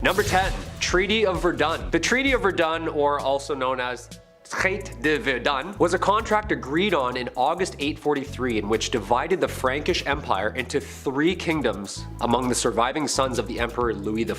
Number 10, Treaty of Verdun. The Treaty of Verdun, or also known as Traité de Verdun, was a contract agreed on in August 843 in which divided the Frankish Empire into 3 kingdoms among the surviving sons of the Emperor Louis I,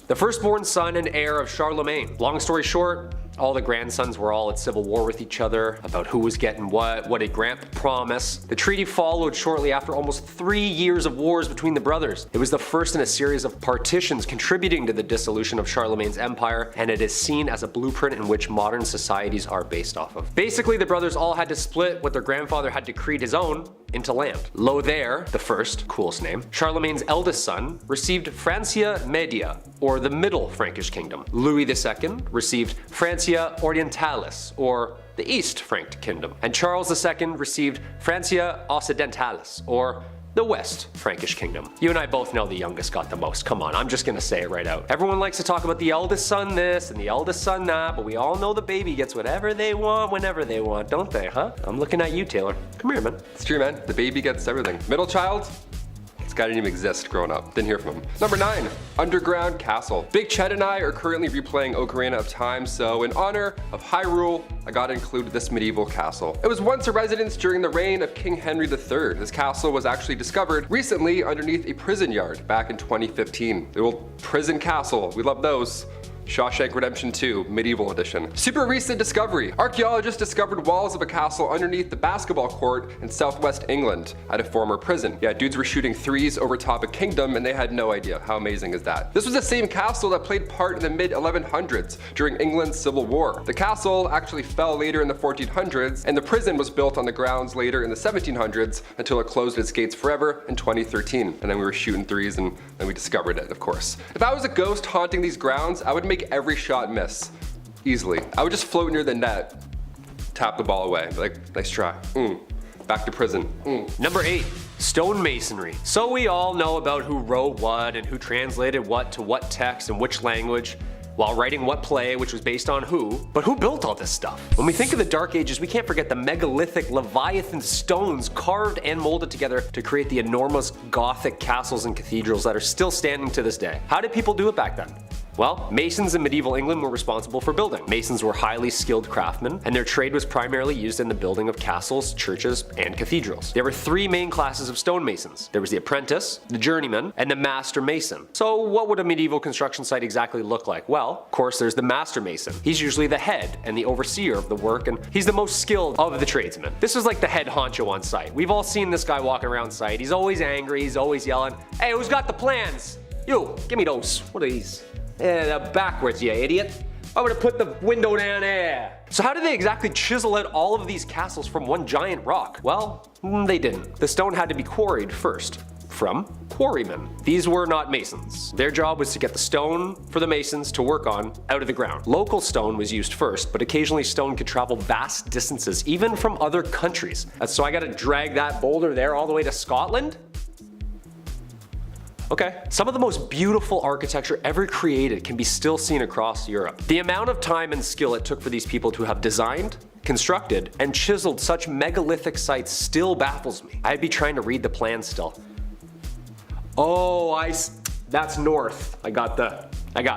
the firstborn son and heir of Charlemagne. Long story short, all the grandsons were all at civil war with each other about who was getting what did Grandpa promise. The treaty followed shortly after almost 3 years of wars between the brothers. It was the first in a series of partitions contributing to the dissolution of Charlemagne's empire, and it is seen as a blueprint in which modern societies are based off of. Basically, the brothers all had to split what their grandfather had decreed his own into land. Lothair the First, coolest name, Charlemagne's eldest son, received Francia Media, or the Middle Frankish Kingdom. Louis II received Francia Orientalis, or the East Frank Kingdom. And Charles II received Francia Occidentalis, or the West Frankish Kingdom. You and I both know the youngest got the most. Come on, I'm just gonna say it right out. Everyone likes to talk about the eldest son this and the eldest son that, but we all know the baby gets whatever they want whenever they want, don't they, huh? I'm looking at you, Taylor. Come here, man. It's true, man. The baby gets everything. Middle child? This guy didn't even exist growing up. Didn't hear from him. Number 9, Underground Castle. Big Chet and I are currently replaying Ocarina of Time, so in honor of Hyrule, I gotta include this medieval castle. It was once a residence during the reign of King Henry III. This castle was actually discovered recently underneath a prison yard back in 2015. The old prison castle, we love those. Shawshank Redemption 2, Medieval Edition. Super recent discovery. Archaeologists discovered walls of a castle underneath the basketball court in southwest England at a former prison. Yeah, dudes were shooting threes over top a kingdom and they had no idea. How amazing is that? This was the same castle that played part in the mid-1100s during England's Civil War. The castle actually fell later in the 1400s, and the prison was built on the grounds later in the 1700s until it closed its gates forever in 2013. And then we were shooting threes and then we discovered it, of course. If I was a ghost haunting these grounds, I would make every shot miss. Easily. I would just float near the net, tap the ball away, like, nice try. Back to prison. Number 8, stonemasonry. So we all know about who wrote what and who translated what to what text and which language, while writing what play, which was based on who. But who built all this stuff? When we think of the Dark Ages, we can't forget the megalithic Leviathan stones carved and molded together to create the enormous Gothic castles and cathedrals that are still standing to this day. How did people do it back then? Well, masons in medieval England were responsible for building. Masons were highly skilled craftsmen, and their trade was primarily used in the building of castles, churches, and cathedrals. There were 3 main classes of stonemasons. There was the apprentice, the journeyman, and the master mason. So what would a medieval construction site exactly look like? Well, of course, there's the master mason. He's usually the head and the overseer of the work, and he's the most skilled of the tradesmen. This is like the head honcho on site. We've all seen this guy walking around site. He's always angry, he's always yelling, "Hey, who's got the plans? You, give me those. What are these? Backwards, you idiot. I would have put the window down there." So how did they exactly chisel out all of these castles from one giant rock? Well, they didn't. The stone had to be quarried first, from quarrymen. These were not masons. Their job was to get the stone for the masons to work on out of the ground. Local stone was used first, but occasionally stone could travel vast distances, even from other countries. So I gotta drag that boulder there all the way to Scotland? Okay. Some of the most beautiful architecture ever created can be still seen across Europe. The amount of time and skill it took for these people to have designed, constructed, and chiseled such megalithic sites still baffles me. I'd be trying to read the plan still. Oh, that's north. I got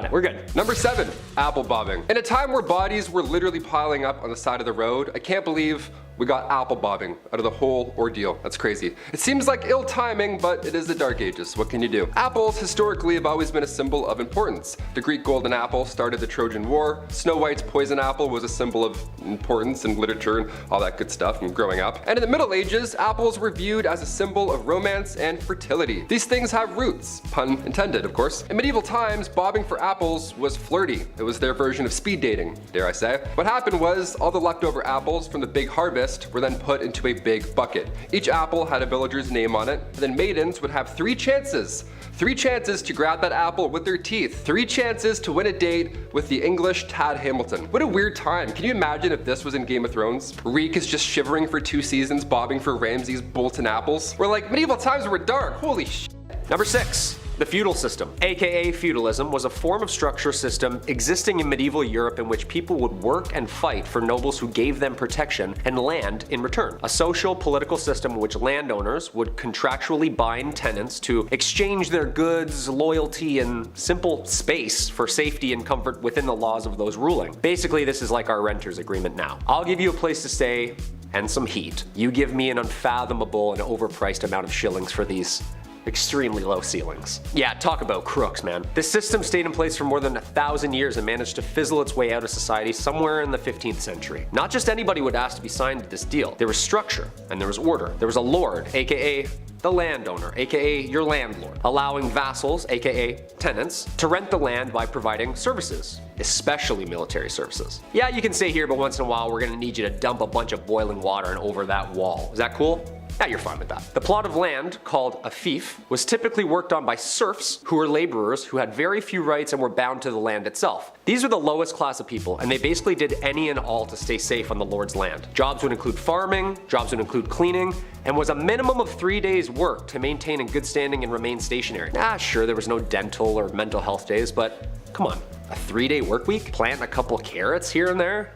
it, we're good. Number 7, apple bobbing. In a time where bodies were literally piling up on the side of the road, I can't believe we got apple bobbing out of the whole ordeal. That's crazy. It seems like ill timing, but it is the Dark Ages. What can you do? Apples historically have always been a symbol of importance. The Greek golden apple started the Trojan War. Snow White's poison apple was a symbol of importance in literature and all that good stuff from growing up. And in the Middle Ages, apples were viewed as a symbol of romance and fertility. These things have roots, pun intended, of course. In medieval times, bobbing for apples was flirty. It was their version of speed dating, dare I say. What happened was all the leftover apples from the big harvest were then put into a big bucket. Each apple had a villager's name on it, and then maidens would have 3 chances. 3 chances to grab that apple with their teeth. 3 chances to win a date with the English Tad Hamilton. What a weird time. Can you imagine if this was in Game of Thrones? Reek is just shivering for 2 seasons, bobbing for Ramsay's Bolton apples. We're like, medieval times were dark, holy shit. Number 6. The feudal system, aka feudalism, was a form of structure system existing in medieval Europe in which people would work and fight for nobles who gave them protection and land in return. A social, political system in which landowners would contractually bind tenants to exchange their goods, loyalty, and simple space for safety and comfort within the laws of those ruling. Basically, this is like our renter's agreement now. I'll give you a place to stay and some heat. You give me an unfathomable and overpriced amount of shillings for these extremely low ceilings. Yeah, talk about crooks, man. This system stayed in place for more than 1,000 years and managed to fizzle its way out of society somewhere in the 15th century. Not just anybody would ask to be signed to this deal. There was structure and there was order. There was a lord, aka the landowner, aka your landlord, allowing vassals, aka tenants, to rent the land by providing services, especially military services. Yeah, you can stay here, but once in a while we're gonna need you to dump a bunch of boiling water and over that wall. Is that cool? Yeah, you're fine with that. The plot of land, called a fief, was typically worked on by serfs who were laborers who had very few rights and were bound to the land itself. These are the lowest class of people, and they basically did any and all to stay safe on the lord's land. Jobs would include farming, jobs would include cleaning, and was a minimum of 3 days' work to maintain in good standing and remain stationary. Sure, there was no dental or mental health days, but come on, a 3-day work week? Plant a couple carrots here and there?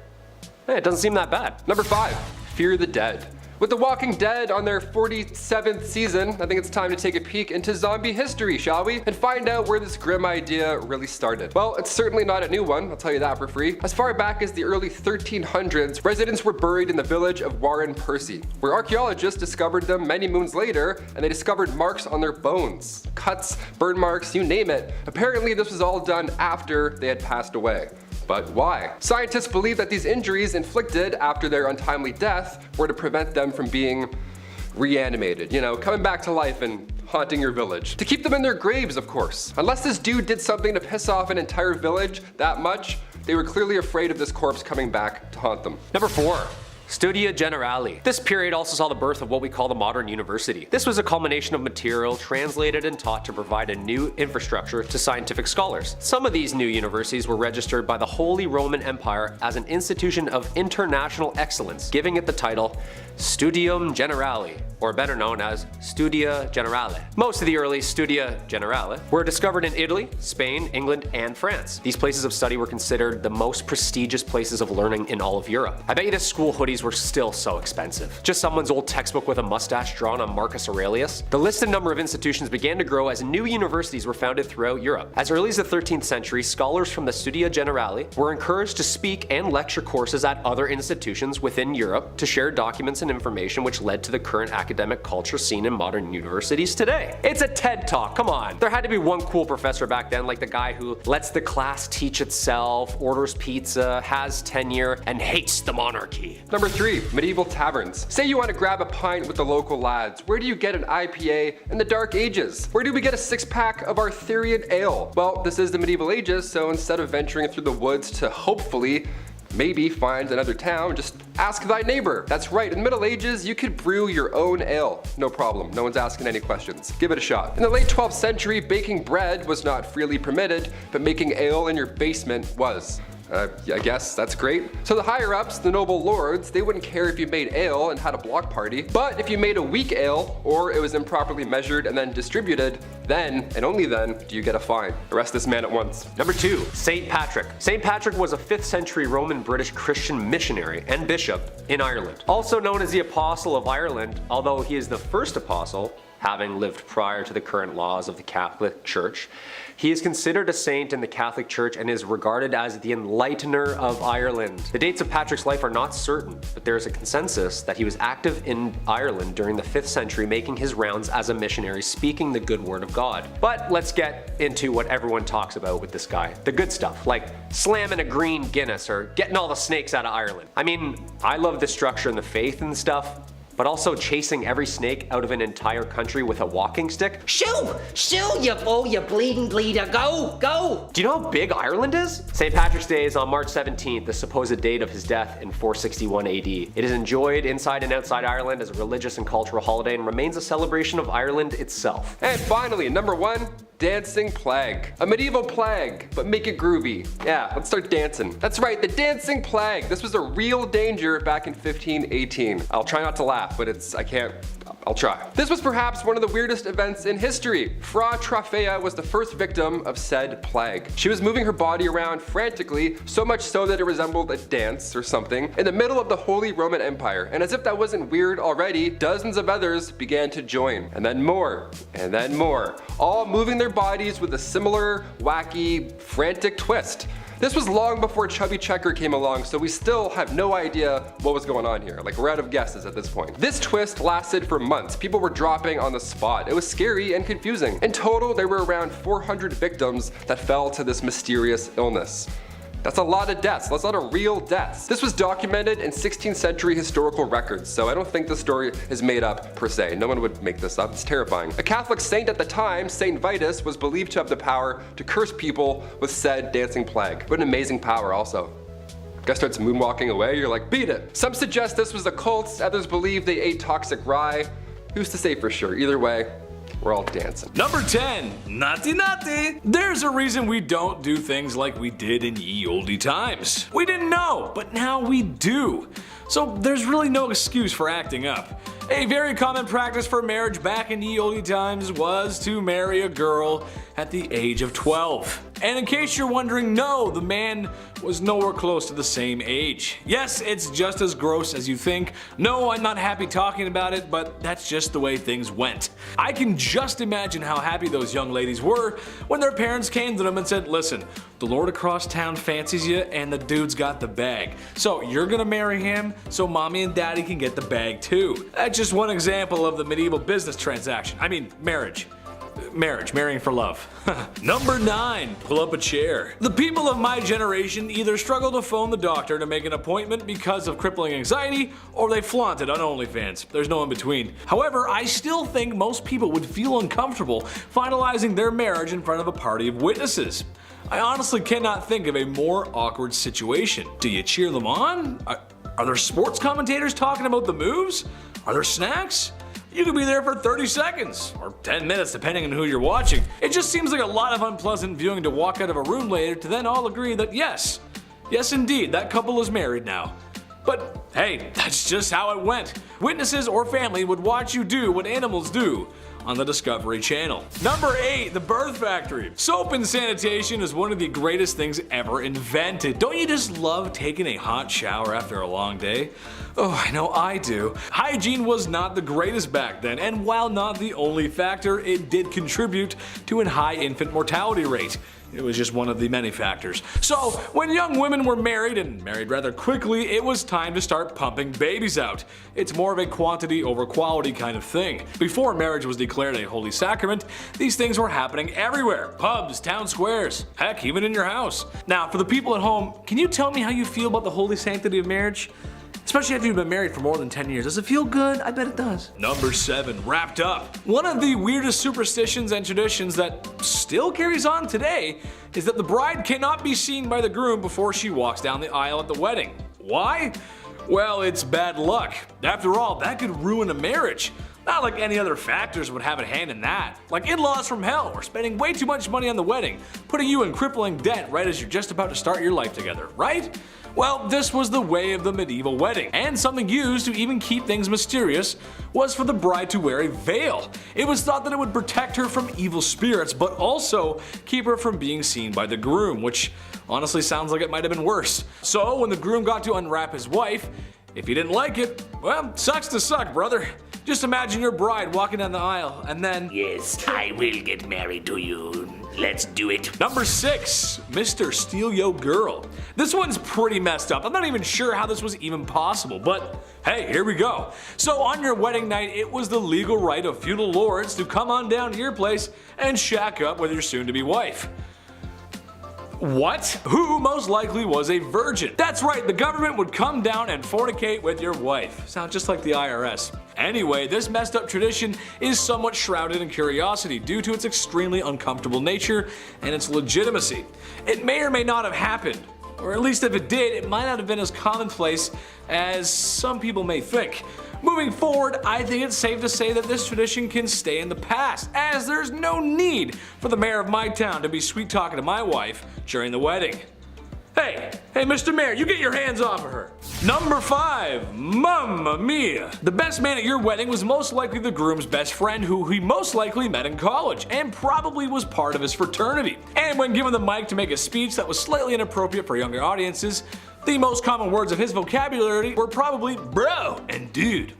It doesn't seem that bad. Number 5, fear the dead. With The Walking Dead on their 47th season, I think it's time to take a peek into zombie history, shall we? And find out where this grim idea really started. Well, it's certainly not a new one, I'll tell you that for free. As far back as the early 1300s, residents were buried in the village of Warren Percy, where archaeologists discovered them many moons later, and they discovered marks on their bones. Cuts, burn marks, you name it. Apparently this was all done after they had passed away. But why? Scientists believe that these injuries inflicted after their untimely death were to prevent them from being reanimated, coming back to life and haunting your village. To keep them in their graves, of course. Unless this dude did something to piss off an entire village that much, they were clearly afraid of this corpse coming back to haunt them. Number 4. Studia Generale. This period also saw the birth of what we call the modern university. This was a culmination of material translated and taught to provide a new infrastructure to scientific scholars. Some of these new universities were registered by the Holy Roman Empire as an institution of international excellence, giving it the title Studium Generale, or better known as Studia Generale. Most of the early Studia Generale were discovered in Italy, Spain, England, and France. These places of study were considered the most prestigious places of learning in all of Europe. I bet you the school hoodies were still so expensive. Just someone's old textbook with a mustache drawn on Marcus Aurelius. The listed number of institutions began to grow as new universities were founded throughout Europe. As early as the 13th century, scholars from the Studia Generale were encouraged to speak and lecture courses at other institutions within Europe to share documents and information, which led to the current academic culture seen in modern universities today. It's a TED Talk, come on. There had to be one cool professor back then, like the guy who lets the class teach itself, orders pizza, has tenure, and hates the monarchy. Number 3, medieval taverns. Say you want to grab a pint with the local lads. Where do you get an IPA in the Dark Ages? Where do we get a 6-pack of Arthurian ale? Well, this is the medieval ages, so instead of venturing through the woods to hopefully maybe find another town, just ask thy neighbor. That's right, in the Middle Ages, you could brew your own ale. No problem, no one's asking any questions. Give it a shot. In the late 12th century, baking bread was not freely permitted, but making ale in your basement was. I guess that's great. So the higher ups, the noble lords, they wouldn't care if you made ale and had a block party, but if you made a weak ale, or it was improperly measured and then distributed, then, and only then, do you get a fine. Arrest this man at once. Number 2, St. Patrick. St. Patrick was a 5th century Roman British Christian missionary and bishop in Ireland. Also known as the Apostle of Ireland, although he is the first apostle, having lived prior to the current laws of the Catholic Church. He is considered a saint in the Catholic Church and is regarded as the enlightener of Ireland. The dates of Patrick's life are not certain, but there is a consensus that he was active in Ireland during the 5th century, making his rounds as a missionary, speaking the good word of God. But let's get into what everyone talks about with this guy. The good stuff, like slamming a green Guinness or getting all the snakes out of Ireland. I mean, I love the structure and the faith and stuff, but also chasing every snake out of an entire country with a walking stick. Shoo! Shoo, you fool, you bleeding bleeder, go! Go! Do you know how big Ireland is? St. Patrick's Day is on March 17th, the supposed date of his death in 461 AD. It is enjoyed inside and outside Ireland as a religious and cultural holiday and remains a celebration of Ireland itself. And finally, number 1, dancing plague. A medieval plague, but make it groovy. Yeah, let's start dancing. That's right, the dancing plague. This was a real danger back in 1518. I'll try not to laugh, but I can't I'll try. This was perhaps one of the weirdest events in history. Fra Trofea was the first victim of said plague. She was moving her body around frantically, so much so that it resembled a dance or something, in the middle of the Holy Roman Empire. And as if that wasn't weird already, dozens of others began to join. And then more, all moving their bodies with a similar, wacky, frantic twist. This was long before Chubby Checker came along, so we still have no idea what was going on here. Like, we're out of guesses at this point. This twist lasted for months. People were dropping on the spot. It was scary and confusing. In total, there were around 400 victims that fell to this mysterious illness. That's a lot of deaths. That's a lot of real deaths. This was documented in 16th century historical records, so I don't think the story is made up per se. No one would make this up. It's terrifying. A Catholic saint at the time, Saint Vitus, was believed to have the power to curse people with said dancing plague. What an amazing power also. Guy starts moonwalking away, you're like, beat it. Some suggest this was a cult, others believe they ate toxic rye. Who's to say for sure? Either way, we're all dancing. Number 10, naughty naughty. There's a reason we don't do things like we did in ye olde times. We didn't know, but now we do. So there's really no excuse for acting up. A very common practice for marriage back in ye olde times was to marry a girl at the age of 12. And in case you're wondering, no, the man was nowhere close to the same age. Yes, it's just as gross as you think. No, I'm not happy talking about it, but that's just the way things went. I can just imagine how happy those young ladies were when their parents came to them and said, listen, the lord across town fancies you and the dude's got the bag. So you're gonna marry him so mommy and daddy can get the bag too. That's just one example of the medieval business transaction. I mean, marriage, marrying for love. Number 9, pull up a chair. The people of my generation either struggle to phone the doctor to make an appointment because of crippling anxiety, or they flaunt it on OnlyFans. There's no in between. However, I still think most people would feel uncomfortable finalizing their marriage in front of a party of witnesses. I honestly cannot think of a more awkward situation. Do you cheer them on? Are there sports commentators talking about the moves? Are there snacks? You could be there for 30 seconds, or 10 minutes depending on who you're watching. It just seems like a lot of unpleasant viewing to walk out of a room later to then all agree that yes indeed, that couple is married now. But hey, that's just how it went. Witnesses or family would watch you do what animals do on the Discovery Channel. Number 8, the birth factory. Soap and sanitation is one of the greatest things ever invented. Don't you just love taking a hot shower after a long day? Oh, I know I do. Hygiene was not the greatest back then, and while not the only factor, it did contribute to a high infant mortality rate. It was just one of the many factors. So, when young women were married, and married rather quickly, it was time to start pumping babies out. It's more of a quantity over quality kind of thing. Before marriage was declared a holy sacrament, these things were happening everywhere. Pubs, town squares, heck, even in your house. Now, for the people at home, can you tell me how you feel about the holy sanctity of marriage? Especially after you've been married for more than 10 years. Does it feel good? I bet it does. Number 7, wrapped up. One of the weirdest superstitions and traditions that still carries on today is that the bride cannot be seen by the groom before she walks down the aisle at the wedding. Why? Well, it's bad luck. After all, that could ruin a marriage. Not like any other factors would have a hand in that. Like in-laws from hell, or spending way too much money on the wedding, putting you in crippling debt right as you're just about to start your life together, right? Well, this was the way of the medieval wedding, and something used to even keep things mysterious was for the bride to wear a veil. It was thought that it would protect her from evil spirits, but also keep her from being seen by the groom, which honestly sounds like it might have been worse. So when the groom got to unwrap his wife, if he didn't like it, well, sucks to suck, brother. Just imagine your bride walking down the aisle and then, yes, I will get married to you. Let's do it. Number 6, Mr. Steal Yo Girl. This one's pretty messed up. I'm not even sure how this was even possible, but hey, here we go. So on your wedding night, it was the legal right of feudal lords to come on down to your place and shack up with your soon-to-be wife. What? Who most likely was a virgin? That's right, the government would come down and fornicate with your wife. Sounds just like the IRS. Anyway, this messed up tradition is somewhat shrouded in curiosity due to its extremely uncomfortable nature and its legitimacy. It may or may not have happened, or at least if it did, it might not have been as commonplace as some people may think. Moving forward, I think it's safe to say that this tradition can stay in the past, as there's no need for the mayor of my town to be sweet talking to my wife during the wedding. Hey, Mr. Mayor, you get your hands off of her. Number 5. Mamma mia! The best man at your wedding was most likely the groom's best friend who he most likely met in college and probably was part of his fraternity. And when given the mic to make a speech that was slightly inappropriate for younger audiences, the most common words of his vocabulary were probably bro and dude.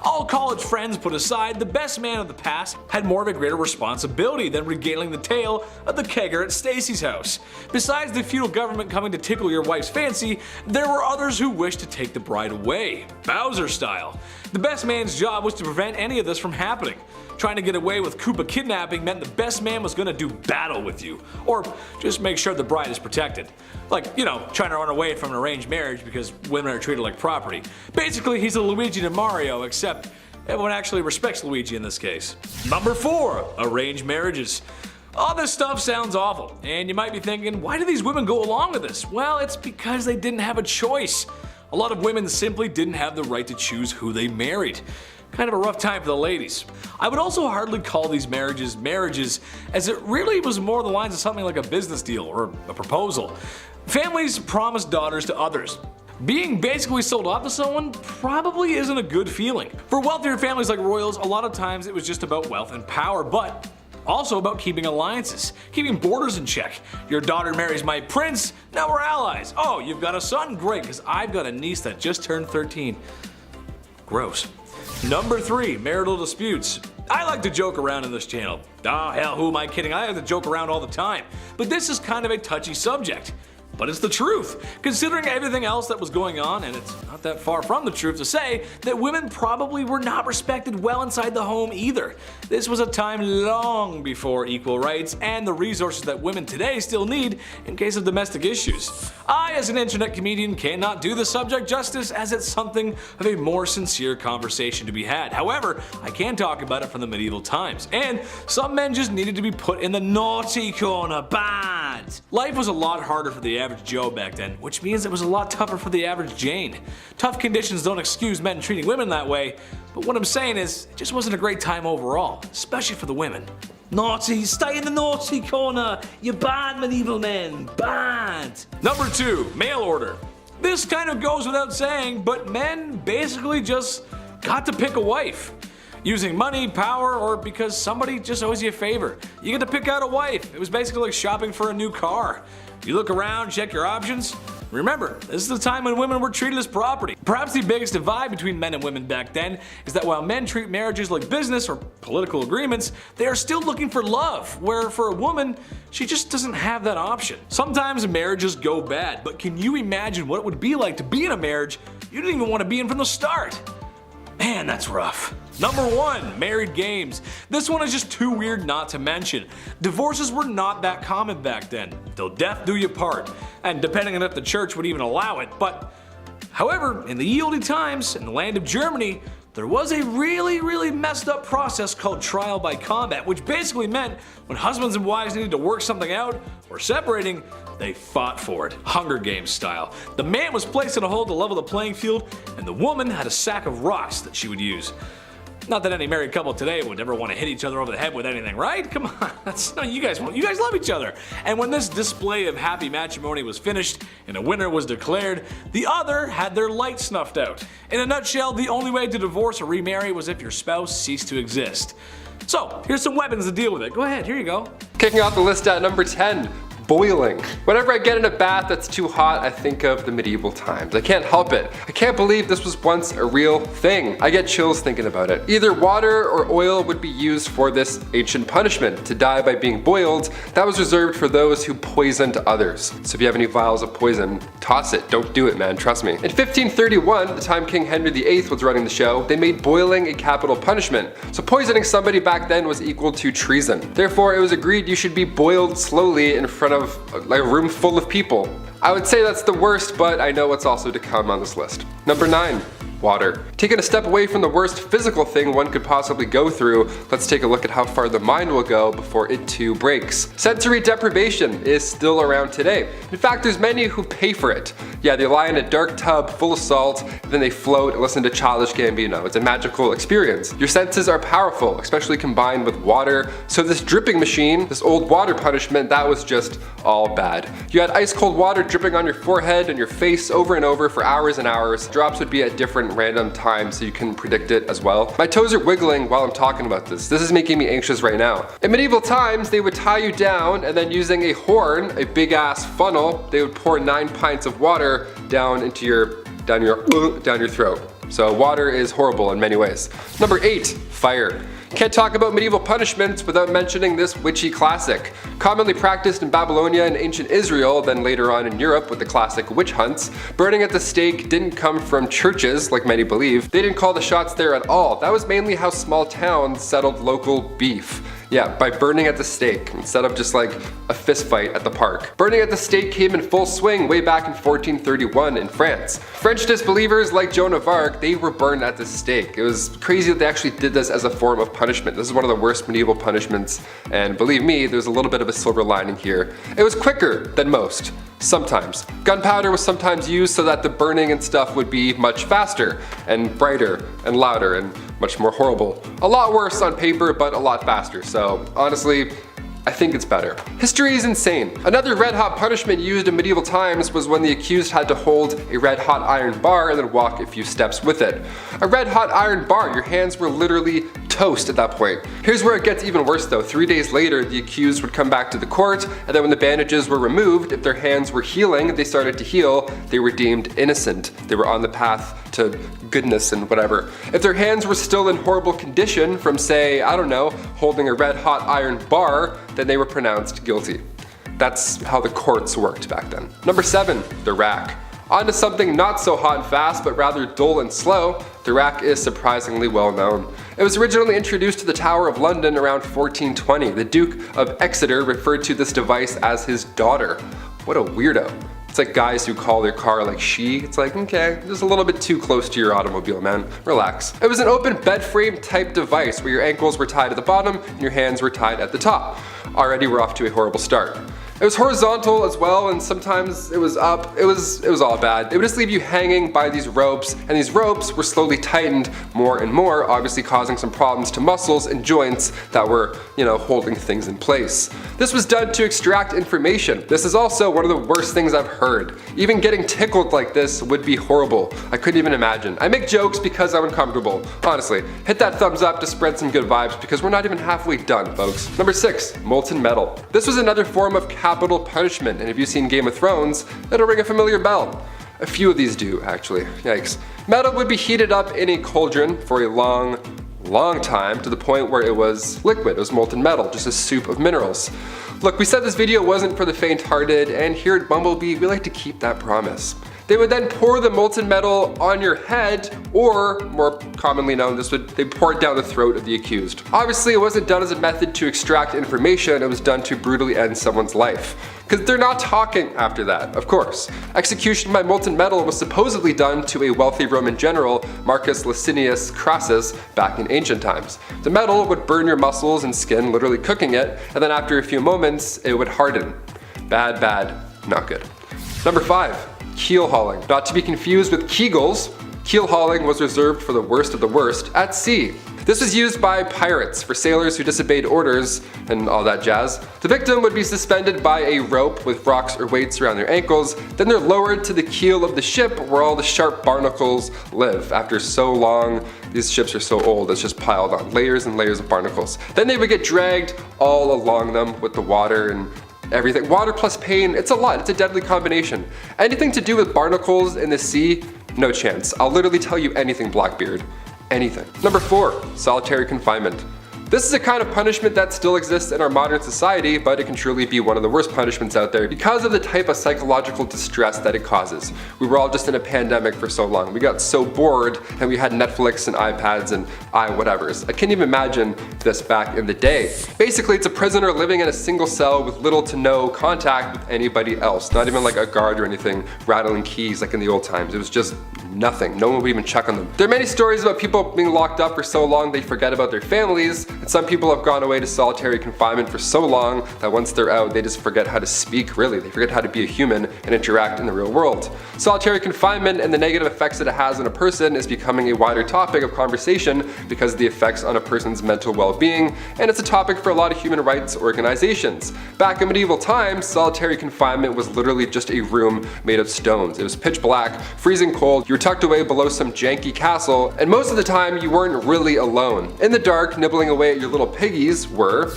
All college friends put aside, the best man of the past had more of a greater responsibility than regaling the tale of the kegger at Stacy's house. Besides the feudal government coming to tickle your wife's fancy, there were others who wished to take the bride away, Bowser style. The best man's job was to prevent any of this from happening. Trying to get away with Koopa kidnapping meant the best man was gonna do battle with you, or just make sure the bride is protected. Like, you know, trying to run away from an arranged marriage because women are treated like property. Basically, he's a Luigi to Mario, except everyone actually respects Luigi in this case. Number 4. Arranged marriages. All this stuff sounds awful, and you might be thinking, why do these women go along with this? Well, it's because they didn't have a choice. A lot of women simply didn't have the right to choose who they married. Kind of a rough time for the ladies. I would also hardly call these marriages marriages, as it really was more the lines of something like a business deal or a proposal. Families promised daughters to others. Being basically sold off to someone probably isn't a good feeling. For wealthier families like royals, a lot of times it was just about wealth and power, but also about keeping alliances, keeping borders in check. Your daughter marries my prince, now we're allies. Oh, you've got a son? Great, because I've got a niece that just turned 13. Gross. Number 3. Marital disputes. I like to joke around in this channel. Oh hell, who am I kidding? I like to joke around all the time. But this is kind of a touchy subject. But it's the truth, considering everything else that was going on, and it's not that far from the truth to say that women probably were not respected well inside the home either. This was a time long before equal rights and the resources that women today still need in case of domestic issues. I, as an internet comedian, cannot do the subject justice, as it's something of a more sincere conversation to be had. However, I can talk about it from the medieval times, and some men just needed to be put in the naughty corner bad. Life was a lot harder for the average Joe back then, which means it was a lot tougher for the average Jane. Tough conditions don't excuse men treating women that way, but what I'm saying is, it just wasn't a great time overall, especially for the women. Naughty, stay in the naughty corner, you bad medieval men, bad. Number 2, mail order. This kind of goes without saying, but men basically just got to pick a wife. Using money, power, or because somebody just owes you a favor. You get to pick out a wife. It was basically like shopping for a new car. You look around, check your options. Remember, this is the time when women were treated as property. Perhaps the biggest divide between men and women back then is that while men treat marriages like business or political agreements, they are still looking for love, where for a woman, she just doesn't have that option. Sometimes marriages go bad, but can you imagine what it would be like to be in a marriage you didn't even want to be in from the start? Man, that's rough. Number 1, married games. This one is just too weird not to mention. Divorces were not that common back then. Till death do you part, and depending on if the church would even allow it. But however, in the ye olde times, in the land of Germany, there was a really messed up process called trial by combat, which basically meant when husbands and wives needed to work something out or separating, they fought for it, Hunger Games style. The man was placed in a hole to level the playing field, and the woman had a sack of rocks that she would use. Not that any married couple today would ever want to hit each other over the head with anything, right? Come on, that's no, you guys love each other. And when this display of happy matrimony was finished and a winner was declared, the other had their light snuffed out. In a nutshell, the only way to divorce or remarry was if your spouse ceased to exist. So, here's some weapons to deal with it. Go ahead, here you go. Kicking off the list at number 10. Boiling. Whenever I get in a bath that's too hot, I think of the medieval times. I can't help it. I can't believe this was once a real thing. I get chills thinking about it. Either water or oil would be used for this ancient punishment, to die by being boiled. That was reserved for those who poisoned others. So if you have any vials of poison, toss it. Don't do it, man, trust me. In 1531, the time King Henry VIII was running the show, they made boiling a capital punishment. So poisoning somebody back then was equal to treason. Therefore, it was agreed you should be boiled slowly in front of like a room full of people. I would say that's the worst, but I know what's also to come on this list. Number 9. water. Taking a step away from the worst physical thing one could possibly go through, let's take a look at how far the mind will go before it too breaks. Sensory deprivation is still around today. In fact, there's many who pay for it. Yeah, they lie in a dark tub full of salt, then they float and listen to Childish Gambino. It's a magical experience. Your senses are powerful, especially combined with water. So this dripping machine, this old water punishment, that was just all bad. You had ice cold water dripping on your forehead and your face over and over for hours and hours. Drops would be at different random times so you couldn't predict it as well. My toes are wiggling while I'm talking about this. This is making me anxious right now. In medieval times, they would tie you down and then using a horn, a big ass funnel, they would pour 9 pints of water down your throat. So water is horrible in many ways. Number 8, fire. Can't talk about medieval punishments without mentioning this witchy classic. Commonly practiced in Babylonia and ancient Israel, then later on in Europe with the classic witch hunts, burning at the stake didn't come from churches, like many believe. They didn't call the shots there at all. That was mainly how small towns settled local beef. Yeah, by burning at the stake, instead of just like a fist fight at the park. Burning at the stake came in full swing way back in 1431 in France. French disbelievers like Joan of Arc, they were burned at the stake. It was crazy that they actually did this as a form of punishment. This is one of the worst medieval punishments, and believe me, there's a little bit of a silver lining here. It was quicker than most. Sometimes. Gunpowder was sometimes used so that the burning and stuff would be much faster and brighter and louder and much more horrible. A lot worse on paper, but a lot faster. So honestly, I think it's better. History is insane. Another red hot punishment used in medieval times was when the accused had to hold a red hot iron bar and then walk a few steps with it. A red hot iron bar, your hands were literally toast at that point. Here's where it gets even worse though. 3 days later, the accused would come back to the court, and then when the bandages were removed, if their hands were healing, they started to heal, they were deemed innocent. They were on the path to goodness and whatever. If their hands were still in horrible condition from, say, I don't know, holding a red hot iron bar, then they were pronounced guilty. That's how the courts worked back then. Number 7, the rack. On to something not so hot and fast, but rather dull and slow. The rack is surprisingly well known. It was originally introduced to the Tower of London around 1420. The Duke of Exeter referred to this device as his daughter. What a weirdo. It's like guys who call their car like she. It's like, okay, just a little bit too close to your automobile, man. Relax. It was an open bed frame type device where your ankles were tied at the bottom and your hands were tied at the top. Already we're off to a horrible start. It was horizontal as well, and sometimes it was up. It was all bad. It would just leave you hanging by these ropes, and these ropes were slowly tightened more and more, obviously causing some problems to muscles and joints that were, holding things in place. This was done to extract information. This is also one of the worst things I've heard. Even getting tickled like this would be horrible. I couldn't even imagine. I make jokes because I'm uncomfortable. Honestly, hit that thumbs up to spread some good vibes because we're not even halfway done, folks. Number 6, molten metal. This was another form of capital punishment, and if you've seen Game of Thrones, it'll ring a familiar bell. A few of these do, actually. Yikes. Metal would be heated up in a cauldron for a long time to the point where it was liquid. It was molten metal, just a soup of minerals. Look, we said this video wasn't for the faint-hearted, and here at BumbleBee, we like to keep that promise. They would then pour the molten metal on your head, or more commonly known, they pour it down the throat of the accused. Obviously, it wasn't done as a method to extract information, it was done to brutally end someone's life. Because they're not talking after that, of course. Execution by molten metal was supposedly done to a wealthy Roman general, Marcus Licinius Crassus, back in ancient times. The metal would burn your muscles and skin, literally cooking it, and then after a few moments, it would harden. Bad, not good. Number 5. Keel hauling. Not to be confused with Kegels, keel hauling was reserved for the worst of the worst at sea. This was used by pirates for sailors who disobeyed orders and all that jazz. The victim would be suspended by a rope with rocks or weights around their ankles, then they're lowered to the keel of the ship where all the sharp barnacles live. After so long, these ships are so old, it's just piled on, layers and layers of barnacles. Then they would get dragged all along them with the water and everything. Water plus pain, it's a lot. It's a deadly combination. Anything to do with barnacles in the sea, no chance. I'll literally tell you anything, Blackbeard. Anything. Number 4, solitary confinement. This is a kind of punishment that still exists in our modern society, but it can truly be one of the worst punishments out there because of the type of psychological distress that it causes. We were all just in a pandemic for so long. We got so bored and we had Netflix and iPads and whatevers. I can't even imagine this back in the day. Basically, it's a prisoner living in a single cell with little to no contact with anybody else. Not even like a guard or anything rattling keys like in the old times. It was just nothing. No one would even check on them. There are many stories about people being locked up for so long they forget about their families, and some people have gone away to solitary confinement for so long that once they're out, they just forget how to speak, really. They forget how to be a human and interact in the real world. Solitary confinement and the negative effects that it has on a person is becoming a wider topic of conversation because of the effects on a person's mental well-being, and it's a topic for a lot of human rights organizations. Back in medieval times, solitary confinement was literally just a room made of stones. It was pitch black, freezing cold, you were tucked away below some janky castle, and most of the time you weren't really alone. In the dark, nibbling away at your little piggies were,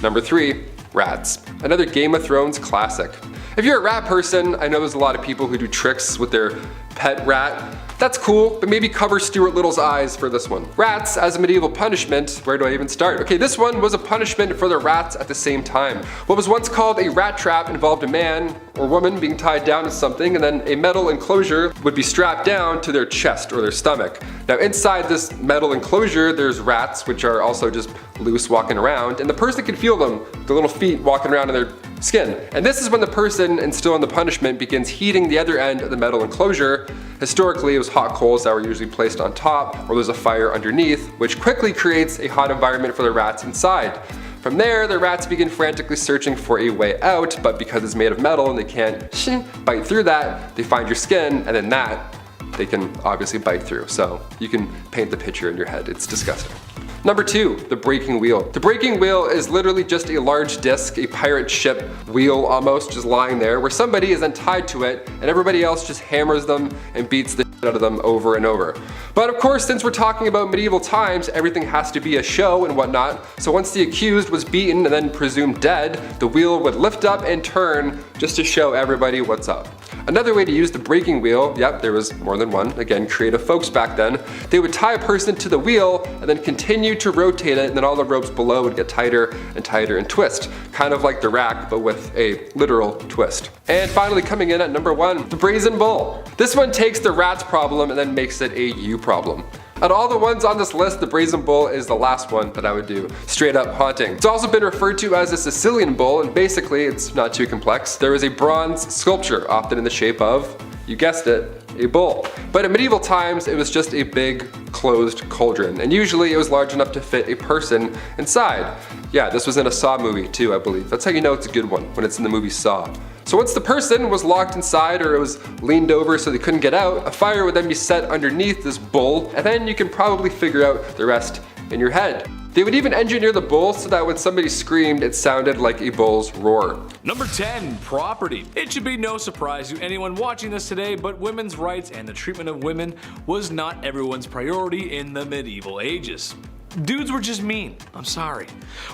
number 3, rats. Another Game of Thrones classic. If you're a rat person, I know there's a lot of people who do tricks with their pet rat. That's cool, but maybe cover Stuart Little's eyes for this one. Rats as a medieval punishment, where do I even start? Okay, this one was a punishment for the rats at the same time. What was once called a rat trap involved a man or woman being tied down to something, and then a metal enclosure would be strapped down to their chest or their stomach. Now inside this metal enclosure, there's rats, which are also just loose walking around, and the person can feel them, the little feet walking around in their skin. And this is when the person instilling the punishment begins heating the other end of the metal enclosure. Historically, it was hot coals that were usually placed on top, or there's a fire underneath, which quickly creates a hot environment for the rats inside. From there, the rats begin frantically searching for a way out, but because it's made of metal and they can't bite through that, they find your skin, and then that they can obviously bite through. So you can paint the picture in your head. It's disgusting. Number 2, the breaking wheel. The breaking wheel is literally just a large disc, a pirate ship wheel almost, just lying there, where somebody is then tied to it and everybody else just hammers them and beats the shit out of them over and over. But of course, since we're talking about medieval times, everything has to be a show and whatnot, so once the accused was beaten and then presumed dead, the wheel would lift up and turn just to show everybody what's up. Another way to use the breaking wheel, yep, there was more than one, again, creative folks back then, they would tie a person to the wheel and then continue to rotate it, and then all the ropes below would get tighter and tighter and twist. Kind of like the rack, but with a literal twist. And finally coming in at number 1, the brazen bull. This one takes the rat's problem and then makes it a you problem. Out of all the ones on this list, the brazen bull is the last one that I would do. Straight up haunting. It's also been referred to as a Sicilian bull, and basically, it's not too complex. There is a bronze sculpture, often in the shape of, you guessed it, a bull. But in medieval times, it was just a big, closed cauldron, and usually it was large enough to fit a person inside. Yeah, this was in a Saw movie too, I believe. That's how you know it's a good one, when it's in the movie Saw. So once the person was locked inside or it was leaned over so they couldn't get out, a fire would then be set underneath this bull, and then you can probably figure out the rest in your head. They would even engineer the bull so that when somebody screamed, it sounded like a bull's roar. Number 10, property. It should be no surprise to anyone watching this today, but women's rights and the treatment of women was not everyone's priority in the medieval ages. Dudes were just mean. I'm sorry.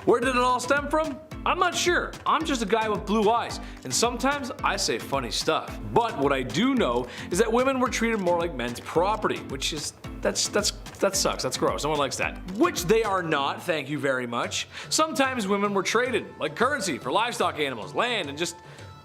Where did it all stem from? I'm not sure. I'm just a guy with blue eyes, and sometimes I say funny stuff. But what I do know is that women were treated more like men's property, which is that sucks. That's gross. No one likes that. Which they are not, thank you very much. Sometimes women were traded like currency for livestock animals, land, and just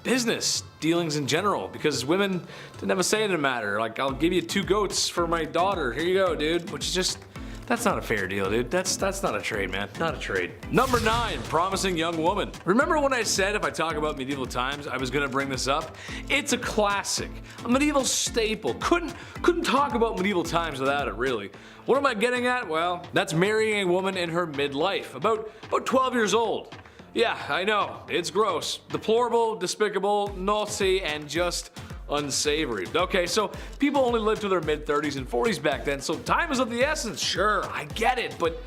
business dealings in general, because women didn't have a say in the matter. Like, I'll give you 2 goats for my daughter. Here you go, dude. Which is just, that's not a fair deal, dude. That's not a trade, man. Not a trade. Number 9, promising young woman. Remember when I said if I talk about medieval times, I was gonna bring this up? It's a classic, a medieval staple. Couldn't talk about medieval times without it, really. What am I getting at? Well, that's marrying a woman in her midlife, about 12 years old. Yeah, I know, it's gross, deplorable, despicable, naughty, and just unsavory. Okay, so people only lived to their mid-30s and 40s back then, so time is of the essence. Sure, I get it, but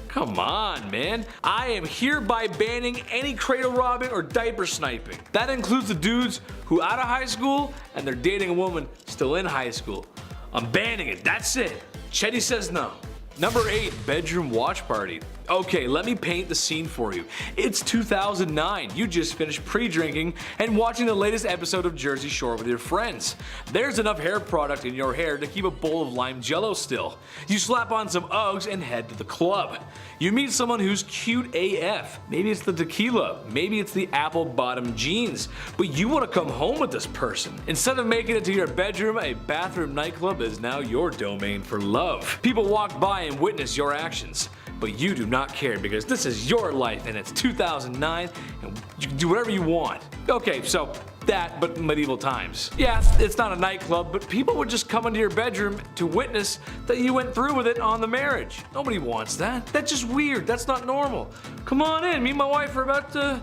come on, man. I am hereby banning any cradle robbing or diaper sniping. That includes the dudes who out of high school and they're dating a woman still in high school. I'm banning it, that's it. Chetty says no. Number 8, bedroom watch party. Okay, let me paint the scene for you. It's 2009. You just finished pre-drinking and watching the latest episode of Jersey Shore with your friends. There's enough hair product in your hair to keep a bowl of lime jello still. You slap on some Uggs and head to the club. You meet someone who's cute AF. Maybe it's the tequila, maybe it's the apple bottom jeans, but you want to come home with this person. Instead of making it to your bedroom, a bathroom nightclub is now your domain for love. People walk by and witness your actions. But you do not care because this is your life and it's 2009 and you can do whatever you want. Okay, so that, but in medieval times. Yeah, it's not a nightclub, but people would just come into your bedroom to witness that you went through with it on the marriage. Nobody wants that. That's just weird. That's not normal. Come on in. Me and my wife are about to...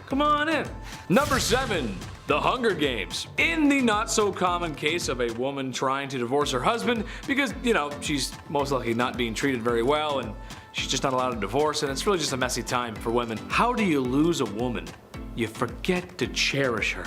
Come on in. Number 7. The Hunger Games. In the not so common case of a woman trying to divorce her husband because, you know, she's most likely not being treated very well and she's just not allowed to divorce, and it's really just a messy time for women. How do you lose a woman? You forget to cherish her.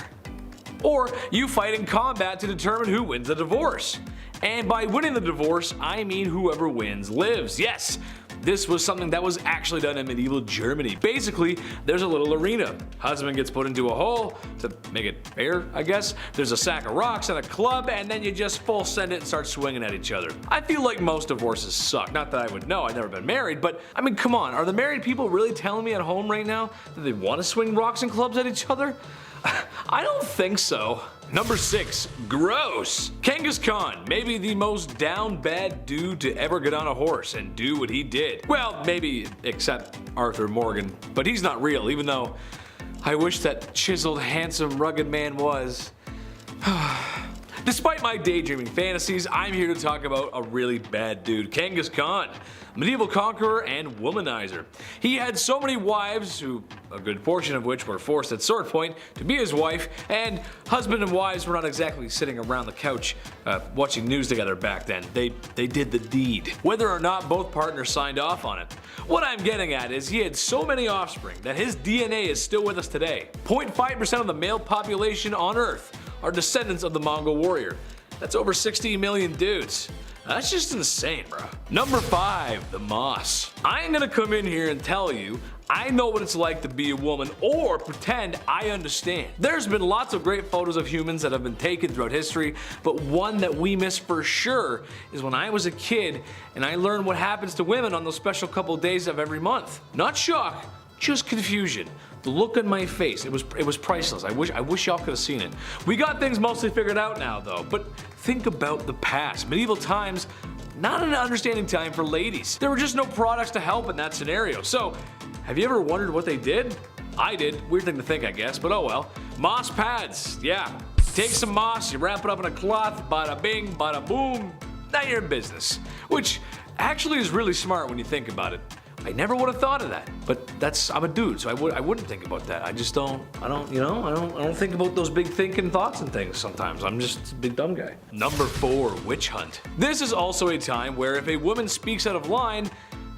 Or you fight in combat to determine who wins the divorce. And by winning the divorce, I mean whoever wins lives. Yes, this was something that was actually done in medieval Germany. Basically, there's a little arena. Husband gets put into a hole to make it fair, I guess. There's a sack of rocks and a club, and then you just full send it and start swinging at each other. I feel like most divorces suck. Not that I would know, I've never been married, but I mean, come on, are the married people really telling me at home right now that they want to swing rocks and clubs at each other? I don't think so. Number 6, gross. Genghis Khan, maybe the most down bad dude to ever get on a horse and do what he did. Well, maybe except Arthur Morgan, but he's not real, even though I wish that chiseled, handsome, rugged man was. Despite my daydreaming fantasies, I'm here to talk about a really bad dude, Genghis Khan, medieval conqueror and womanizer. He had so many wives, who a good portion of which were forced at sword point to be his wife, and husband and wives were not exactly sitting around the couch watching news together back then. They did the deed, whether or not both partners signed off on it. What I'm getting at is he had so many offspring that his DNA is still with us today. 0.5% of the male population on Earth are descendants of the Mongol warrior. That's over 60 million dudes. That's just insane, bro. Number 5, the moss. I ain't gonna come in here and tell you I know what it's like to be a woman or pretend I understand. There's been lots of great photos of humans that have been taken throughout history, but one that we miss for sure is when I was a kid and I learned what happens to women on those special couple days of every month. Not shock, just confusion. The look on my face, it was priceless. I wish y'all could have seen it. We got things mostly figured out now though, but think about the past. Medieval times, not an understanding time for ladies. There were just no products to help in that scenario. So, have you ever wondered what they did? I did. Weird thing to think, I guess, but oh well. Moss pads, yeah. Take some moss, you wrap it up in a cloth, bada bing, bada boom. Now you're in business. Which actually is really smart when you think about it. I never would have thought of that, but I'm a dude, so I wouldn't think about that. I don't think about those big thinking thoughts and things sometimes. I'm just a big dumb guy. Number 4, witch hunt. This is also a time where if a woman speaks out of line,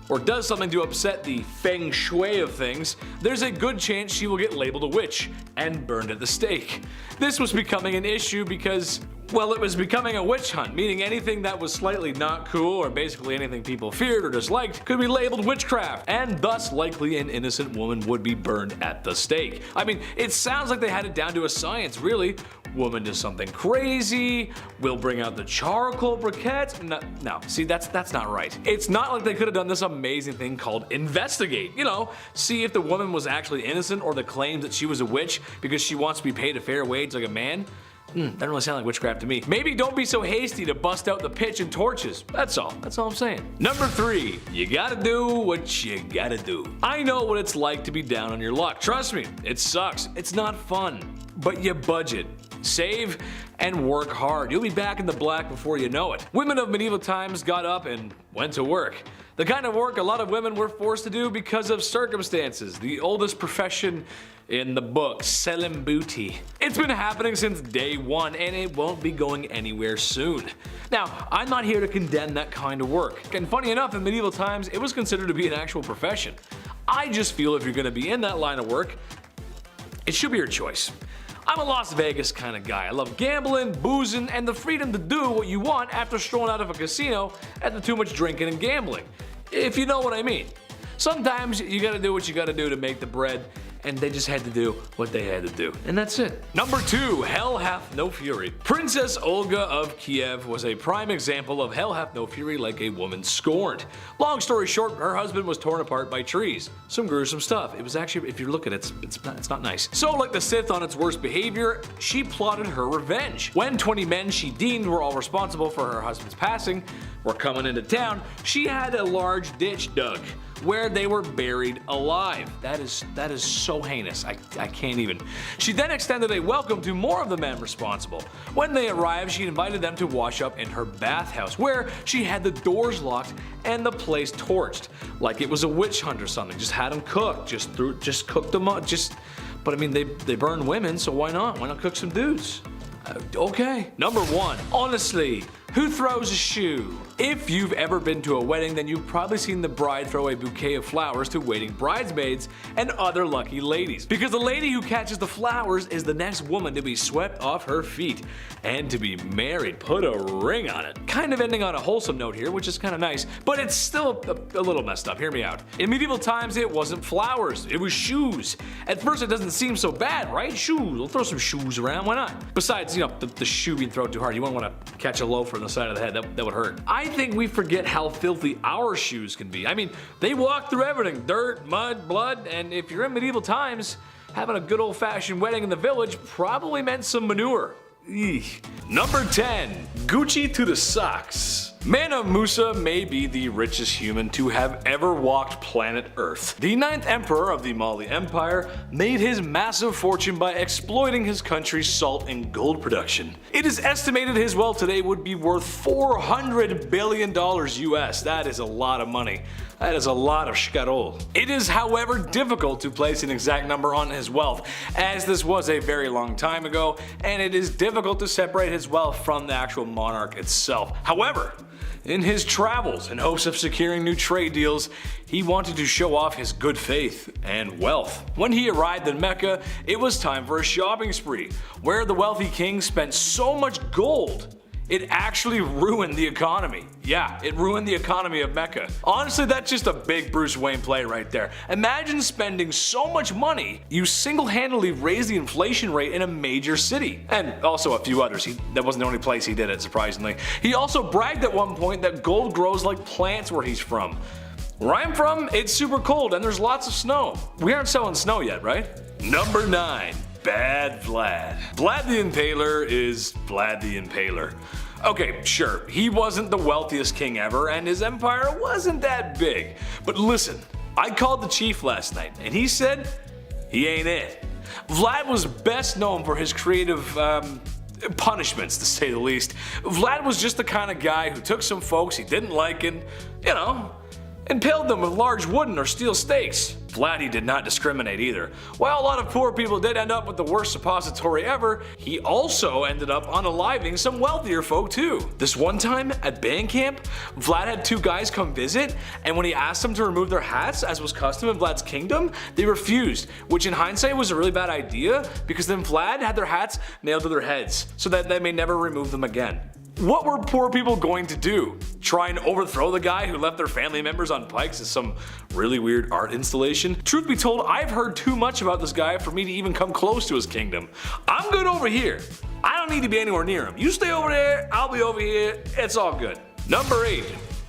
or does something to upset the feng shui of things, there's a good chance she will get labeled a witch and burned at the stake. This was becoming an issue because, well, it was becoming a witch hunt, meaning anything that was slightly not cool or basically anything people feared or disliked could be labeled witchcraft, and thus likely an innocent woman would be burned at the stake. I mean, it sounds like they had it down to a science, really. Woman does something crazy, we'll bring out the charcoal briquettes. No, see, that's not right. It's not like they could have done this amazing thing called investigate. You know, see if the woman was actually innocent or the claims that she was a witch because she wants to be paid a fair wage like a man. Doesn't really sound like witchcraft to me. Maybe don't be so hasty to bust out the pitch and torches. That's all I'm saying. Number 3, you gotta do what you gotta do. I know what it's like to be down on your luck. Trust me, it sucks. It's not fun. But you budget, save, and work hard. You'll be back in the black before you know it. Women of medieval times got up and went to work. The kind of work a lot of women were forced to do because of circumstances. The oldest profession in the book, selling booty. It's been happening since day one and it won't be going anywhere soon. Now, I'm not here to condemn that kind of work. And funny enough, in medieval times, it was considered to be an actual profession. I just feel if you're gonna be in that line of work, it should be your choice. I'm a Las Vegas kind of guy. I love gambling, boozing, and the freedom to do what you want after strolling out of a casino after too much drinking and gambling. If you know what I mean. Sometimes you gotta do what you gotta do to make the bread, and they just had to do what they had to do. And that's it. Number 2, hell hath no fury. Princess Olga of Kiev was a prime example of hell hath no fury like a woman scorned. Long story short, her husband was torn apart by trees. Some gruesome stuff. It was actually, if you look at it, it's not nice. So like the Sith on its worst behavior, she plotted her revenge. When 20 men she deemed were all responsible for her husband's passing were coming into town, she had a large ditch dug where they were buried alive. That is so so heinous. I can't even. She then extended a welcome to more of the men responsible. When they arrived, she invited them to wash up in her bathhouse, where she had the doors locked and the place torched, like it was a witch hunt or something. Just had them cooked, just cooked them up, But I mean, they burn women, so why not? Why not cook some dudes? Okay. Number 1. Honestly, who throws a shoe? If you've ever been to a wedding, then you've probably seen the bride throw a bouquet of flowers to waiting bridesmaids and other lucky ladies. Because the lady who catches the flowers is the next woman to be swept off her feet and to be married. Put a ring on it. Kind of ending on a wholesome note here, which is kind of nice, but it's still a little messed up. Hear me out. In medieval times, it wasn't flowers, it was shoes. At first, it doesn't seem so bad, right? Shoes. We'll throw some shoes around. Why not? Besides, the shoe being thrown too hard, you wouldn't want to catch a loafer on the side of the head. That would hurt. I think we forget how filthy our shoes can be. I mean, they walk through everything. Dirt, mud, blood, and if you're in medieval times, having a good old-fashioned wedding in the village probably meant some manure. Eesh. Number 10. Gucci to the socks. Mansa Musa may be the richest human to have ever walked planet Earth. The 9th emperor of the Mali Empire made his massive fortune by exploiting his country's salt and gold production. It is estimated his wealth today would be worth $400 billion US. That is a lot of money. That is a lot of shkarol. It is, however, difficult to place an exact number on his wealth, as this was a very long time ago, and it is difficult to separate his wealth from the actual monarch itself. However, in his travels, in hopes of securing new trade deals, he wanted to show off his good faith and wealth. When he arrived in Mecca, it was time for a shopping spree, where the wealthy king spent so much gold it actually ruined the economy. Yeah, it ruined the economy of Mecca. Honestly, that's just a big Bruce Wayne play right there. Imagine spending so much money, you single-handedly raised the inflation rate in a major city. And also a few others. That wasn't the only place he did it, surprisingly. He also bragged at one point that gold grows like plants where he's from. Where I'm from, it's super cold and there's lots of snow. We aren't selling snow yet, right? Number 9. Bad Vlad. Vlad the Impaler is Vlad the Impaler. Okay, sure, he wasn't the wealthiest king ever and his empire wasn't that big. But listen, I called the chief last night and he said he ain't it. Vlad was best known for his creative punishments, to say the least. Vlad was just the kind of guy who took some folks he didn't like and, impaled them with large wooden or steel stakes. Vlad, he did not discriminate either. While a lot of poor people did end up with the worst suppository ever, he also ended up unaliving some wealthier folk too. This one time at band camp, Vlad had 2 guys come visit, and when he asked them to remove their hats, as was custom in Vlad's kingdom, they refused, which in hindsight was a really bad idea because then Vlad had their hats nailed to their heads so that they may never remove them again. What were poor people going to do? Try and overthrow the guy who left their family members on pikes as some really weird art installation? Truth be told, I've heard too much about this guy for me to even come close to his kingdom. I'm good over here. I don't need to be anywhere near him. You stay over there, I'll be over here, it's all good. Number 8.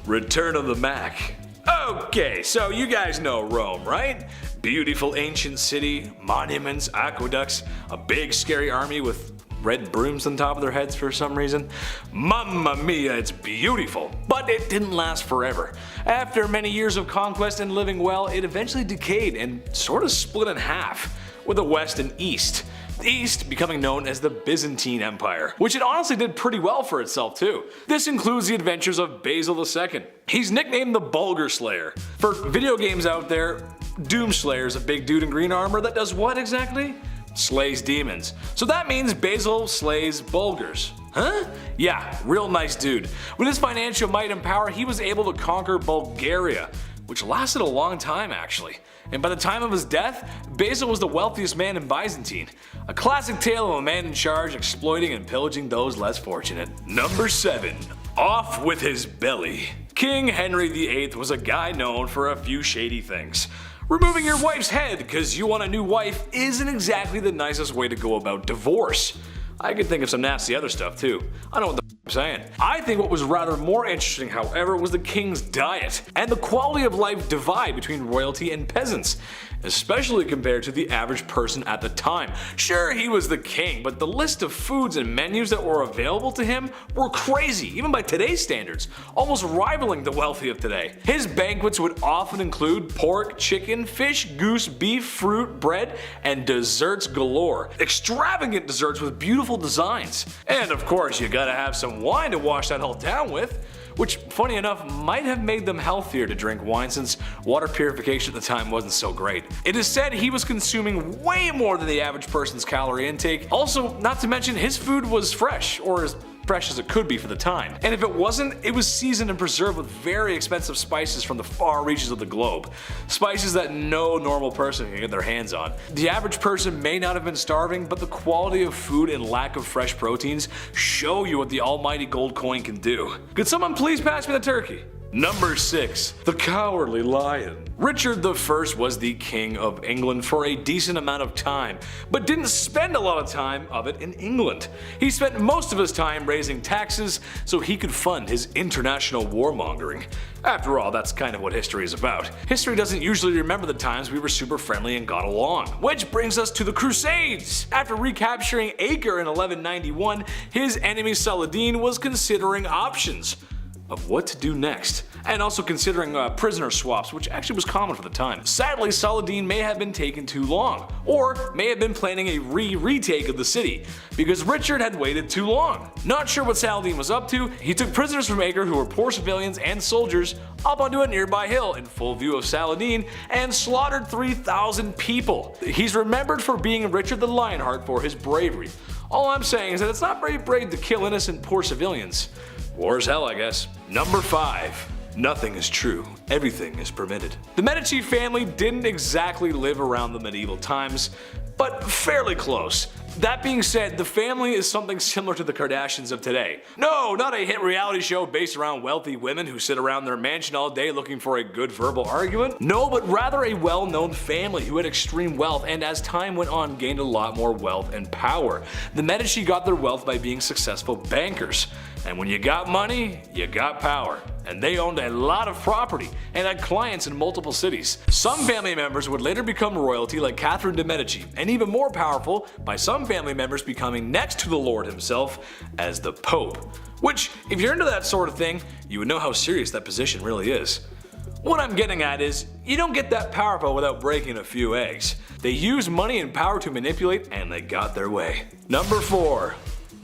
Return of the Mac. Okay, so you guys know Rome, right? Beautiful ancient city, monuments, aqueducts, a big scary army with red brooms on top of their heads for some reason. Mamma mia, it's beautiful. But it didn't last forever. After many years of conquest and living well, it eventually decayed and sort of split in half, with a west and east. The East becoming known as the Byzantine Empire, which it honestly did pretty well for itself too. This includes the adventures of Basil II. He's nicknamed the Bulgar Slayer. For video games out there, Doomslayer is a big dude in green armor that does what exactly? Slays demons. So that means Basil slays Bulgars. Huh? Yeah, real nice dude. With his financial might and power, he was able to conquer Bulgaria, which lasted a long time actually. And by the time of his death, Basil was the wealthiest man in Byzantine. A classic tale of a man in charge exploiting and pillaging those less fortunate. Number 7. Off with his belly. King Henry VIII was a guy known for a few shady things. Removing your wife's head because you want a new wife isn't exactly the nicest way to go about divorce. I could think of some nasty other stuff too. I know what the I'm saying. I think what was rather more interesting, however, was the king's diet and the quality of life divide between royalty and peasants. especially compared to the average person at the time. Sure, he was the king, but the list of foods and menus that were available to him were crazy, even by today's standards, almost rivaling the wealthy of today. His banquets would often include pork, chicken, fish, goose, beef, fruit, bread, and desserts galore. Extravagant desserts with beautiful designs. And of course, you gotta have some wine to wash that all down with, which, funny enough, might have made them healthier to drink wine since water purification at the time wasn't so great. It is said he was consuming way more than the average person's calorie intake. Also, not to mention, his food was fresh, or as fresh as it could be for the time. And if it wasn't, it was seasoned and preserved with very expensive spices from the far reaches of the globe. Spices that no normal person can get their hands on. The average person may not have been starving, but the quality of food and lack of fresh proteins show you what the almighty gold coin can do. Could someone please pass me the turkey? Number 6. The Cowardly Lion. Richard I was the King of England for a decent amount of time, but didn't spend a lot of time of it in England. He spent most of his time raising taxes so he could fund his international warmongering. After all, that's kind of what history is about. History doesn't usually remember the times we were super friendly and got along. Which brings us to the Crusades! After recapturing Acre in 1191, his enemy Saladin was considering options of what to do next, and also considering prisoner swaps, which actually was common for the time. Sadly, Saladin may have been taken too long, or may have been planning a retake of the city, because Richard had waited too long. Not sure what Saladin was up to, he took prisoners from Acre who were poor civilians and soldiers up onto a nearby hill in full view of Saladin and slaughtered 3,000 people. He's remembered for being Richard the Lionheart for his bravery. All I'm saying is that it's not very brave to kill innocent poor civilians. War is hell, I guess. Number 5. Nothing is true. Everything is permitted. The Medici family didn't exactly live around the medieval times, but fairly close. That being said, the family is something similar to the Kardashians of today. No, not a hit reality show based around wealthy women who sit around their mansion all day looking for a good verbal argument. No, but rather a well-known family who had extreme wealth and as time went on gained a lot more wealth and power. The Medici got their wealth by being successful bankers. And when you got money, you got power. And they owned a lot of property and had clients in multiple cities. Some family members would later become royalty like Catherine de' Medici, and even more powerful by some family members becoming next to the Lord himself as the Pope. Which, if you're into that sort of thing, you would know how serious that position really is. What I'm getting at is, you don't get that powerful without breaking a few eggs. They used money and power to manipulate, and they got their way. Number 4.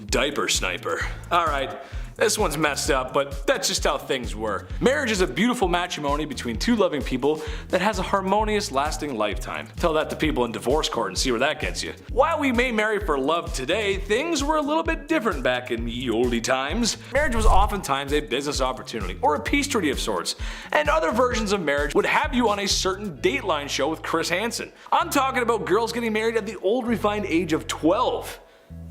Diaper Sniper. Alright. This one's messed up, but that's just how things were. Marriage is a beautiful matrimony between two loving people that has a harmonious, lasting lifetime. Tell that to people in divorce court and see where that gets you. While we may marry for love today, things were a little bit different back in ye olde times. Marriage was oftentimes a business opportunity, or a peace treaty of sorts, and other versions of marriage would have you on a certain Dateline show with Chris Hansen. I'm talking about girls getting married at the old refined age of 12.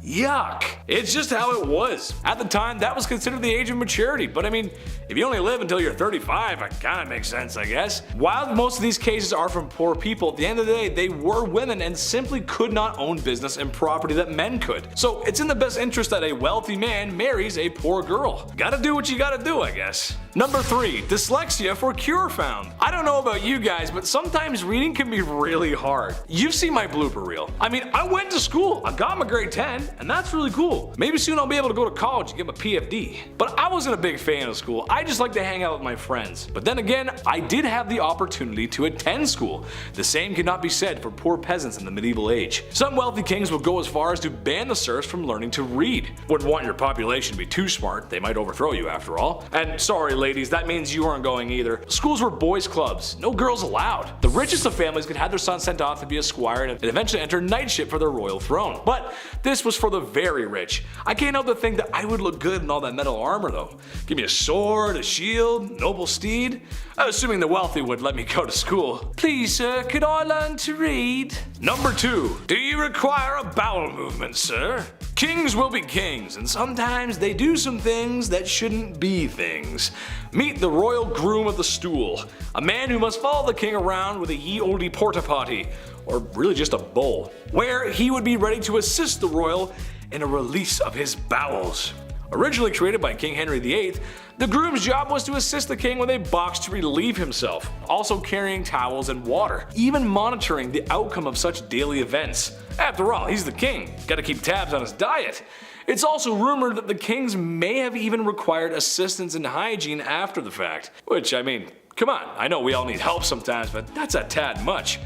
Yuck. It's just how it was. At the time, that was considered the age of maturity, but I mean, if you only live until you're 35, it kinda makes sense, I guess. While most of these cases are from poor people, at the end of the day, they were women and simply could not own business and property that men could. So it's in the best interest that a wealthy man marries a poor girl. Gotta do what you gotta do, I guess. Number 3. Dyslexia for cure found. I don't know about you guys, but sometimes reading can be really hard. You've seen my blooper reel. I mean, I went to school, I got my grade 10, and that's really cool. Maybe soon I'll be able to go to college and get my PhD. But I wasn't a big fan of school, I just like to hang out with my friends. But then again, I did have the opportunity to attend school. The same cannot be said for poor peasants in the medieval age. Some wealthy kings would go as far as to ban the serfs from learning to read. Wouldn't want your population to be too smart, they might overthrow you after all. And sorry ladies, that means you aren't going either. Schools were boys clubs, no girls allowed. The richest of families could have their son sent off to be a squire and eventually enter knightship for their royal throne. But this was for the very rich. I can't help but think that I would look good in all that metal armor though. Give me a sword, a shield, noble steed. Assuming the wealthy would let me go to school. Please sir, could I learn to read? Number 2. Do you require a bowel movement, sir? Kings will be kings, and sometimes they do some things that shouldn't be things. Meet the royal groom of the stool, a man who must follow the king around with a ye olde porta potty, or really just a bowl, where he would be ready to assist the royal in a release of his bowels. Originally created by King Henry VIII, the groom's job was to assist the king with a box to relieve himself, also carrying towels and water, even monitoring the outcome of such daily events. After all, he's the king, gotta keep tabs on his diet. It's also rumored that the kings may have even required assistance in hygiene after the fact. Which, I mean, come on, I know we all need help sometimes, but that's a tad much.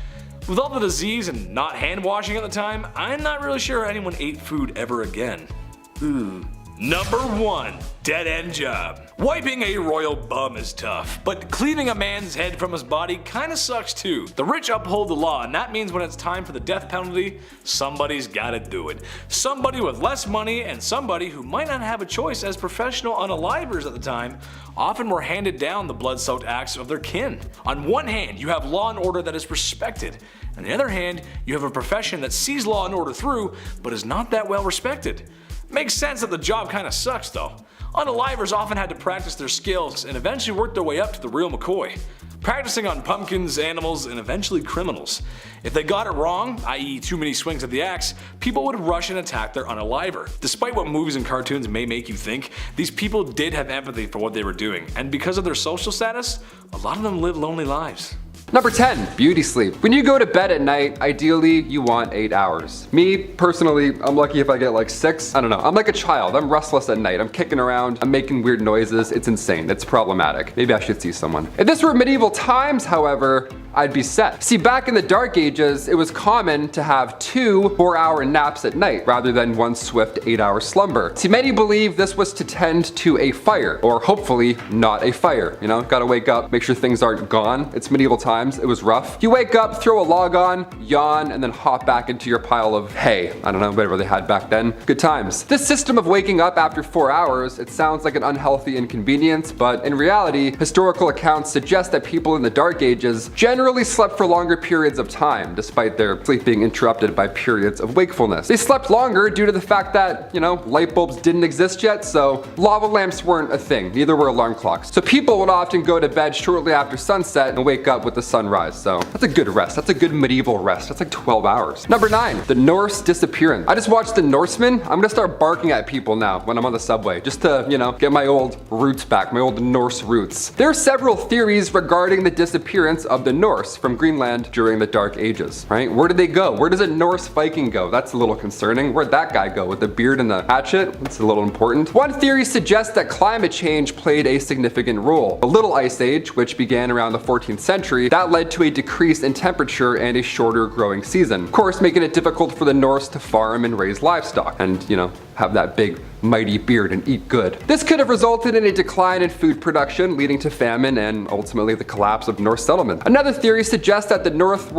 With all the disease and not hand washing at the time, I'm not really sure anyone ate food ever again. Number 1. Dead end job. Wiping a royal bum is tough, but cleaving a man's head from his body kinda sucks too. The rich uphold the law, and that means when it's time for the death penalty, somebody's gotta do it. Somebody with less money and somebody who might not have a choice, as professional unalivers at the time often were handed down the blood-soaked acts of their kin. On one hand, you have law and order that is respected. On the other hand, you have a profession that sees law and order through, but is not that well respected. Makes sense that the job kinda sucks though. Unalivers often had to practice their skills and eventually work their way up to the real McCoy, practicing on pumpkins, animals, and eventually criminals. If they got it wrong, i.e. too many swings of the axe, people would rush and attack their unaliver. Despite what movies and cartoons may make you think, these people did have empathy for what they were doing, and because of their social status, a lot of them live lonely lives. Number 10, beauty sleep. When you go to bed at night, ideally you want 8 hours. Me, personally, I'm lucky if I get like 6. I don't know, I'm like a child. I'm restless at night. I'm kicking around, I'm making weird noises. It's insane, it's problematic. Maybe I should see someone. If this were medieval times, however, I'd be set. See, back in the Dark Ages, it was common to have 2 4-hour naps at night rather than one swift 8-hour slumber. See, many believe this was to tend to a fire, or hopefully not a fire. You know, gotta wake up, make sure things aren't gone. It's medieval times, it was rough. You wake up, throw a log on, yawn, and then hop back into your pile of hay. I don't know, whatever they had back then. Good times. This system of waking up after 4 hours, it sounds like an unhealthy inconvenience, but in reality, historical accounts suggest that people in the Dark Ages generally slept for longer periods of time, despite their sleep being interrupted by periods of wakefulness. They slept longer due to the fact that, you know, light bulbs didn't exist yet, so lava lamps weren't a thing, neither were alarm clocks. So people would often go to bed shortly after sunset and wake up with the sunrise, so that's a good rest. That's a good medieval rest. That's like 12 hours. Number 9, the Norse disappearance. I just watched The Norseman. I'm gonna start barking at people now when I'm on the subway, just to, you know, get my old roots back, my old Norse roots. There are several theories regarding the disappearance of the Norse from Greenland during the Dark Ages, right? Where did they go? Where does a Norse Viking go? That's a little concerning. Where'd that guy go with the beard and the hatchet? That's a little important. One theory suggests that climate change played a significant role. The Little Ice Age, which began around the 14th century, that led to a decrease in temperature and a shorter growing season. Of course, making it difficult for the Norse to farm and raise livestock and, you know, have that big mighty beard and eat good. This could have resulted in a decline in food production, leading to famine and ultimately the collapse of Norse settlement. Another theory suggests that the North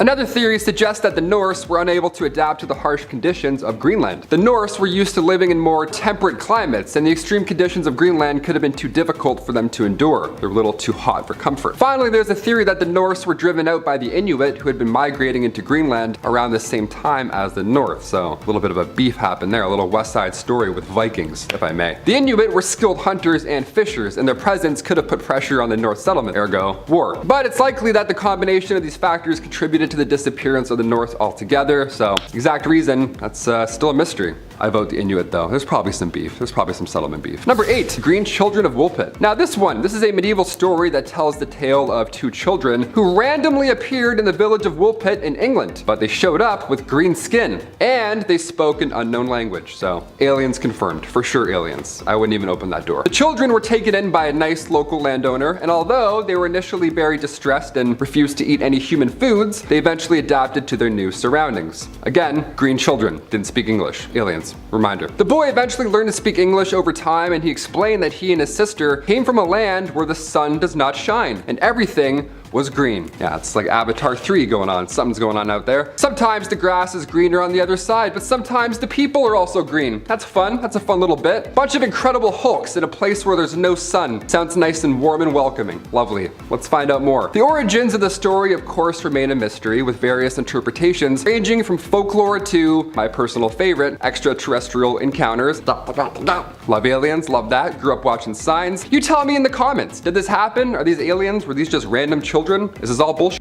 Another theory suggests that the Norse were unable to adapt to the harsh conditions of Greenland. The Norse were used to living in more temperate climates, and the extreme conditions of Greenland could have been too difficult for them to endure. They're a little too hot for comfort. Finally, there's a theory that the Norse were driven out by the Inuit, who had been migrating into Greenland around the same time as the North. So a little bit of a beef happened there, a little West Side Story with Vikings, if I may. The Inuit were skilled hunters and fishers, and their presence could have put pressure on the North settlement, ergo war. But it's likely that the combination of these factors contributed to the disappearance of the North altogether, so exact reason, that's still a mystery. I vote the Inuit though. There's probably some beef. There's probably some settlement beef. Number 8, Green Children of Woolpit. Now this is a medieval story that tells the tale of 2 children who randomly appeared in the village of Woolpit in England, but they showed up with green skin and they spoke an unknown language. So aliens confirmed, for sure aliens. I wouldn't even open that door. The children were taken in by a nice local landowner, and although they were initially very distressed and refused to eat any human foods, they eventually adapted to their new surroundings. Again, green children, didn't speak English, aliens. Reminder. The boy eventually learned to speak English over time, and he explained that he and his sister came from a land where the sun does not shine, and everything was green. Yeah, it's like Avatar 3 going on. Something's going on out there. Sometimes the grass is greener on the other side, but sometimes the people are also green. That's fun. That's a fun little bit. Bunch of incredible hulks in a place where there's no sun. Sounds nice and warm and welcoming. Lovely. Let's find out more. The origins of the story, of course, remain a mystery, with various interpretations ranging from folklore to, my personal favorite, extraterrestrial encounters. Love aliens, love that. Grew up watching Signs. You tell me in the comments, did this happen? Are these aliens? Were these just random children? Is this all bullshit?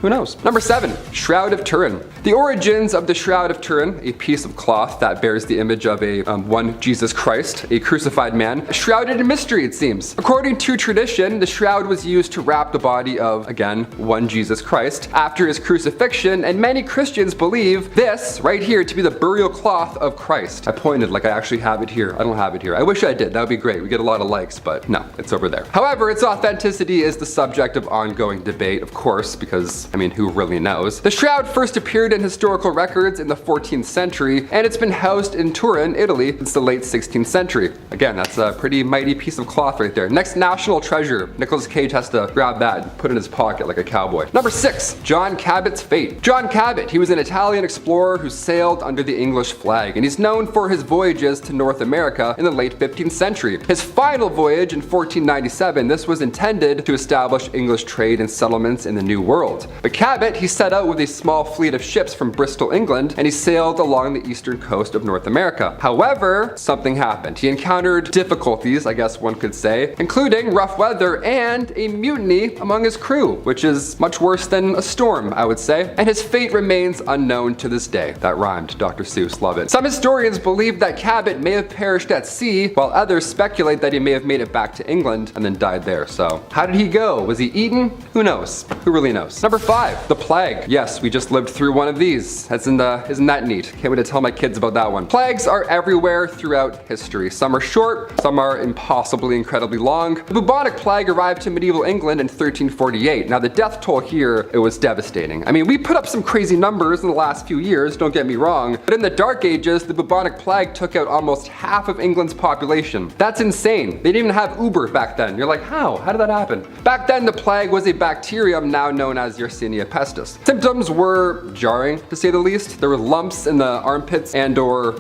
Who knows? Number 7, Shroud of Turin. The origins of the Shroud of Turin, a piece of cloth that bears the image of a one Jesus Christ, a crucified man, shrouded in mystery it seems. According to tradition, the shroud was used to wrap the body of, again, one Jesus Christ after his crucifixion, and many Christians believe this right here to be the burial cloth of Christ. I pointed like I actually have it here. I don't have it here. I wish I did. That would be great. We get a lot of likes, but no, it's over there. However, its authenticity is the subject of ongoing debate, of course, because, I mean, who really knows? The shroud first appeared in historical records in the 14th century, and it's been housed in Turin, Italy, since the late 16th century. Again, that's a pretty mighty piece of cloth right there. Next national treasure. Nicolas Cage has to grab that and put it in his pocket like a cowboy. Number 6, John Cabot's fate. John Cabot, he was an Italian explorer who sailed under the English flag, and he's known for his voyages to North America in the late 15th century. His final voyage in 1497, this was intended to establish English trade and settlements in the New World. But Cabot, he set out with a small fleet of ships from Bristol, England, and he sailed along the eastern coast of North America. However, something happened. He encountered difficulties, I guess one could say, including rough weather and a mutiny among his crew, which is much worse than a storm, I would say. And his fate remains unknown to this day. That rhymed, Dr. Seuss, love it. Some historians believe that Cabot may have perished at sea, while others speculate that he may have made it back to England and then died there. So, how did he go? Was he eaten? Who knows? Who really knows? Number 5, the plague. Yes, we just lived through one of these. Isn't that neat? Can't wait to tell my kids about that one. Plagues are everywhere throughout history. Some are short, some are impossibly incredibly long. The bubonic plague arrived to medieval England in 1348. Now the death toll here, it was devastating. I mean, we put up some crazy numbers in the last few years, don't get me wrong, but in the Dark Ages, the bubonic plague took out almost half of England's population. That's insane. They didn't even have Uber back then. You're like, how? How did that happen? Back then, the plague was a bacterium now known as Yersinia pestis. Symptoms were jarring, to say the least. There were lumps in the armpits and or,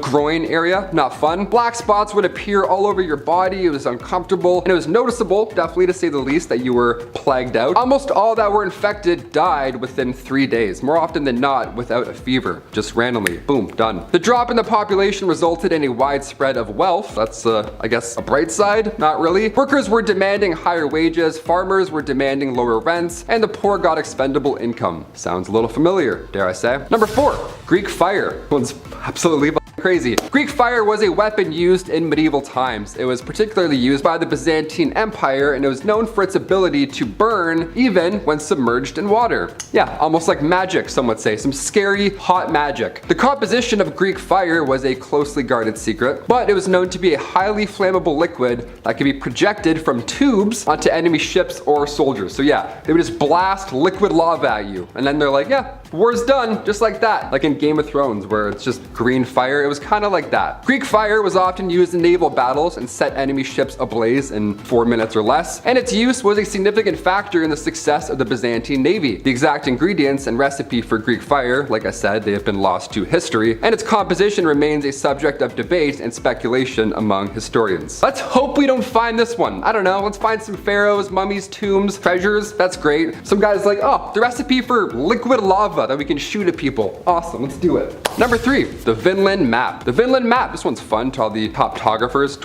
groin area. Not fun. Black spots would appear all over your body. It was uncomfortable, and it was noticeable, definitely to say the least, that you were plagued out. Almost all that were infected died within 3 days, more often than not without a fever. Just randomly, boom, done. The drop in the population resulted in a widespread of wealth. That's, I guess, a bright side? Not really. Workers were demanding higher wages, farmers were demanding lower rents, and the poor got expendable income. Sounds a little familiar, dare I say. Number 4, Greek fire. One's absolutely crazy. Greek fire was a weapon used in medieval times. It was particularly used by the Byzantine Empire, and it was known for its ability to burn even when submerged in water. Yeah, almost like magic, some would say. Some scary, hot magic. The composition of Greek fire was a closely guarded secret, but it was known to be a highly flammable liquid that could be projected from tubes onto enemy ships or soldiers. So yeah, they would just blast liquid lava at you, and then they're like, yeah, war's done, just like that. Like in Game of Thrones, where it's just green fire. It was kind of like that. Greek fire was often used in naval battles and set enemy ships ablaze in 4 minutes or less, and its use was a significant factor in the success of the Byzantine Navy. The exact ingredients and recipe for Greek fire, like I said, they have been lost to history, and its composition remains a subject of debate and speculation among historians. Let's hope we don't find this one. I don't know, let's find some pharaohs, mummies, tombs, treasures. That's great. Some guy's like, oh, the recipe for liquid lava that we can shoot at people. Awesome, let's do it. Number 3, the Vinland map. The Vinland map, this one's fun to all the toptographers,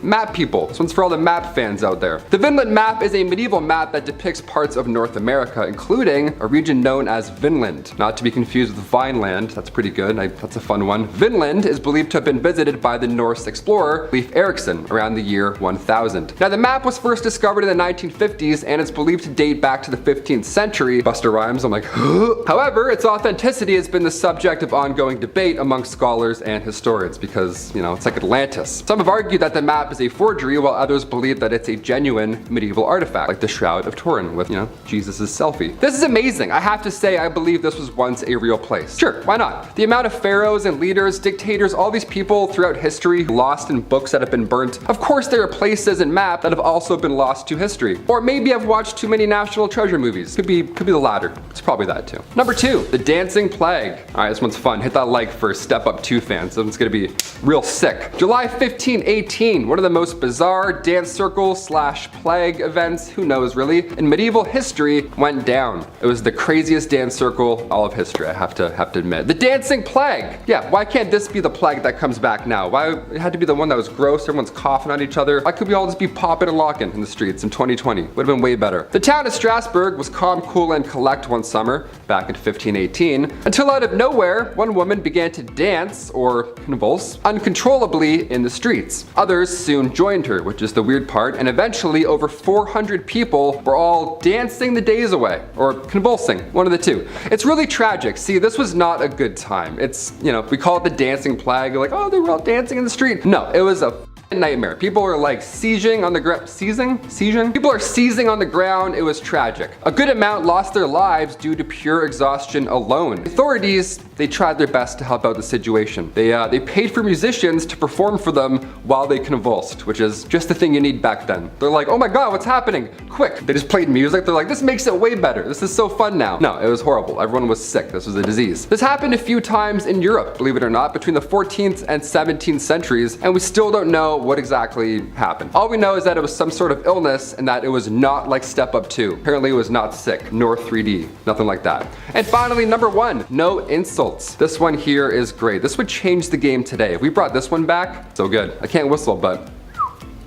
map people. This one's for all the map fans out there. The Vinland map is a medieval map that depicts parts of North America, including a region known as Vinland. Not to be confused with Vineland, that's pretty good, that's a fun one. Vinland is believed to have been visited by the Norse explorer Leif Erikson around the year 1000. Now the map was first discovered in the 1950s, and it's believed to date back to the 15th century. Buster Rhymes, I'm like, however, its authenticity has been the subject of ongoing debate among scholars and historians because, it's like Atlantis. Some have argued that the map is a forgery, while others believe that it's a genuine medieval artifact, like the Shroud of Turin with, Jesus' selfie. This is amazing. I have to say, I believe this was once a real place. Sure, why not? The amount of pharaohs and leaders, dictators, all these people throughout history lost in books that have been burnt. Of course, there are places and maps that have also been lost to history. Or maybe I've watched too many National Treasure movies. Could be the latter. it's probably that too. Number 2, the dancing plague. All right, this one's fun. Hit that like for Step Up 2 fans. This one's gonna be real sick. July 1518, one of the most bizarre dance circle / plague events, who knows really, in medieval history went down. It was the craziest dance circle all of history, I have to admit. The dancing plague. Yeah, why can't this be the plague that comes back now? Why it had to be the one that was gross, everyone's coughing on each other? Why could we all just be popping and locking in the streets in 2020? Would have been way better. The town of Strasbourg was calm, cool, and collect one summer, back in 1518, until out of nowhere, one woman began to dance, or convulse, uncontrollably in the streets. Others soon joined her, which is the weird part, and eventually over 400 people were all dancing the days away, or convulsing, one of the two. It's really tragic. See, this was not a good time. It's, you know, we call it the dancing plague, like, oh, they were all dancing in the street. No, it was a nightmare. People were like seizing on the ground. Seizing? People are seizing on the ground. It was tragic. A good amount lost their lives due to pure exhaustion alone. Authorities, they tried their best to help out the situation. They paid for musicians to perform for them while they convulsed, which is just the thing you need back then. They're like, oh my god, what's happening? Quick. They just played music. They're like, this makes it way better. This is so fun now. No, it was horrible. Everyone was sick. This was a disease. This happened a few times in Europe, believe it or not, between the 14th and 17th centuries, and we still don't know what exactly happened. All we know is that it was some sort of illness and that it was not like Step Up 2. Apparently it was not sick, nor 3D, nothing like that. And finally, number 1, no insults. This one here is great. This would change the game today. If we brought this one back, so good. I can't whistle, but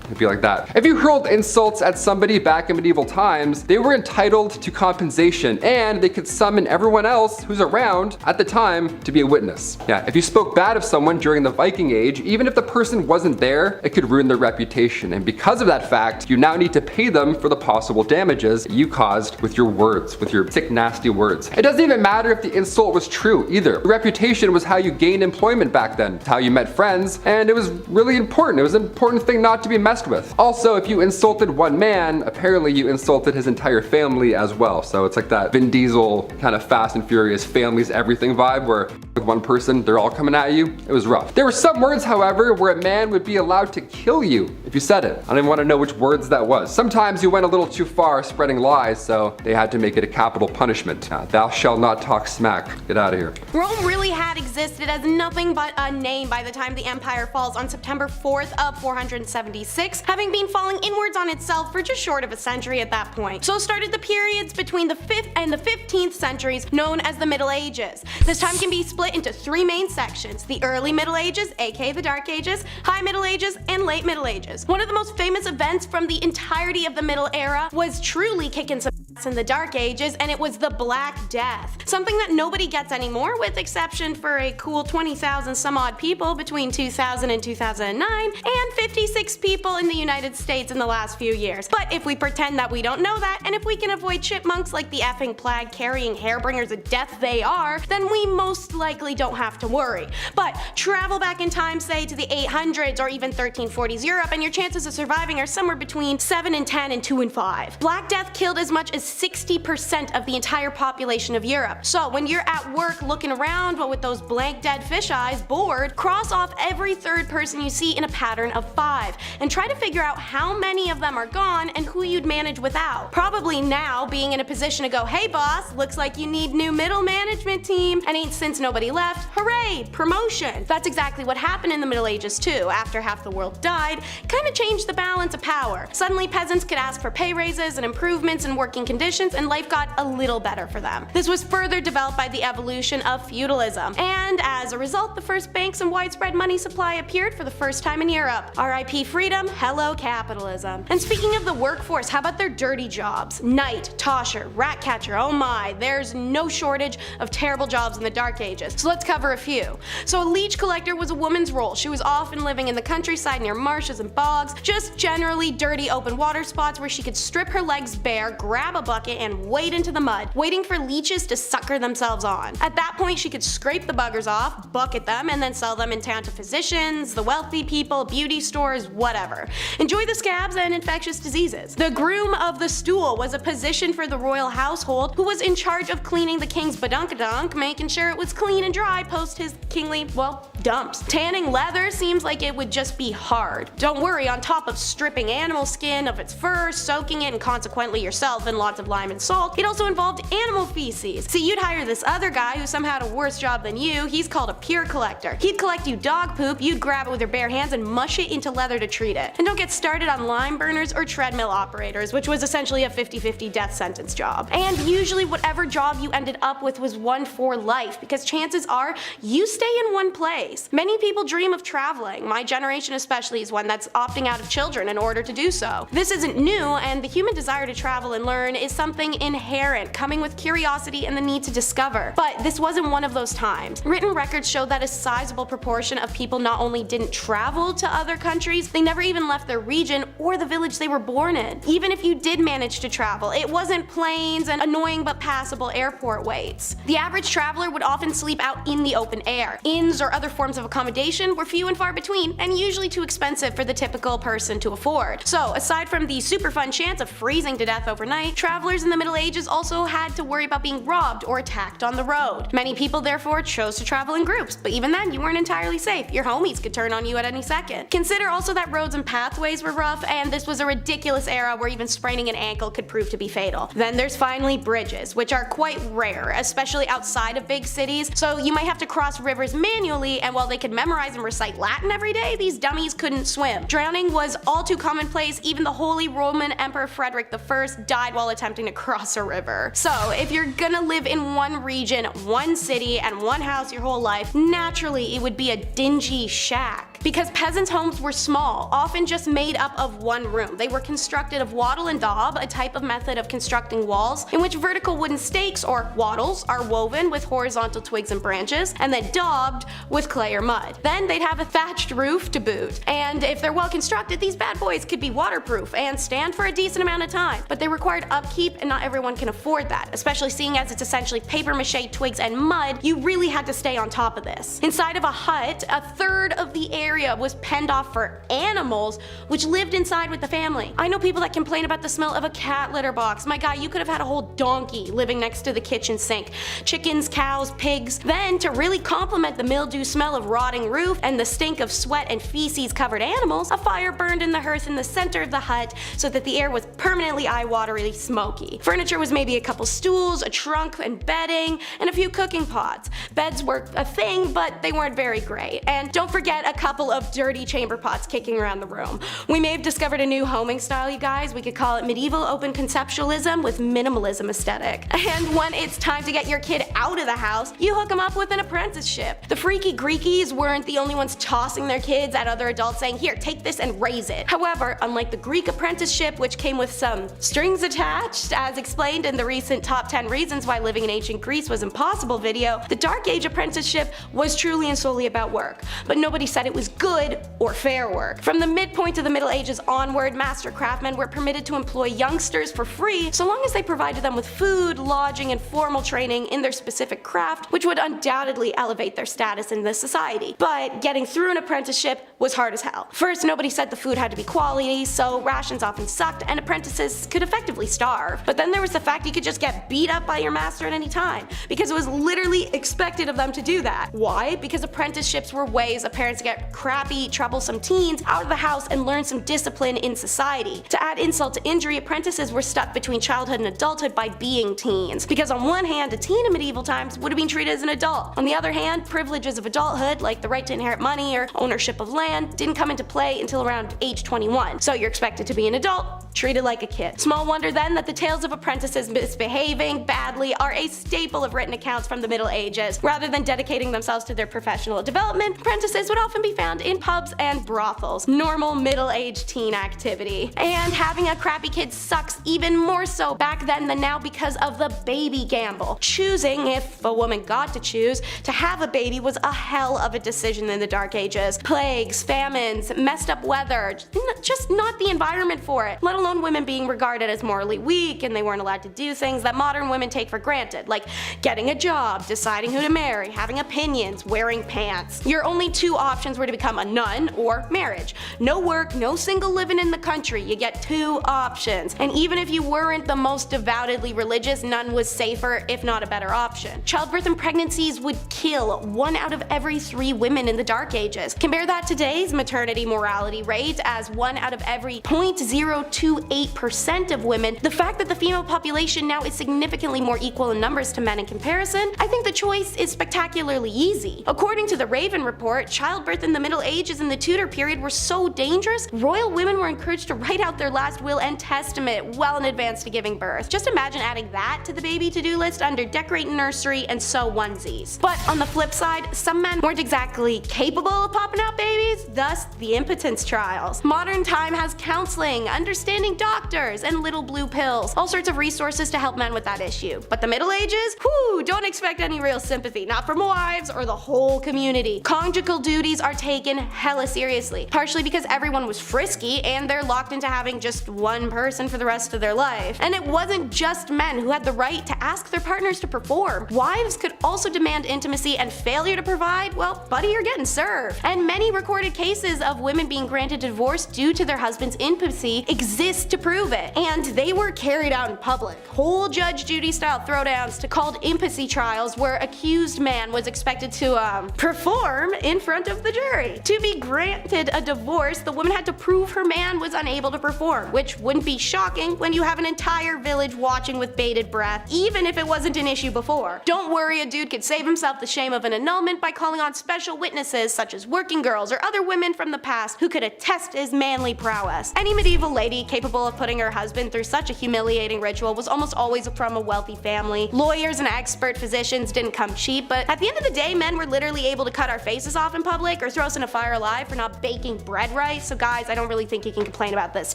it'd be like that. If you hurled insults at somebody back in medieval times, they were entitled to compensation and they could summon everyone else who's around at the time to be a witness. Yeah, if you spoke bad of someone during the Viking Age, even if the person wasn't there, it could ruin their reputation. And because of that fact, you now need to pay them for the possible damages you caused with your words, with your sick, nasty words. It doesn't even matter if the insult was true either. The reputation was how you gained employment back then. It's how you met friends, and it was really important. It was an important thing not to be messed with. Also, if you insulted one man, apparently you insulted his entire family as well. So it's like that Vin Diesel kind of Fast and Furious families everything vibe where with one person, they're all coming at you. It was rough. There were some words, however, where a man would be allowed to kill you if you said it. I don't even want to know which words that was. Sometimes you went a little too far spreading lies, so they had to make it a capital punishment. Thou shalt not talk smack. Get out of here. Rome really had existed as nothing but a name by the time the empire falls on September 4th of 476, having been falling inwards on itself for just short of a century at that point. So started the periods between the 5th and the 15th centuries known as the Middle Ages. This time can be split into 3 main sections: the early Middle Ages, aka the Dark Ages, high Middle Ages, and late Middle Ages. One of the most famous events from the entirety of the Middle Era was truly kicking some ass in the Dark Ages, and it was the Black Death. Something that nobody gets anymore, with exception for a cool 20,000 some odd people between 2000 and 2009, and 56 people in the United States in the last few years. But if we pretend that we don't know that, and if we can avoid chipmunks like the effing plague carrying hairbringers of death they are, then we most likely don't have to worry. But travel back in time, say to the 800s or even 1340s Europe, and your chances of surviving are somewhere between 7 in 10 and 2 in 5. Black Death killed as much as 60% of the entire population of Europe. So when you're at work looking around but with those blank dead fish eyes, bored, cross off every third person you see in a pattern of 5 and try to figure out how many of them are gone and who you'd manage without. Probably now being in a position to go, hey boss, looks like you need new middle management team, and ain't since nobody left, hooray, promotion. That's exactly what happened in the Middle Ages too. After half the world died, kinda changed the balance of power. Suddenly peasants could ask for pay raises and improvements in working conditions, and life got a little better for them. This was further developed by the evolution of feudalism, and as a result, the first banks and widespread money supply appeared for the first time in Europe. RIP freedom, hello capitalism. And speaking of the workforce, how about their dirty jobs? Knight, tosher, rat catcher, oh my, there's no shortage of terrible jobs in the Dark Ages. So let's cover a few. So a leech collector was a woman's role. She was often living in the countryside near marshes and bogs, just generally dirty open water spots where she could strip her legs bare, grab a bucket, and wade into the mud, waiting for leeches to sucker themselves on. At that point, she could scrape the buggers off, bucket them, and then sell them in town to physicians, the wealthy people, beauty stores, whatever. Enjoy the scabs and infectious diseases. The groom of the stool was a position for the royal household who was in charge of cleaning the king's badunkadunk, making sure it was clean and dry post his kingly, well, dumps. Tanning leather seems like it would just be hard. Don't worry, on top of stripping animal skin of its fur, soaking it, and consequently yourself in lots of lime and salt. It also involved animal feces. So you'd hire this other guy who somehow had a worse job than you. He's called a pure collector. He'd collect you dog poop, you'd grab it with your bare hands and mush it into leather to treat it. And don't get started on lime burners or treadmill operators, which was essentially a 50-50 death sentence job. And usually whatever job you ended up with was one for life, because chances are you stay in one place. Many people dream of traveling. My generation especially is one that's opting out of children in order to do so. This isn't new, and the human desire to travel and learn is something inherent, coming with curiosity and the need to discover. But this wasn't one of those times. Written records show that a sizable proportion of people not only didn't travel to other countries, they never even left their region or the village they were born in. Even if you did manage to travel, it wasn't planes and annoying but passable airport waits. The average traveler would often sleep out in the open air. Inns or other forms of accommodation were few and far between, and usually too expensive for the typical person to afford. So, aside from the super fun chance of freezing to death overnight, travelers in the Middle Ages also had to worry about being robbed or attacked on the road. Many people therefore chose to travel in groups, but even then you weren't entirely safe. Your homies could turn on you at any second. Consider also that roads and pathways were rough, and this was a ridiculous era where even spraining an ankle could prove to be fatal. Then there's finally bridges, which are quite rare, especially outside of big cities, so you might have to cross rivers manually, and while they could memorize and recite Latin every day, these dummies couldn't swim. Drowning was all too commonplace. Even the Holy Roman Emperor Frederick I died while attempting to cross a river. So if you're gonna live in one region, one city, and one house your whole life, naturally it would be a dingy shack. Because peasants' homes were small, often just made up of one room. They were constructed of wattle and daub, a type of method of constructing walls, in which vertical wooden stakes, or wattles, are woven with horizontal twigs and branches, and then daubed with clay or mud. Then they'd have a thatched roof to boot. And if they're well constructed, these bad boys could be waterproof and stand for a decent amount of time. But they required upkeep, and not everyone can afford that, especially seeing as it's essentially paper mache twigs and mud. You really had to stay on top of this. Inside of a hut, a third of the area was penned off for animals, which lived inside with the family. I know people that complain about the smell of a cat litter box. My God, you could have had a whole donkey living next to the kitchen sink. Chickens, cows, pigs. Then, to really complement the mildew smell of rotting roof and the stink of sweat and feces covered animals, a fire burned in the hearth in the center of the hut so that the air was permanently eye-wateringly smoky. Furniture was maybe a couple stools, a trunk and bedding, and a few cooking pots. Beds were a thing, but they weren't very great. And don't forget a couple of dirty chamber pots kicking around the room. We may have discovered a new homing style, you guys. We could call it medieval open conceptualism with minimalism aesthetic. And when it's time to get your kid out of the house, you hook them up with an apprenticeship. The freaky Greekies weren't the only ones tossing their kids at other adults saying, here, take this and raise it. However, unlike the Greek apprenticeship, which came with some strings attached, as explained in the recent top 10 reasons why living in ancient Greece was impossible video, the Dark Age apprenticeship was truly and solely about work. But nobody said it was good or fair work. From the midpoint of the Middle Ages onward, master craftsmen were permitted to employ youngsters for free so long as they provided them with food, lodging, and formal training in their specific craft, which would undoubtedly elevate their status in the society. But getting through an apprenticeship was hard as hell. First, nobody said the food had to be quality, so rations often sucked and apprentices could effectively starve. But then there was the fact you could just get beat up by your master at any time, because it was literally expected of them to do that. Why? Because apprenticeships were ways of parents to get crappy, troublesome teens out of the house and learn some discipline in society. To add insult to injury, apprentices were stuck between childhood and adulthood by being teens. Because on one hand, a teen in medieval times would have been treated as an adult. On the other hand, privileges of adulthood, like the right to inherit money or ownership of land, didn't come into play until around age 21. So you're expected to be an adult, treated like a kid. Small wonder then that the tales of apprentices misbehaving badly are a staple of written accounts from the Middle Ages. Rather than dedicating themselves to their professional development, apprentices would often be found in pubs and brothels. Normal middle-aged teen activity. And having a crappy kid sucks even more so back then than now because of the baby gamble. Choosing, if a woman got to choose, to have a baby was a hell of a decision in the Dark Ages. Plagues, famines, messed up weather, just not the environment for it, let alone women being regarded as morally weak and they weren't allowed to do things that modern women take for granted, like getting a job, deciding who to marry, having opinions, wearing pants. Your only two options were to become a nun or marriage. No work, no single living in the country. You get 2 options. And even if you weren't the most devoutedly religious, none was safer, if not a better option. Childbirth and pregnancies would kill 1 out of every 3 women in the Dark Ages. Compare that to today's maternity mortality rate as 1 out of every 0.028% of women. The fact that the female population now is significantly more equal in numbers to men in comparison, I think the choice is spectacularly easy. According to the Raven report, childbirth in the Middle Ages and the Tudor period were so dangerous, royal women were encouraged to write out their last will and testament well in advance to giving birth. Just imagine adding that to the baby to-do list under decorate nursery and sew onesies. But on the flip side, some men weren't exactly capable of popping out babies, thus the impotence trials. Modern time has counseling, understanding doctors, and little blue pills, all sorts of resources to help men with that issue. But the Middle Ages? Whew, don't expect any real sympathy, not from wives or the whole community. Conjugal duties are taken hella seriously, partially because everyone was frisky and they're locked into having just one person for the rest of their life. And it wasn't just men who had the right to ask their partners to perform. Wives could also demand intimacy, and failure to provide, well, buddy, you're getting served. And many recorded cases of women being granted divorce due to their husband's intimacy exist to prove it. And they were carried out in public. Whole Judge Judy style throwdowns to called intimacy trials where accused man was expected to perform in front of the jury. To be granted a divorce, the woman had to prove her man was unable to perform, which wouldn't be shocking when you have an entire village watching with bated breath, even if it wasn't an issue before. Don't worry, a dude could save himself the shame of an annulment by calling on special witnesses such as working girls or other women from the past who could attest his manly prowess. Any medieval lady capable of putting her husband through such a humiliating ritual was almost always from a wealthy family. Lawyers and expert physicians didn't come cheap, but at the end of the day, men were literally able to cut our faces off in public or throw us in a fire alive for not baking bread right, so guys, I don't really think you can complain about this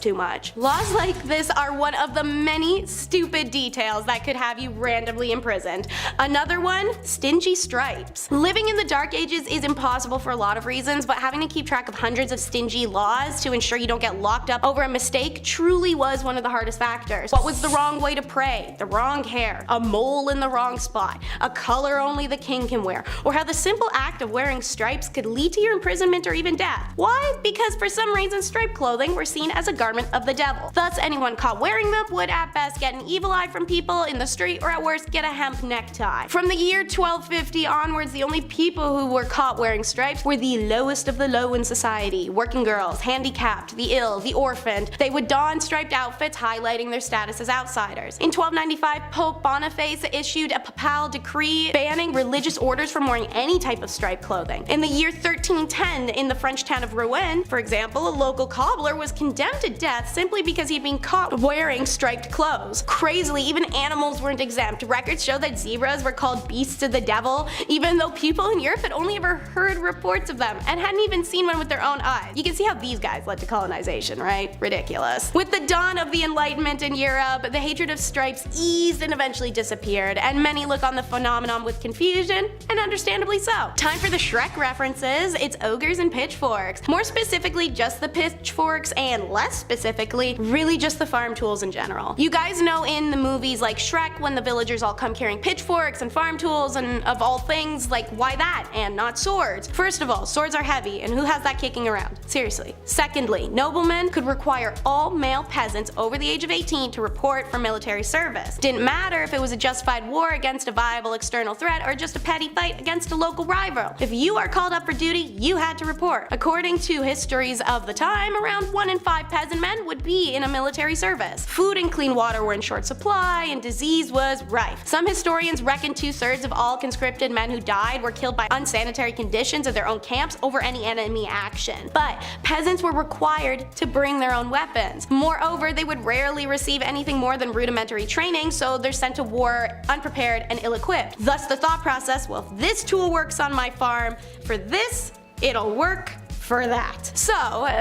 too much. Laws like this are one of the many stupid details that could have you randomly imprisoned. Another one, stingy stripes. Living in the Dark Ages is impossible for a lot of reasons, but having to keep track of hundreds of stingy laws to ensure you don't get locked up over a mistake truly was one of the hardest factors. What was the wrong way to pray? The wrong hair, a mole in the wrong spot, a color only the king can wear, or how the simple act of wearing stripes could lead to your imprisonment or even death. Why? Because for some reason striped clothing were seen as a garment of the devil. Thus anyone caught wearing them would at best get an evil eye from people in the street, or at worst get a hemp necktie. From the year 1250 onwards, the only people who were caught wearing stripes were the lowest of the low in society: working girls, handicapped, the ill, the orphaned. They would don striped outfits highlighting their status as outsiders. In 1295, Pope Boniface issued a papal decree banning religious orders from wearing any type of striped clothing. In the year 1310, in the French town of Rouen, for example, a local cobbler was condemned to death simply because he'd been caught wearing striped clothes. Crazily, even animals weren't exempt. Records show that zebras were called beasts of the devil, even though people in Europe had only ever heard reports of them and hadn't even seen one with their own eyes. You can see how these guys led to colonization, right? Ridiculous. With the dawn of the Enlightenment in Europe, the hatred of stripes eased and eventually disappeared, and many look on the phenomenon with confusion, and understandably so. Time for the Shrek references. It's ogres and pitchforks. More specifically, just the pitchforks, and less specifically, really just the farm tools in general. You guys know in the movies like Shrek, when the villagers all come carrying pitchforks and farm tools, and of all things, like, why that and not swords? First of all, swords are heavy, and who has that kicking around? Seriously. Secondly, noblemen could require all male peasants over the age of 18 to report for military service. Didn't matter if it was a justified war against a viable external threat or just a petty fight against a local rival. If you are called up for duty, you had to report. According to histories of the time, around 1 in 5 peasant men would be in a military service. Food and clean water were in short supply, and disease was rife. Some historians reckon 2/3 of all conscripted men who died were killed by unsanitary conditions of their own camps over any enemy action. But peasants were required to bring their own weapons. Moreover, they would rarely receive anything more than rudimentary training, so they're sent to war unprepared and ill-equipped. Thus the thought process, well, if this tool works on my farm, for this, it'll work for that. So,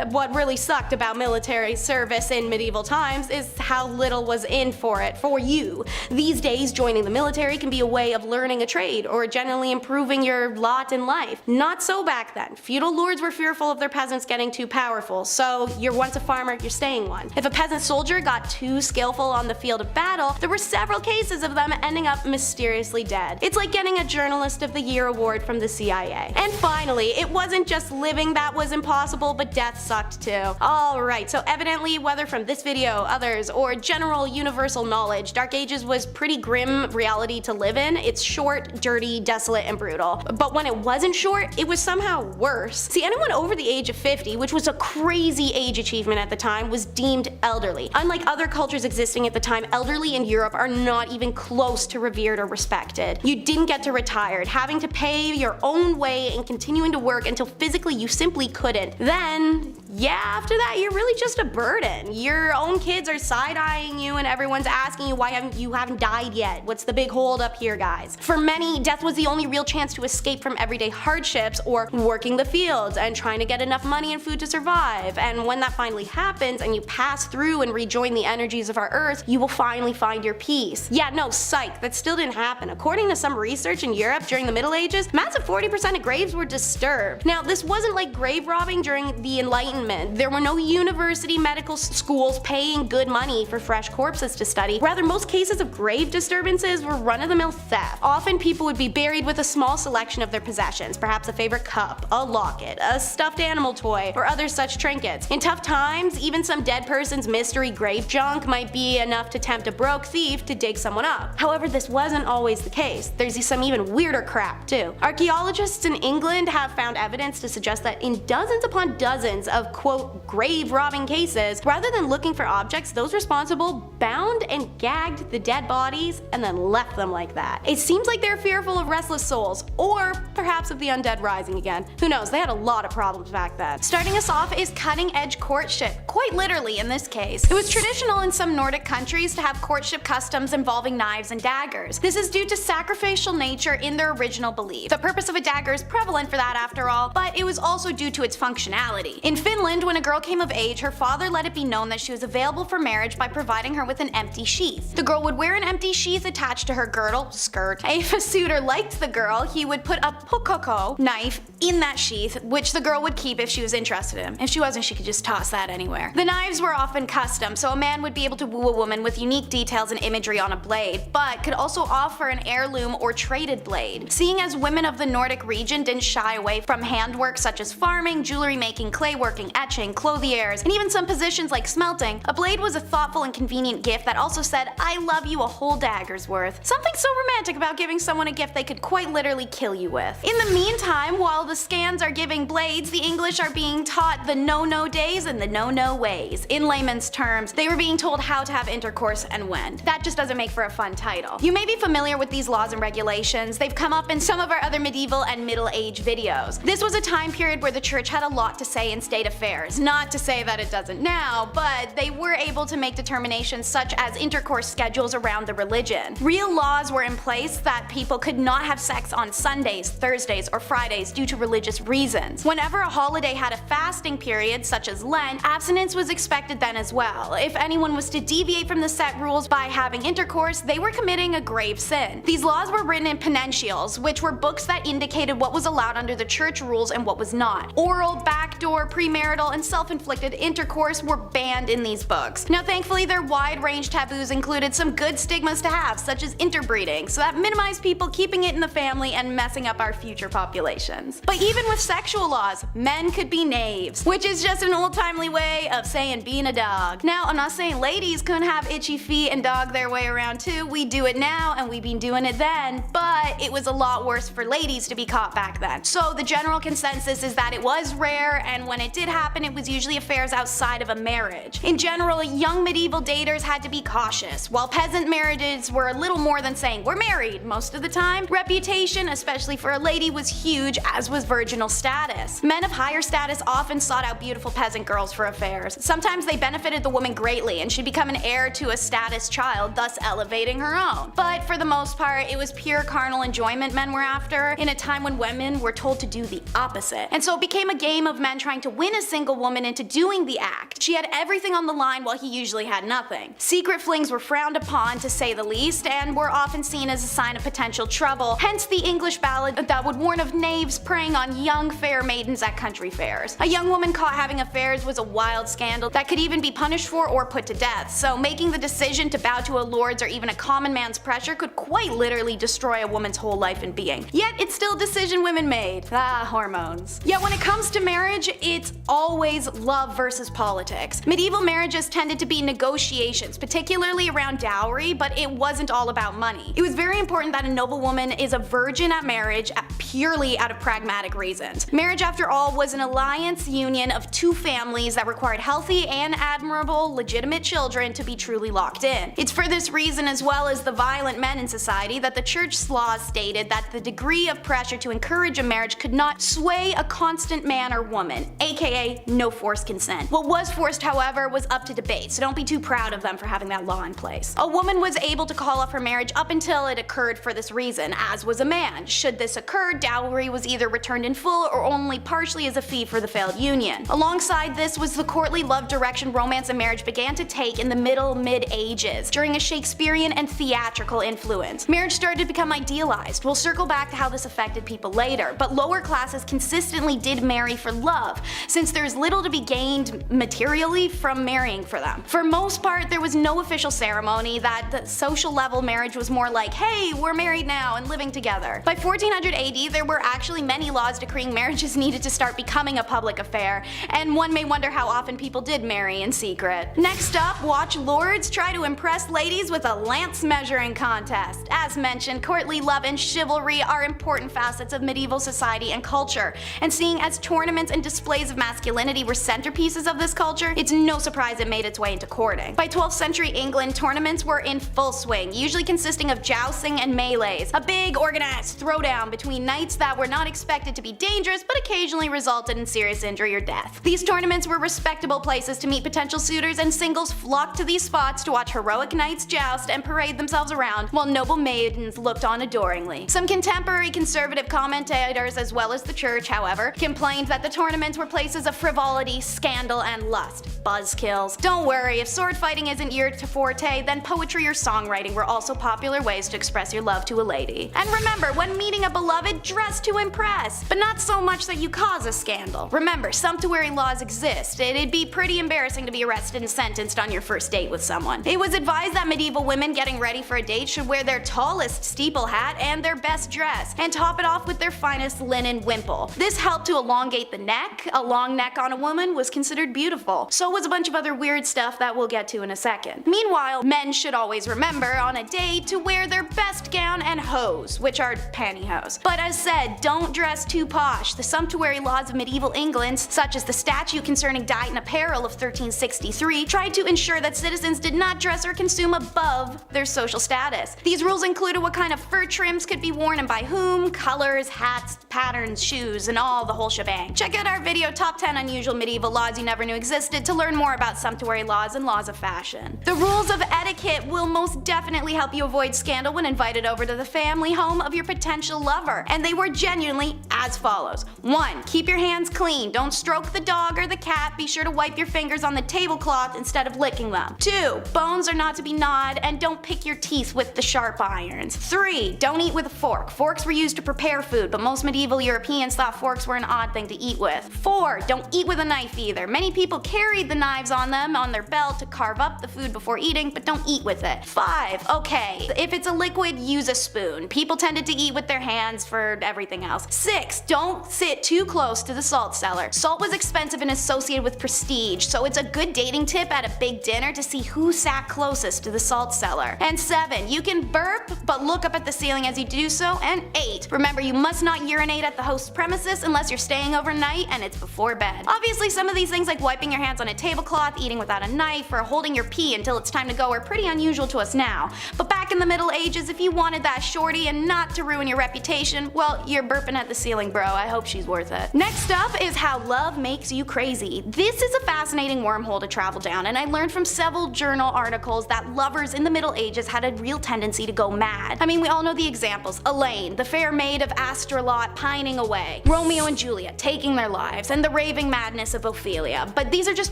what really sucked about military service in medieval times is how little was in for it for you. These days, joining the military can be a way of learning a trade or generally improving your lot in life. Not so back then. Feudal lords were fearful of their peasants getting too powerful, so you're once a farmer, you're staying one. If a peasant soldier got too skillful on the field of battle, there were several cases of them ending up mysteriously dead. It's like getting a Journalist of the Year award from the CIA. And finally, it wasn't just living that was impossible, but death sucked too. Alright, so evidently, whether from this video, others, or general universal knowledge, Dark Ages was pretty grim reality to live in. It's short, dirty, desolate, and brutal. But when it wasn't short, it was somehow worse. See, anyone over the age of 50, which was a crazy age achievement at the time, was deemed elderly. Unlike other cultures existing at the time, elderly in Europe are not even close to revered or respected. You didn't get to retire, having to pay your own way and continuing to work until physically you simply couldn't. Then, yeah, after that, you're really just a burden. Your own kids are side-eyeing you and everyone's asking you why you haven't died yet. What's the big hold up here, guys? For many, death was the only real chance to escape from everyday hardships or working the fields and trying to get enough money and food to survive. And when that finally happens and you pass through and rejoin the energies of our earth, you will finally find your peace. Yeah, no, psych, that still didn't happen. According to some research in Europe during the Middle Ages, massive 40% of graves were disturbed. Now, this wasn't like grave robbing during the Enlightenment. There were no university medical schools paying good money for fresh corpses to study. Rather, most cases of grave disturbances were run-of-the-mill theft. Often people would be buried with a small selection of their possessions, perhaps a favorite cup, a locket, a stuffed animal toy, or other such trinkets. In tough times, even some dead person's mystery grave junk might be enough to tempt a broke thief to dig someone up. However, this wasn't always the case. There's some even weirder crap too. Archaeologists in England have found evidence to suggest that in dozens upon dozens of quote grave robbing cases, rather than looking for objects, those responsible bound and gagged the dead bodies and then left them like that. It seems like they're fearful of restless souls, or perhaps of the undead rising again. Who knows, they had a lot of problems back then. Starting us off is cutting edge courtship, quite literally in this case. It was traditional in some Nordic countries to have courtship customs involving knives and daggers. This is due to sacrificial nature in their original belief. The purpose of a dagger is prevalent for that after all, but it was also due to its functionality. In Finland, when a girl came of age, her father let it be known that she was available for marriage by providing her with an empty sheath. The girl would wear an empty sheath attached to her girdle, skirt. If a suitor liked the girl, he would put a pukoko knife in that sheath, which the girl would keep if she was interested in him. If she wasn't, she could just toss that anywhere. The knives were often custom, so a man would be able to woo a woman with unique details and imagery on a blade, but could also offer an heirloom or traded blade. Seeing as women of the Nordic region didn't shy away from handwork such as farming, jewelry making, clay working, etching, clothiers, and even some positions like smelting, a blade was a thoughtful and convenient gift that also said, "I love you" a whole dagger's worth. Something so romantic about giving someone a gift they could quite literally kill you with. In the meantime, while the Scans are giving blades, the English are being taught the no-no days and the no-no ways. In layman's terms, they were being told how to have intercourse and when. That just doesn't make for a fun title. You may be familiar with these laws and regulations. They've come up in some of our other medieval and Middle Age videos. This was a time period where the church had a lot to say in state affairs. Not to say that it doesn't now, but they were able to make determinations such as intercourse schedules around the religion. Real laws were in place that people could not have sex on Sundays, Thursdays, or Fridays due to religious reasons. Whenever a holiday had a fasting period, such as Lent, abstinence was expected then as well. If anyone was to deviate from the set rules by having intercourse, they were committing a grave sin. These laws were written in penitentials, which were books that indicated what was allowed under the church rules and what was not. Oral, backdoor, premarital, and self-inflicted intercourse were banned in these books. Now thankfully their wide-range taboos included some good stigmas to have, such as interbreeding, so that minimized people keeping it in the family and messing up our future populations. But even with sexual laws, men could be knaves, which is just an old-timely way of saying being a dog. Now I'm not saying ladies couldn't have itchy feet and dog their way around too. We do it now and we've been doing it then, but it was a lot worse for ladies to be caught back then. So the general consensus is that it was rare, and when it did happen it was usually affairs outside of a marriage. In general, young medieval daters had to be cautious. While peasant marriages were a little more than saying we're married most of the time, reputation, especially for a lady, was huge, as was virginal status. Men of higher status often sought out beautiful peasant girls for affairs. Sometimes they benefited the woman greatly and she'd become an heir to a status child, thus elevating her own. But for the most part, it was pure carnal enjoyment men were after, in a time when women were told to do the opposite. And so it became a game of men trying to win a single woman into doing the act. She had everything on the line while he usually had nothing. Secret flings were frowned upon, to say the least, and were often seen as a sign of potential trouble, hence the English ballad that would warn of knaves preying preying on young fair maidens at country fairs. A young woman caught having affairs was a wild scandal that could even be punished for or put to death, so making the decision to bow to a lord's or even a common man's pressure could quite literally destroy a woman's whole life and being. Yet it's still a decision women made. Hormones. Yet when it comes to marriage, it's always love versus politics. Medieval marriages tended to be negotiations, particularly around dowry, but it wasn't all about money. It was very important that a noblewoman is a virgin at marriage purely out of pragmatic reasons. Marriage, after all, was an alliance union of two families that required healthy and admirable legitimate children to be truly locked in. It's for this reason, as well as the violent men in society, that the church's laws stated that the degree of pressure to encourage a marriage could not sway a constant man or woman, aka no forced consent. What was forced, however, was up to debate, so don't be too proud of them for having that law in place. A woman was able to call off her marriage up until it occurred for this reason, as was a man. Should this occur, dowry was either returned in full or only partially as a fee for the failed union. Alongside this was the courtly love direction romance and marriage began to take in the mid-ages, during a Shakespearean and theatrical influence. Marriage started to become idealized. We'll circle back to how this affected people later, but lower classes consistently did marry for love, since there's little to be gained materially from marrying for them. For most part, there was no official ceremony. That the social level marriage was more like, hey, we're married now and living together. By 1400 AD, there were actually many laws decreeing marriages needed to start becoming a public affair, and one may wonder how often people did marry in secret. Next up, watch lords try to impress ladies with a lance measuring contest. As mentioned, courtly love and chivalry are important facets of medieval society and culture, and seeing as tournaments and displays of masculinity were centerpieces of this culture, it's no surprise it made its way into courting. By 12th century England, tournaments were in full swing, usually consisting of jousting and melees, a big organized throwdown between knights that were not expected to be dangerous but occasionally resulted in serious injury or death. These tournaments were respectable places to meet potential suitors, and singles flocked to these spots to watch heroic knights joust and parade themselves around while noble maidens looked on adoringly. Some contemporary conservative commentators, as well as the church, however, complained that the tournaments were places of frivolity, scandal, and lust. Buzzkills. Don't worry, if sword fighting isn't your forte, then poetry or songwriting were also popular ways to express your love to a lady. And remember, when meeting a beloved, dress to impress, but not so much that you cause a scandal. Remember, sumptuary laws exist. It'd be pretty embarrassing to be arrested and sentenced on your first date with someone. It was advised that medieval women getting ready for a date should wear their tallest steeple hat and their best dress, and top it off with their finest linen wimple. This helped to elongate the neck. A long neck on a woman was considered beautiful. So was a bunch of other weird stuff that we'll get to in a second. Meanwhile, men should always remember on a date to wear their best gown and hose, which are pantyhose. But as said, don't dress too posh. The sumptuary laws of medieval England, such as the statute concerning diet and apparel of 1363, tried to ensure that citizens did not dress or consume above their social status. These rules included what kind of fur trims could be worn and by whom, colors, hats, patterns, shoes, and all the whole shebang. Check out our video Top 10 Unusual Medieval Laws You Never Knew Existed to learn more about sumptuary laws and laws of fashion. The rules of etiquette will most definitely help you avoid scandal when invited over to the family home of your potential lover, and they were genuinely as follows. 1. Keep your hands clean. Don't stroke the dog or the cat. Be sure to wipe your fingers on the tablecloth instead of licking them. 2. Bones are not to be gnawed, and don't pick your teeth with the sharp irons. 3. Don't eat with a fork. Forks were used to prepare food, but most medieval Europeans thought forks were an odd thing to eat with. 4. Don't eat with a knife either. Many people carried the knives on them on their belt to carve up the food before eating, but don't eat with it. 5. Okay, if it's a liquid, use a spoon. People tended to eat with their hands for everything else. 6. Don't sit too close to the salt cellar. Salt was expensive and associated with prestige, so it's a good dating tip at a big dinner to see who sat closest to the salt cellar. And 7. You can burp, but look up at the ceiling as you do so. And 8. Remember, you must not urinate at the host's premises unless you're staying overnight and it's before bed. Obviously, some of these things like wiping your hands on a tablecloth, eating without a knife, or holding your pee until it's time to go are pretty unusual to us now. But back in the Middle Ages, if you wanted that shorty and not to ruin your reputation, well, you're burping at the ceiling, bro. I hope she's worth it. Next up is how love makes you crazy. This is a fascinating wormhole to travel down, and I learned from several journal articles that lovers in the Middle Ages had a real tendency to go mad. I mean, we all know the examples. Elaine, the fair maid of Astrolot, pining away. Romeo and Juliet taking their lives, and the raving madness of Ophelia. But these are just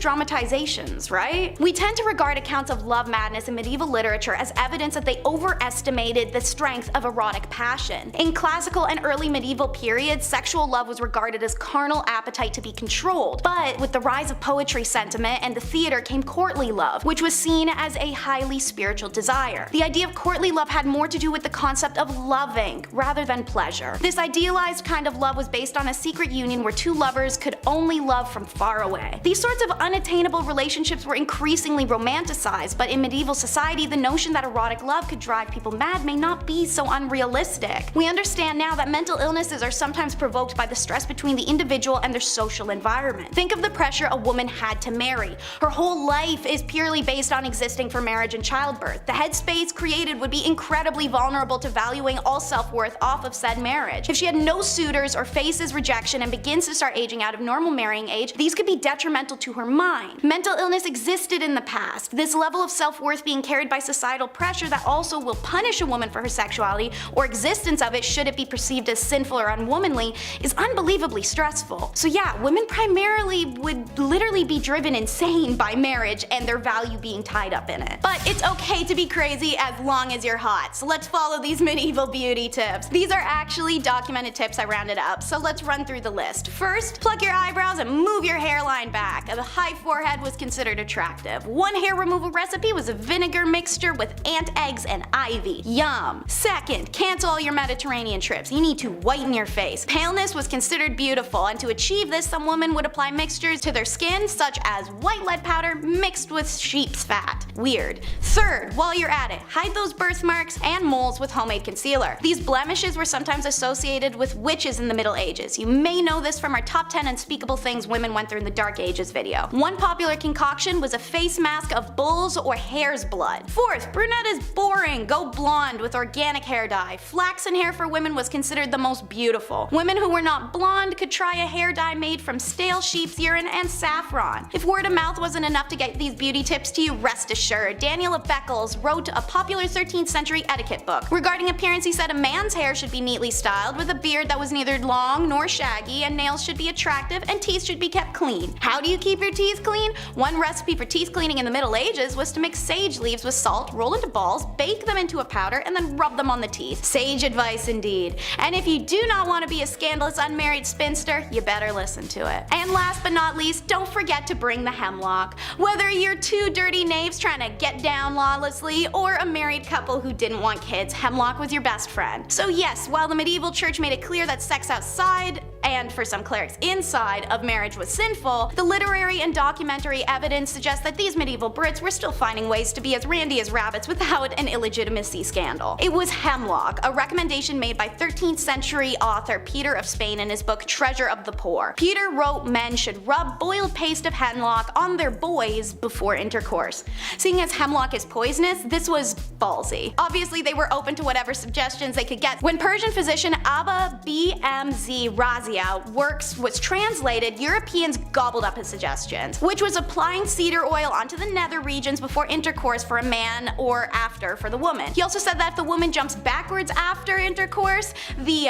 dramatizations, right? We tend to regard accounts of love madness in medieval literature as evidence that they overestimated the strength of erotic passion. In classical and early medieval periods, period, sexual love was regarded as carnal appetite to be controlled. But with the rise of poetry sentiment and the theater came courtly love, which was seen as a highly spiritual desire. The idea of courtly love had more to do with the concept of loving rather than pleasure. This idealized kind of love was based on a secret union where two lovers could only love from far away. These sorts of unattainable relationships were increasingly romanticized, but in medieval society, the notion that erotic love could drive people mad may not be so unrealistic. We understand now that mental illnesses are sometimes provoked by the stress between the individual and their social environment. Think of the pressure a woman had to marry. Her whole life is purely based on existing for marriage and childbirth. The headspace created would be incredibly vulnerable to valuing all self-worth off of said marriage. If she had no suitors or faces rejection and begins to start aging out of normal marrying age, these could be detrimental to her mind. Mental illness existed in the past. This level of self-worth being carried by societal pressure that also will punish a woman for her sexuality or existence of it should it be perceived as sinful or unwomanly is unbelievably stressful. So yeah, women primarily would literally be driven insane by marriage and their value being tied up in it. But it's okay to be crazy as long as you're hot, so let's follow these medieval beauty tips. These are actually documented tips I rounded up, so let's run through the list. First, pluck your eyebrows and move your hairline back. A high forehead was considered attractive. One hair removal recipe was a vinegar mixture with ant eggs and ivy. Yum. Second, cancel all your Mediterranean trips. You need to whiten your face. Paleness was considered beautiful, and to achieve this, some women would apply mixtures to their skin such as white lead powder mixed with sheep's fat. Weird. Third, while you're at it, hide those birthmarks and moles with homemade concealer. These blemishes were sometimes associated with witches in the Middle Ages. You may know this from our top 10 unspeakable things women went through in the Dark Ages video. One popular concoction was a face mask of bull's or hare's blood. Fourth, brunette is boring. Go blonde with organic hair dye. Flaxen hair for women was considered the most beautiful. Women who were not blonde could try a hair dye made from stale sheep's urine and saffron. If word of mouth wasn't enough to get these beauty tips to you, rest assured, Daniel of Beccles wrote a popular 13th century etiquette book. Regarding appearance, he said a man's hair should be neatly styled with a beard that was neither long nor shaggy, and nails should be attractive and teeth should be kept clean. How do you keep your teeth clean? One recipe for teeth cleaning in the Middle Ages was to mix sage leaves with salt, roll into balls, bake them into a powder, and then rub them on the teeth. Sage advice indeed. And if you do not want to be a scandalous unmarried spinster, you better listen to it. And last but not least, don't forget to bring the hemlock. Whether you're two dirty knaves trying to get down lawlessly, or a married couple who didn't want kids, hemlock was your best friend. So yes, while the medieval church made it clear that sex outside, and for some clerics inside, of marriage was sinful, the literary and documentary evidence suggests that these medieval Brits were still finding ways to be as randy as rabbits without an illegitimacy scandal. It was hemlock, a recommendation made by 13th century author Peter of Spain in his book Treasure of the Poor. Peter wrote men should rub boiled paste of hemlock on their boys before intercourse. Seeing as hemlock is poisonous, this was ballsy. Obviously they were open to whatever suggestions they could get. When Persian physician Abba BMZ Razia works was translated, Europeans gobbled up his suggestions, which was applying cedar oil onto the nether regions before intercourse for a man or after for the woman. He also said that if the woman jumps backwards after intercourse, the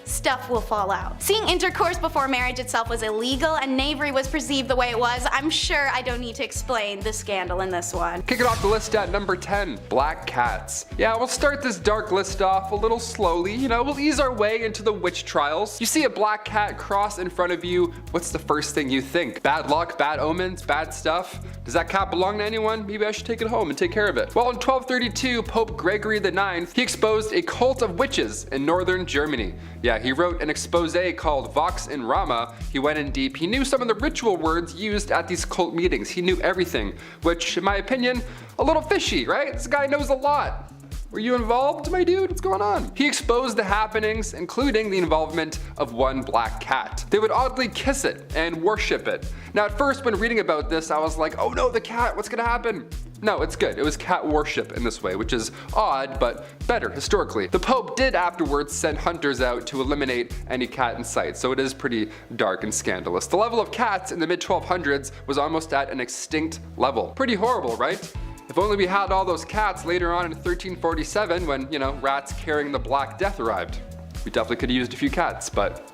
stuff will fall out. Seeing intercourse before marriage itself was illegal and knavery was perceived the way it was, I'm sure I don't need to explain the scandal in this one. Kicking off the list at number 10, black cats. Yeah, we'll start this dark list off a little slowly, we'll ease our way into the witch trials. You see a black cat cross in front of you, what's the first thing you think? Bad luck, bad omens, bad stuff? Does that cat belong to anyone? Maybe I should take it home and take care of it. Well, in 1232, Pope Gregory IX, he exposed a cult of witches in northern Germany. Yeah, he wrote an expose called Vox in Rama. He went in deep. He knew some of the ritual words used at these cult meetings. He knew everything, which, in my opinion, a little fishy, right? This guy knows a lot. Were you involved, my dude? What's going on? He exposed the happenings, including the involvement of one black cat. They would oddly kiss it and worship it. Now at first when reading about this, I was like, oh no, the cat, what's gonna happen? No, it's good. It was cat worship in this way, which is odd, but better historically. The Pope did afterwards send hunters out to eliminate any cat in sight, so it is pretty dark and scandalous. The level of cats in the mid-1200s was almost at an extinct level. Pretty horrible, right? If only we had all those cats later on in 1347 when, rats carrying the Black Death arrived. We definitely could have used a few cats, but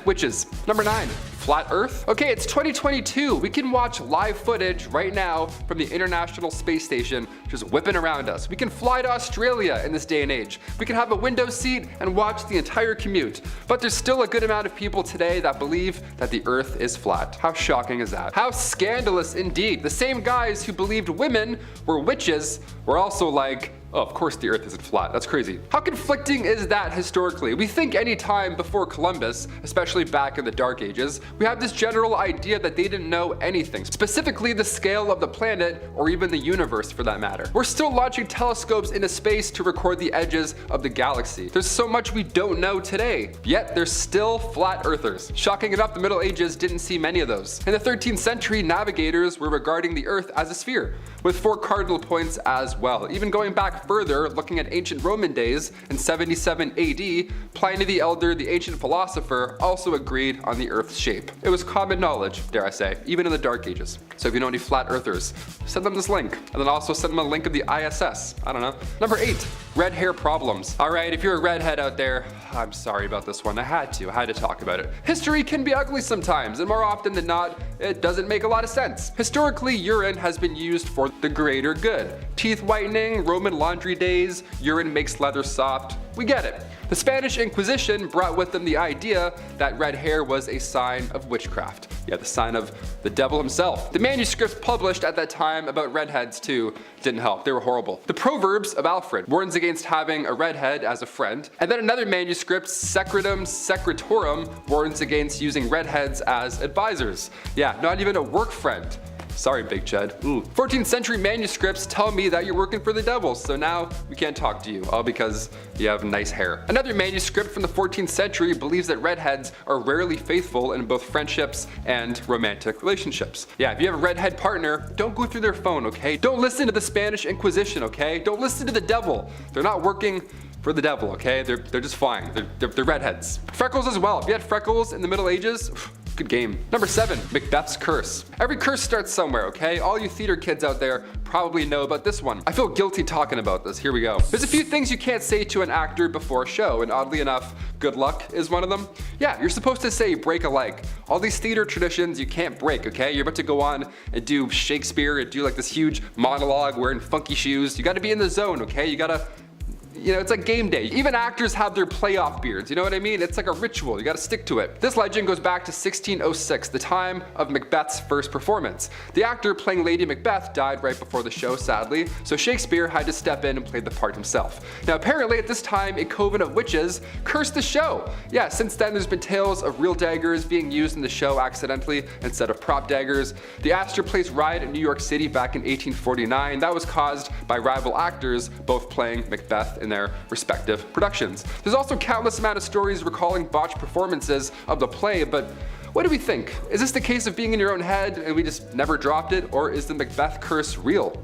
Witches. Number 9. Flat Earth? Okay, it's 2022. We can watch live footage right now from the International Space Station just whipping around us. We can fly to Australia in this day and age. We can have a window seat and watch the entire commute. But there's still a good amount of people today that believe that the Earth is flat. How shocking is that? How scandalous indeed. The same guys who believed women were witches were also like, oh, of course the Earth isn't flat. That's crazy. How conflicting is that historically? We think any time before Columbus, especially back in the Dark Ages, we have this general idea that they didn't know anything, specifically the scale of the planet or even the universe for that matter. We're still launching telescopes into space to record the edges of the galaxy. There's so much we don't know today, yet there's still flat earthers. Shocking enough, the Middle Ages didn't see many of those. In the 13th century, navigators were regarding the Earth as a sphere, with 4 cardinal points as well. Even going back further, looking at ancient Roman days, in 77 AD, Pliny the Elder, the ancient philosopher, also agreed on the Earth's shape. It was common knowledge, dare I say, even in the Dark Ages. So if you know any flat earthers, send them this link, and then also send them a link of the ISS. I don't know. Number 8, red hair problems. Alright, if you're a redhead out there, I'm sorry about this one. I had to talk about it. History can be ugly sometimes, and more often than not, it doesn't make a lot of sense. Historically, urine has been used for the greater good. Teeth whitening, Roman laundry days, urine makes leather soft. We get it. The Spanish Inquisition brought with them the idea that red hair was a sign of witchcraft. Yeah, the sign of the devil himself. The manuscripts published at that time about redheads too didn't help. They were horrible. The Proverbs of Alfred warns against having a redhead as a friend. And then another manuscript, Secretum Secretorum, warns against using redheads as advisors. Yeah, not even a work friend. Sorry, Big Chad. Ooh. 14th century manuscripts tell me that you're working for the devil, so now we can't talk to you, all because you have nice hair. Another manuscript from the 14th century believes that redheads are rarely faithful in both friendships and romantic relationships. Yeah, if you have a redhead partner, don't go through their phone, okay? Don't listen to the Spanish Inquisition, okay? Don't listen to the devil. They're not working for the devil, okay? They're just fine. They're redheads. Freckles as well. If you had freckles in the Middle Ages, good game. Number 7, Macbeth's curse. Every curse starts somewhere, okay? All you theater kids out there probably know about this one. I feel guilty talking about this. Here we go. There's a few things you can't say to an actor before a show, and oddly enough, good luck is one of them. Yeah, you're supposed to say break a leg. All these theater traditions you can't break, okay? You're about to go on and do Shakespeare and do like this huge monologue wearing funky shoes. You gotta be in the zone, okay? You gotta, you know, it's like game day. Even actors have their playoff beards, you know what I mean? It's like a ritual, you gotta stick to it. This legend goes back to 1606, the time of Macbeth's first performance. The actor playing Lady Macbeth died right before the show, sadly, so Shakespeare had to step in and play the part himself. Now apparently at this time, a coven of witches cursed the show. Yeah, since then there's been tales of real daggers being used in the show accidentally instead of prop daggers. The Astor Place riot in New York City back in 1849, that was caused by rival actors both playing Macbeth in their respective productions. There's also countless amount of stories recalling botched performances of the play, but what do we think? Is this the case of being in your own head and we just never dropped it, or is the Macbeth curse real?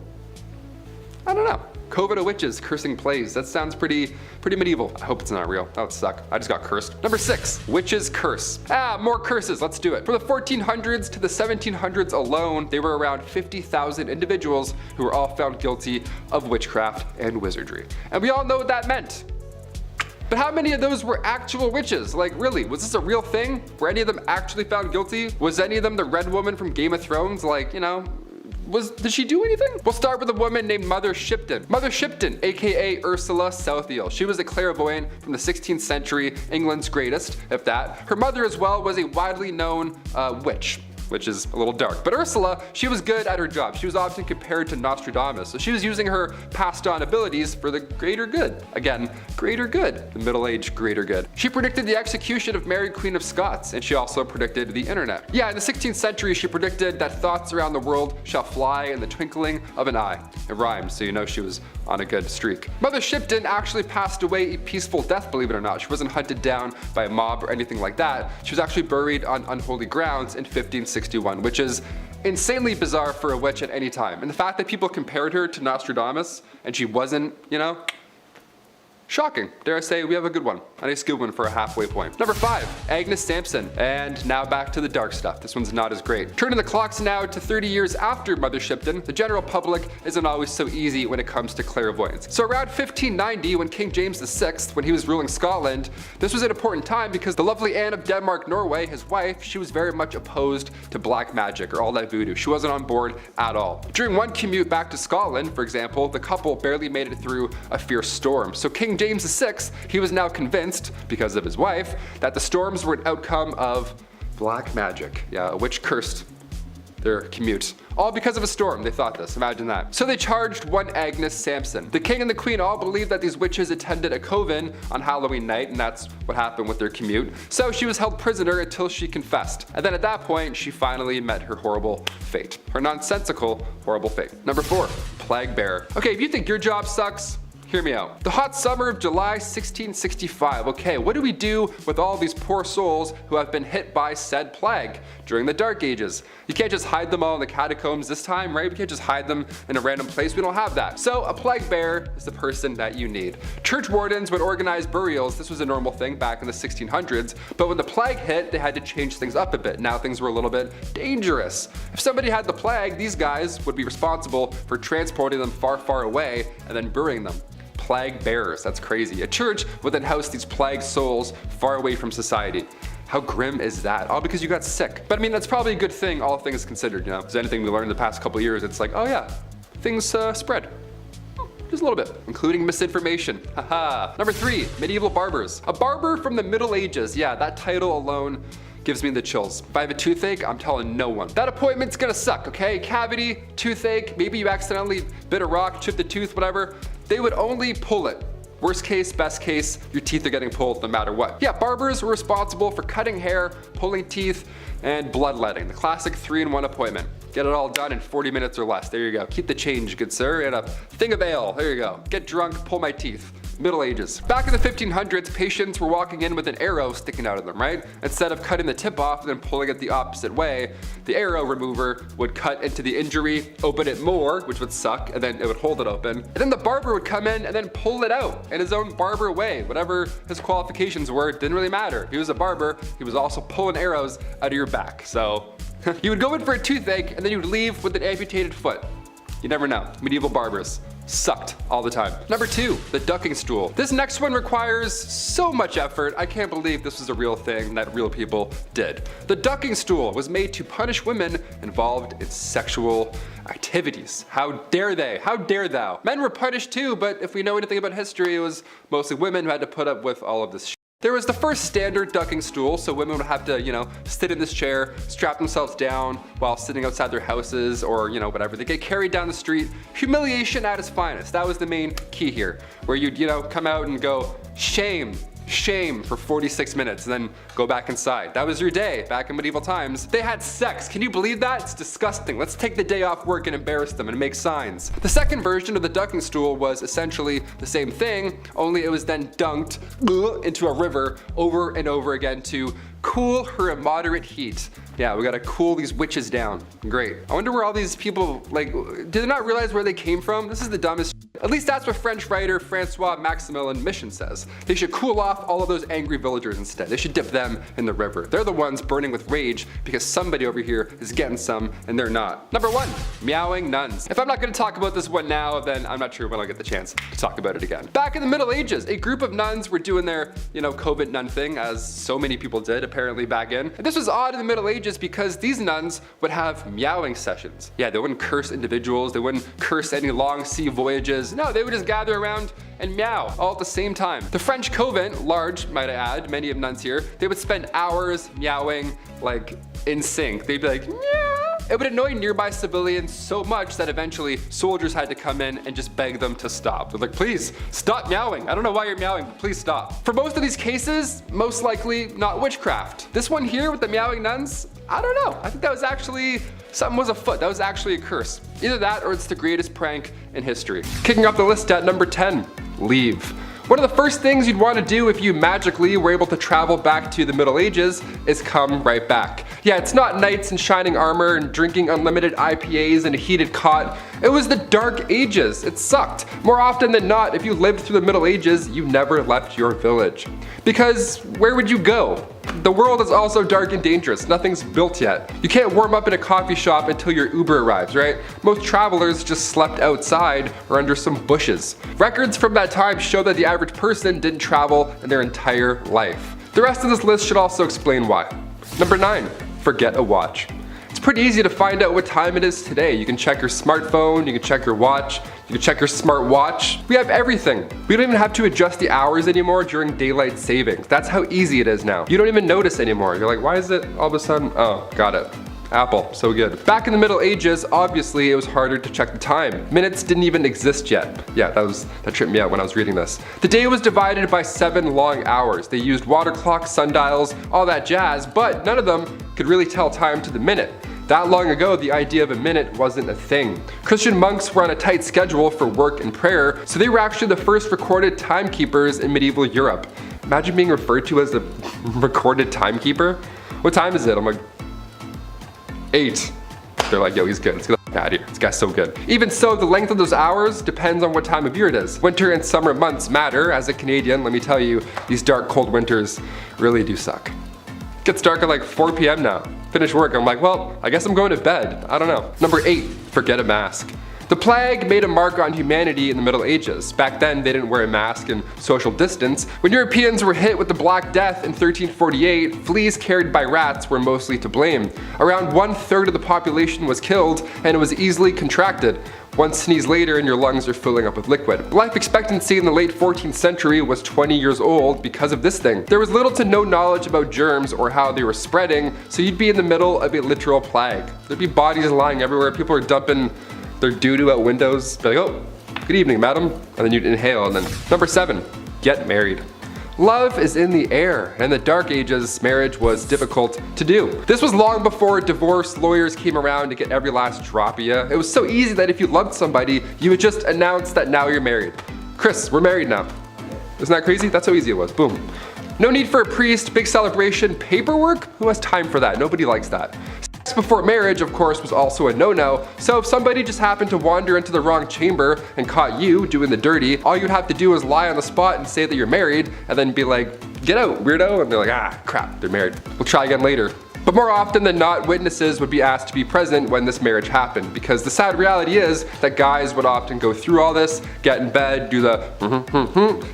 I don't know. Coven of witches cursing plays. That sounds pretty medieval. I hope it's not real. That would suck. I just got cursed. Number 6, witches curse. More curses. Let's do it. From the 1400s to the 1700s alone, there were around 50,000 individuals who were all found guilty of witchcraft and wizardry. And we all know what that meant. But how many of those were actual witches? Like really, was this a real thing? Were any of them actually found guilty? Was any of them the Red Woman from Game of Thrones? Like, you know, did she do anything? We'll start with a woman named Mother Shipton. Mother Shipton, aka Ursula Southiel. She was a clairvoyant from the 16th century, England's greatest, if that. Her mother as well was a widely known witch, which is a little dark. But Ursula, she was good at her job. She was often compared to Nostradamus, so she was using her passed on abilities for the greater good. Again, greater good, the Middle Age greater good. She predicted the execution of Mary Queen of Scots, and she also predicted the internet. Yeah, in the 16th century, she predicted that thoughts around the world shall fly in the twinkling of an eye. It rhymes, so you know she was on a good streak. Mother Shipton actually passed away a peaceful death, believe it or not. She wasn't hunted down by a mob or anything like that. She was actually buried on unholy grounds in 1561, which is insanely bizarre for a witch at any time. And the fact that people compared her to Nostradamus and she wasn't, you know, Shocking. Dare I say, we have a good one. A nice good one for a halfway point. Number 5, Agnes Sampson. And now back to the dark stuff. This one's not as great. Turning the clocks now to 30 years after Mother Shipton, the general public isn't always so easy when it comes to clairvoyance. So around 1590, when King James VI, when he was ruling Scotland, this was an important time because the lovely Anne of Denmark-Norway, his wife, she was very much opposed to black magic or all that voodoo. She wasn't on board at all. During one commute back to Scotland, for example, the couple barely made it through a fierce storm. So King James VI, he was now convinced, because of his wife, that the storms were an outcome of black magic. Yeah, a witch cursed their commute. All because of a storm, they thought this, imagine that. So they charged one Agnes Sampson. The king and the queen all believed that these witches attended a coven on Halloween night, and that's what happened with their commute. So she was held prisoner until she confessed. And then at that point, she finally met her horrible fate. Her nonsensical, horrible fate. Number 4, plague bearer. Okay, if you think your job sucks, hear me out. The hot summer of July 1665. Okay, what do we do with all these poor souls who have been hit by said plague during the Dark Ages? You can't just hide them all in the catacombs this time, right? We can't just hide them in a random place. We don't have that. So a plague bearer is the person that you need. Church wardens would organize burials. This was a normal thing back in the 1600s, but when the plague hit, they had to change things up a bit. Now things were a little bit dangerous. If somebody had the plague, these guys would be responsible for transporting them far, far away and then burying them. Plague bearers, that's crazy. A church would then house these plagued souls far away from society. How grim is that? All because you got sick. But I mean, that's probably a good thing, all things considered, you know? Because anything we learned in the past couple years, it's like, oh yeah, things spread. Just a little bit, including misinformation. Haha. Number 3, medieval barbers. A barber from the Middle Ages. Yeah, that title alone gives me the chills. If I have a toothache, I'm telling no one. That appointment's gonna suck, okay? Cavity, toothache, maybe you accidentally bit a rock, chipped a tooth, whatever. They would only pull it. Worst case, best case, your teeth are getting pulled no matter what. Yeah, barbers were responsible for cutting hair, pulling teeth, and bloodletting. The classic 3-in-1 appointment. Get it all done in 40 minutes or less. There you go. Keep the change, good sir, and a thing of ale. There you go. Get drunk, pull my teeth. Middle Ages. Back in the 1500s, patients were walking in with an arrow sticking out of them, right? Instead of cutting the tip off and then pulling it the opposite way, the arrow remover would cut into the injury, open it more, which would suck, and then it would hold it open. And then the barber would come in and then pull it out in his own barber way. Whatever his qualifications were, didn't really matter. He was a barber, he was also pulling arrows out of your back. So you would go in for a toothache and then you would leave with an amputated foot. You never know. Medieval barbers sucked all the time. Number 2, the ducking stool. This next one requires so much effort. I can't believe this was a real thing that real people did. The ducking stool was made to punish women involved in sexual activities. How dare they? How dare thou? Men were punished too, but if we know anything about history, it was mostly women who had to put up with all of this shit. There was the first standard ducking stool, so women would have to, you know, sit in this chair, strap themselves down while sitting outside their houses or, you know, whatever. They get carried down the street. Humiliation at its finest. That was the main key here, where you'd, you know, come out and go, shame, shame for 46 minutes and then go back inside. That was your day back in medieval times. They had sex. Can you believe that? It's disgusting. Let's take the day off work and embarrass them and make signs. The second version of the ducking stool was essentially the same thing, only it was then dunked into a river over and over again to cool her immoderate heat. Yeah, we gotta cool these witches down. Great. I wonder where all these people, like, did they not realize where they came from? This is the dumbest shit. At least that's what French writer Francois Maximilien Mission says. They should cool off all of those angry villagers instead. They should dip them in the river. They're the ones burning with rage because somebody over here is getting some and they're not. Number 1, meowing nuns. If I'm not gonna talk about this one now, then I'm not sure when I'll get the chance to talk about it again. Back in the Middle Ages, a group of nuns were doing their, you know, COVID nun thing, as so many people did apparently back in. And this was odd in the Middle Ages because these nuns would have meowing sessions. Yeah, they wouldn't curse individuals, they wouldn't curse any long sea voyages. No, they would just gather around and meow all at the same time. The French convent, large might I add, many of nuns here, they would spend hours meowing like in sync. They'd be like, meow. It would annoy nearby civilians so much that eventually soldiers had to come in and just beg them to stop. They're like, please stop meowing. I don't know why you're meowing, but please stop. For most of these cases, most likely not witchcraft. This one here with the meowing nuns, I don't know. I think that was actually, something was afoot. That was actually a curse. Either that or it's the greatest prank in history. Kicking off the list at number 10, leave. One of the first things you'd want to do if you magically were able to travel back to the Middle Ages is come right back. Yeah, it's not knights in shining armor and drinking unlimited IPAs in a heated cot It was the Dark Ages. It sucked. More often than not, if you lived through the Middle Ages, you never left your village. Because where would you go? The world is also dark and dangerous. Nothing's built yet. You can't warm up in a coffee shop until your Uber arrives, right? Most travelers just slept outside or under some bushes. Records from that time show that the average person didn't travel in their entire life. The rest of this list should also explain why. Number 9, forget a watch. It's pretty easy to find out what time it is today. You can check your smartphone, you can check your watch, you can check your smart watch. We have everything. We don't even have to adjust the hours anymore during daylight savings. That's how easy it is now. You don't even notice anymore. You're like, why is it all of a sudden? Oh, got it. Apple, so good. Back in the Middle Ages, obviously it was harder to check the time. Minutes didn't even exist yet. Yeah, that tripped me out when I was reading this. The day was divided by 7 long hours. They used water clocks, sundials, all that jazz, but none of them could really tell time to the minute. That long ago, the idea of a minute wasn't a thing. Christian monks were on a tight schedule for work and prayer, so they were actually the first recorded timekeepers in medieval Europe. Imagine being referred to as a recorded timekeeper. What time is it? I'm like, 8. They're like, yo, he's good. Let's get the f out of here. This guy's so good. Even so, the length of those hours depends on what time of year it is. Winter and summer months matter. As a Canadian, let me tell you, these dark, cold winters really do suck. It gets dark at like 4 p.m. now. Finish work, I'm like, well, I guess I'm going to bed. I don't know. Number 8, forget a mask. The plague made a mark on humanity in the Middle Ages. Back then, they didn't wear a mask and social distance. When Europeans were hit with the Black Death in 1348, fleas carried by rats were mostly to blame. Around 1/3 of the population was killed, and it was easily contracted. One sneeze later and your lungs are filling up with liquid. Life expectancy in the late 14th century was 20 years old because of this thing. There was little to no knowledge about germs or how they were spreading, so you'd be in the middle of a literal plague. There'd be bodies lying everywhere, people are dumping their doo-doo out windows, be like, oh, good evening, madam. And then you'd inhale, and then number 7, get married. Love is in the air, and in the Dark Ages, marriage was difficult to do. This was long before divorce lawyers came around to get every last drop of you. It was so easy that if you loved somebody, you would just announce that now you're married. Chris, we're married now. Isn't that crazy? That's how easy it was, boom. No need for a priest, big celebration, paperwork? Who has time for that? Nobody likes that. Sex before marriage, of course, was also a no-no, so if somebody just happened to wander into the wrong chamber and caught you doing the dirty, all you'd have to do is lie on the spot and say that you're married, and then be like, get out, weirdo, and they're like, ah, crap, they're married. We'll try again later. But more often than not, witnesses would be asked to be present when this marriage happened, because the sad reality is that guys would often go through all this, get in bed, do the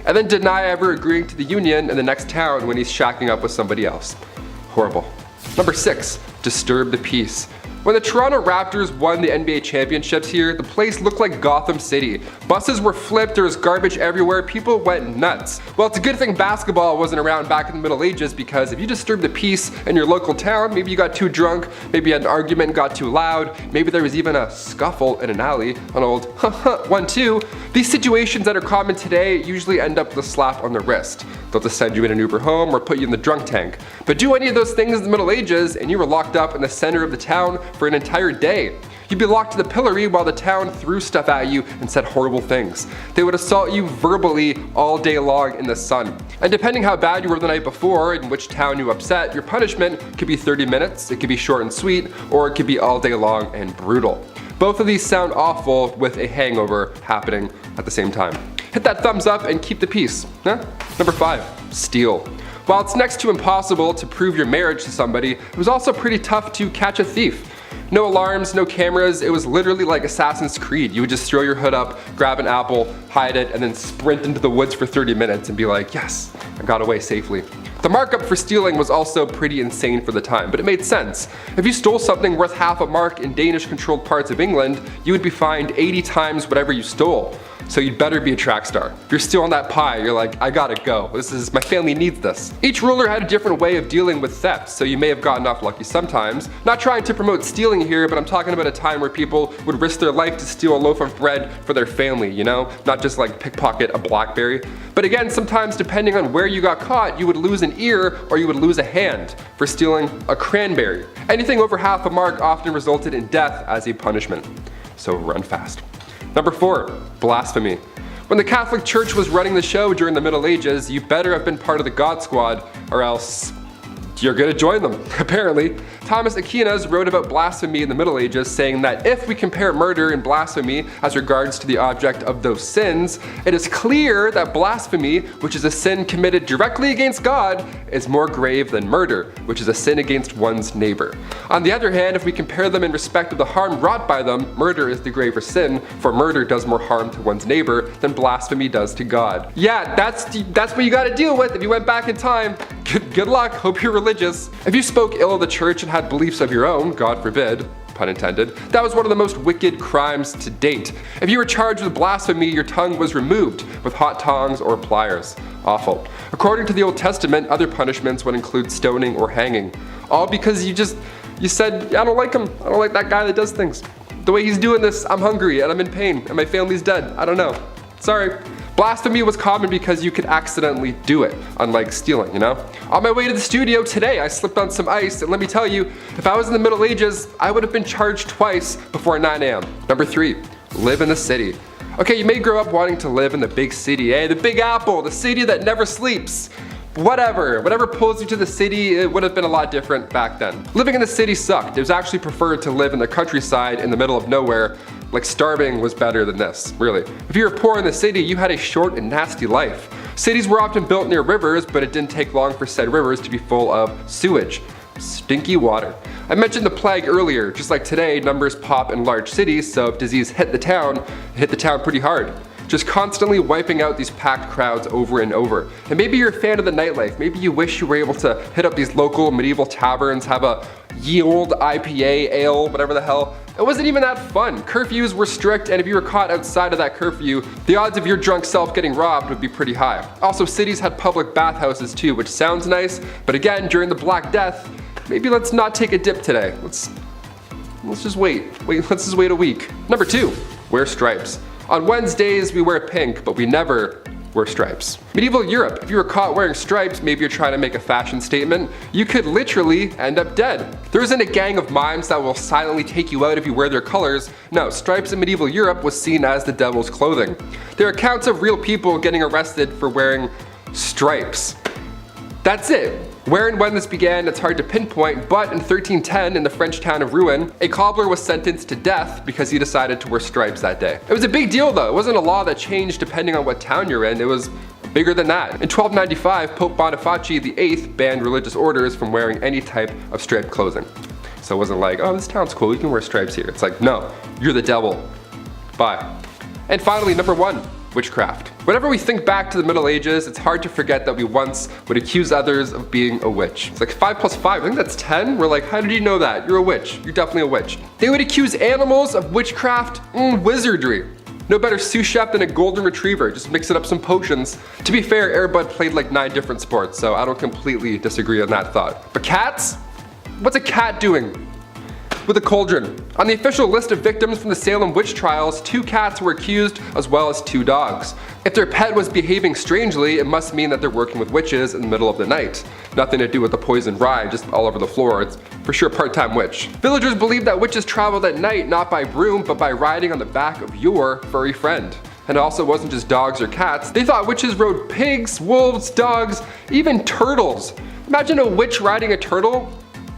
and then deny ever agreeing to the union in the next town when he's shacking up with somebody else. Horrible. Number 6, disturb the peace. When the Toronto Raptors won the NBA championships here, the place looked like Gotham City. Buses were flipped, there was garbage everywhere, people went nuts. Well, it's a good thing basketball wasn't around back in the Middle Ages, because if you disturb the peace in your local town, maybe you got too drunk, maybe you had an argument and got too loud, maybe there was even a scuffle in an alley, an old 1-2. These situations that are common today usually end up with a slap on the wrist. They'll just send you in an Uber home or put you in the drunk tank. But do any of those things in the Middle Ages and you were locked up in the center of the town for an entire day. You'd be locked to the pillory while the town threw stuff at you and said horrible things. They would assault you verbally all day long in the sun. And depending how bad you were the night before and which town you upset, your punishment could be 30 minutes, it could be short and sweet, or it could be all day long and brutal. Both of these sound awful with a hangover happening at the same time. Hit that thumbs up and keep the peace. Huh? Number 5, steal. While it's next to impossible to prove your marriage to somebody, it was also pretty tough to catch a thief. No alarms, no cameras, it was literally like Assassin's Creed. You would just throw your hood up, grab an apple, hide it, and then sprint into the woods for 30 minutes and be like, yes, I got away safely. The markup for stealing was also pretty insane for the time, but it made sense. If you stole something worth half a mark in Danish-controlled parts of England, you would be fined 80 times whatever you stole. So you'd better be a track star. If you're stealing that pie, you're like, I gotta go. My family needs this. Each ruler had a different way of dealing with theft, so you may have gotten off lucky sometimes. Not trying to promote stealing here, but I'm talking about a time where people would risk their life to steal a loaf of bread for their family, you know? Not just like pickpocket a BlackBerry. But again, sometimes depending on where you got caught, you would lose an ear or you would lose a hand for stealing a cranberry. Anything over half a mark often resulted in death as a punishment. So run fast. Number 4, blasphemy. When the Catholic Church was running the show during the Middle Ages, you better have been part of the God Squad or else you're gonna join them, apparently. Thomas Aquinas wrote about blasphemy in the Middle Ages, saying that if we compare murder and blasphemy as regards to the object of those sins, it is clear that blasphemy, which is a sin committed directly against God, is more grave than murder, which is a sin against one's neighbor. On the other hand, if we compare them in respect of the harm wrought by them, murder is the graver sin, for murder does more harm to one's neighbor than blasphemy does to God. Yeah, that's what you gotta deal with if you went back in time. Good luck, hope you're religious. If you spoke ill of the church and had beliefs of your own, God forbid, pun intended, that was one of the most wicked crimes to date. If you were charged with blasphemy, your tongue was removed with hot tongs or pliers. Awful. According to the Old Testament, other punishments would include stoning or hanging. All because you said, I don't like him. I don't like that guy that does things. The way he's doing this, I'm hungry and I'm in pain and my family's dead. I don't know. Sorry. Blasphemy was common because you could accidentally do it, unlike stealing, you know? On my way to the studio today, I slipped on some ice, and let me tell you, if I was in the Middle Ages, I would have been charged twice before 9 a.m. Number 3, live in the city. Okay, you may grow up wanting to live in the big city, the Big Apple, the city that never sleeps. Whatever pulls you to the city, it would have been a lot different back then. Living in the city sucked. It was actually preferred to live in the countryside in the middle of nowhere. Like starving was better than this, really. If you were poor in the city, you had a short and nasty life. Cities were often built near rivers, but it didn't take long for said rivers to be full of sewage. Stinky water. I mentioned the plague earlier. Just like today, numbers pop in large cities, so if disease hit the town, it hit the town pretty hard. Just constantly wiping out these packed crowds over and over. And maybe you're a fan of the nightlife. Maybe you wish you were able to hit up these local medieval taverns, have a ye old IPA, ale, whatever the hell. It wasn't even that fun. Curfews were strict, and if you were caught outside of that curfew, the odds of your drunk self getting robbed would be pretty high. Also, cities had public bathhouses too, which sounds nice, but again, during the Black Death, maybe let's not take a dip today. Let's just wait. Let's just wait a week. Number 2, wear stripes. On Wednesdays, we wear pink, but we never wear stripes. Medieval Europe, if you were caught wearing stripes, maybe you're trying to make a fashion statement, you could literally end up dead. There isn't a gang of mimes that will silently take you out if you wear their colors. No, stripes in medieval Europe was seen as the devil's clothing. There are accounts of real people getting arrested for wearing stripes. That's it. Where and when this began, it's hard to pinpoint, but in 1310, in the French town of Rouen, a cobbler was sentenced to death because he decided to wear stripes that day. It was a big deal though. It wasn't a law that changed depending on what town you're in. It was bigger than that. In 1295, Pope Boniface VIII banned religious orders from wearing any type of striped clothing. So it wasn't like, oh, this town's cool, you can wear stripes here. It's like, no, you're the devil. Bye. And finally, number 1. Witchcraft. Whenever we think back to the Middle Ages, it's hard to forget that we once would accuse others of being a witch. It's like 5 plus 5, I think that's 10. We're like, how did you know that? You're a witch. You're definitely a witch. They would accuse animals of witchcraft, wizardry. No better sous chef than a golden retriever, just mixing up some potions. To be fair, Air Bud played like 9 different sports, so I don't completely disagree on that thought. But cats? What's a cat doing with a cauldron? On the official list of victims from the Salem witch trials, 2 cats were accused as well as 2 dogs. If their pet was behaving strangely, it must mean that they're working with witches in the middle of the night. Nothing to do with the poison rye just all over the floor. It's for sure part-time witch. Villagers believed that witches traveled at night not by broom but by riding on the back of your furry friend. And it also wasn't just dogs or cats. They thought witches rode pigs, wolves, dogs, even turtles. Imagine a witch riding a turtle.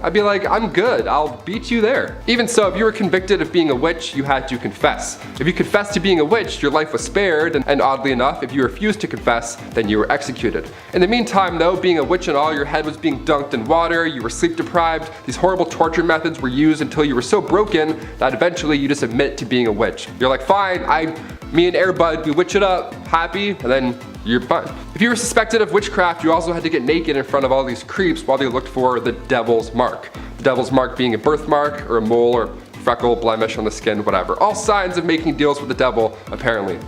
I'd be like, I'm good, I'll beat you there. Even so, if you were convicted of being a witch, you had to confess. If you confessed to being a witch, your life was spared, and oddly enough, if you refused to confess, then you were executed. In the meantime though, being a witch and all, your head was being dunked in water, you were sleep deprived, these horrible torture methods were used until you were so broken that eventually you just admit to being a witch. You're like, fine, me and Air Bud, we witch it up, happy, and then you're fine. If you were suspected of witchcraft, you also had to get naked in front of all these creeps while they looked for the devil's mark. The devil's mark being a birthmark, or a mole, or freckle, blemish on the skin, whatever. All signs of making deals with the devil, apparently.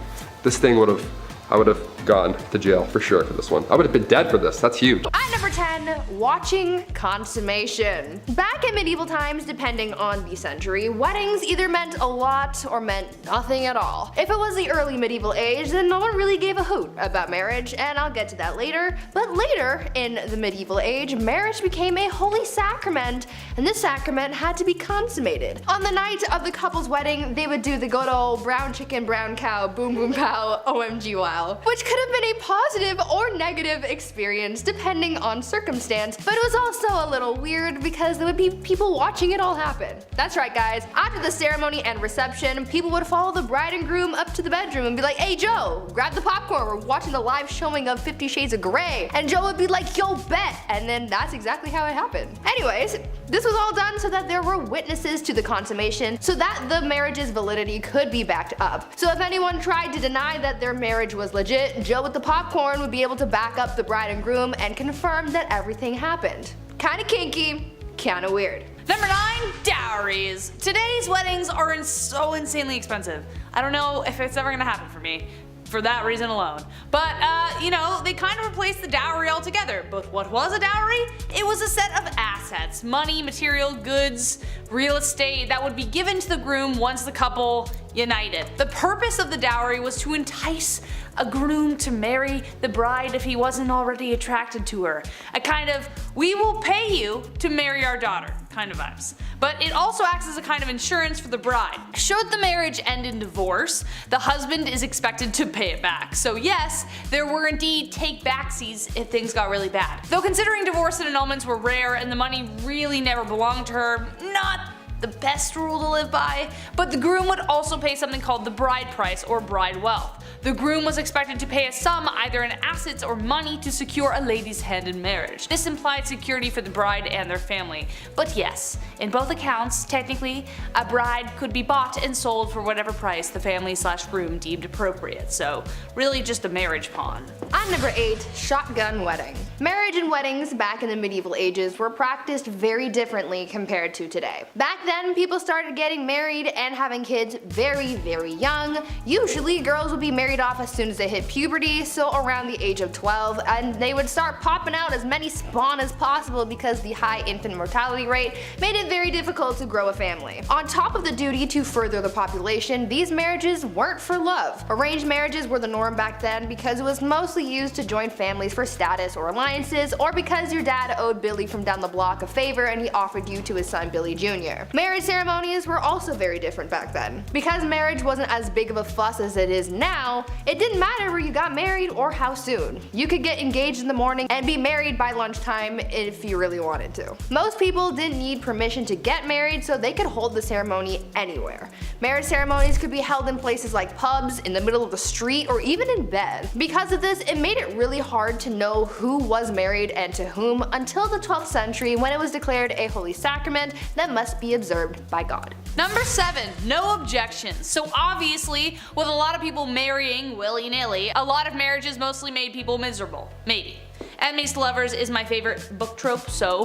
This thing I would have gone to jail for sure for this one. I would have been dead for this, that's huge. At number 10, watching consummation. Back in medieval times, depending on the century, weddings either meant a lot or meant nothing at all. If it was the early medieval age, then no one really gave a hoot about marriage, and I'll get to that later. But later, in the medieval age, marriage became a holy sacrament, and this sacrament had to be consummated. On the night of the couple's wedding, they would do the good old brown chicken, brown cow, boom boom pow, OMG wow. Which could have been a positive or negative experience depending on circumstance, but it was also a little weird because there would be people watching it all happen. That's right guys, after the ceremony and reception, people would follow the bride and groom up to the bedroom and be like, hey Joe, grab the popcorn, we're watching the live showing of 50 Shades of Grey. And Joe would be like, yo bet, and then that's exactly how it happened. Anyways, this was all done so that there were witnesses to the consummation so that the marriage's validity could be backed up. So if anyone tried to deny that their marriage was legit, Joe with the popcorn would be able to back up the bride and groom and confirm that everything happened. Kinda kinky, kinda weird. Number 9, dowries. Today's weddings are so insanely expensive. I don't know if it's ever gonna happen for me, for that reason alone. But, you know, they kind of replaced the dowry altogether. But what was a dowry? It was a set of assets, money, material, goods, real estate that would be given to the groom once the couple united. The purpose of the dowry was to entice a groom to marry the bride if he wasn't already attracted to her. A kind of, we will pay you to marry our daughter kind of vibes. But it also acts as a kind of insurance for the bride. Should the marriage end in divorce, the husband is expected to pay it back. So yes, there were indeed take-backsies if things got really bad. Though considering divorce and annulments were rare and the money really never belonged to her, not the best rule to live by, but the groom would also pay something called the bride price or bride wealth. The groom was expected to pay a sum either in assets or money to secure a lady's hand in marriage. This implied security for the bride and their family. But yes, in both accounts, technically, a bride could be bought and sold for whatever price the family/groom deemed appropriate, so really just a marriage pawn. On number 8, shotgun wedding. Marriage and weddings back in the medieval ages were practiced very differently compared to today. Back then, people started getting married and having kids very, very young. Usually, girls would be married off as soon as they hit puberty, so around the age of 12, and they would start popping out as many spawn as possible because the high infant mortality rate made it very difficult to grow a family. On top of the duty to further the population, these marriages weren't for love. Arranged marriages were the norm back then because it was mostly used to join families for status or alliances, or because your dad owed Billy from down the block a favor and he offered you to his son Billy Jr. Marriage ceremonies were also very different back then. Because marriage wasn't as big of a fuss as it is now, it didn't matter where you got married or how soon. You could get engaged in the morning and be married by lunchtime if you really wanted to. Most people didn't need permission to get married, so they could hold the ceremony anywhere. Marriage ceremonies could be held in places like pubs, in the middle of the street, or even in bed. Because of this, it made it really hard to know who was married and to whom until the 12th century when it was declared a holy sacrament that must be observed by God. Number 7, no objections. So obviously, with a lot of people marrying willy-nilly, a lot of marriages mostly made people miserable. Maybe. Enemies to lovers is my favorite book trope, so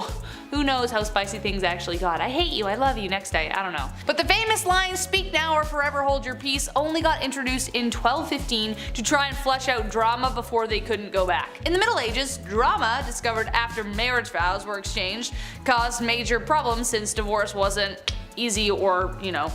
who knows how spicy things actually got. I hate you, I love you, next day, I don't know. But the famous line, speak now or forever hold your peace, only got introduced in 1215 to try and flesh out drama before they couldn't go back. In the Middle Ages, drama, discovered after marriage vows were exchanged, caused major problems since divorce wasn't easy or, you know,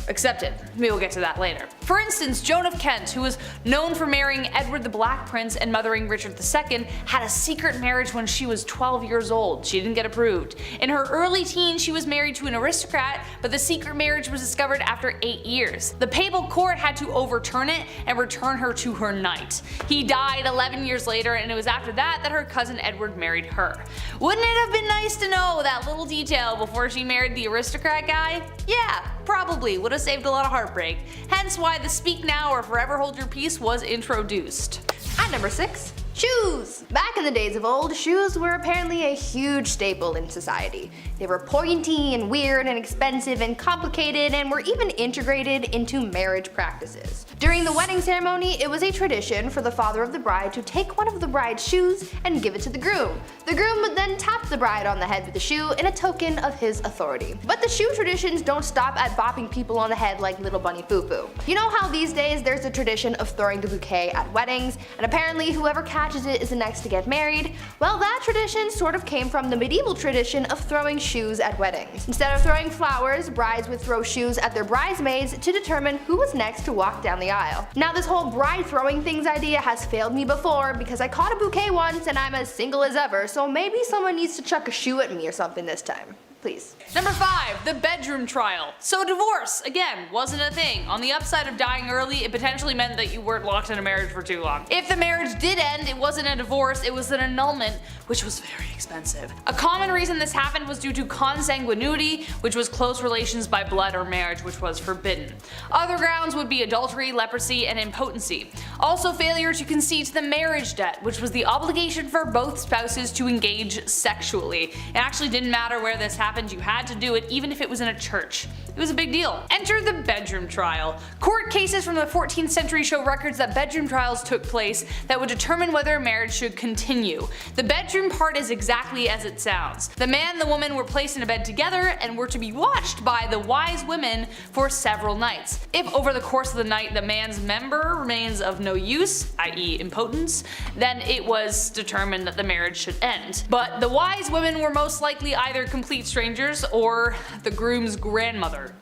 accepted. We will get to that later. For instance, Joan of Kent, who was known for marrying Edward the Black Prince and mothering Richard II, had a secret marriage when she was 12 years old. She didn't get approved. In her early teens, she was married to an aristocrat, but the secret marriage was discovered after 8 years. The papal court had to overturn it and return her to her knight. He died 11 years later, and it was after that that her cousin Edward married her. Wouldn't it have been nice to know that little detail before she married the aristocrat guy? Yeah, probably would have saved a lot of heartbreak. Hence why the speak now or forever hold your peace was introduced. At number 6, shoes! Back in the days of old, shoes were apparently a huge staple in society. They were pointy and weird and expensive and complicated and were even integrated into marriage practices. During the wedding ceremony, it was a tradition for the father of the bride to take one of the bride's shoes and give it to the groom. The groom would then tap the bride on the head with the shoe in a token of his authority. But the shoe traditions don't stop at bopping people on the head like little bunny foo-foo. You know how these days there's a tradition of throwing the bouquet at weddings, and apparently whoever catches it is the next to get married? Well, that tradition sort of came from the medieval tradition of throwing shoes at weddings. Instead of throwing flowers, brides would throw shoes at their bridesmaids to determine who was next to walk down the aisle. Now this whole bride throwing things idea has failed me before because I caught a bouquet once and I'm as single as ever, so maybe someone needs to chuck a shoe at me or something this time. Please. Number 5, the bedroom trial. So divorce, again, wasn't a thing. On the upside of dying early, it potentially meant that you weren't locked in a marriage for too long. If the marriage did end, it wasn't a divorce, it was an annulment, which was very expensive. A common reason this happened was due to consanguinity, which was close relations by blood or marriage, which was forbidden. Other grounds would be adultery, leprosy, and impotency. Also failure to concede to the marriage debt, which was the obligation for both spouses to engage sexually. It actually didn't matter where this happened, you had to do it even if it was in a church. It was a big deal. Enter the bedroom trial. Court cases from the 14th century show records that bedroom trials took place that would determine whether a marriage should continue. The bedroom part is exactly as it sounds. The man and the woman were placed in a bed together and were to be watched by the wise women for several nights. If over the course of the night the man's member remains of no use, i.e. impotence, then it was determined that the marriage should end. But the wise women were most likely either complete strangers or the groom's grandmother.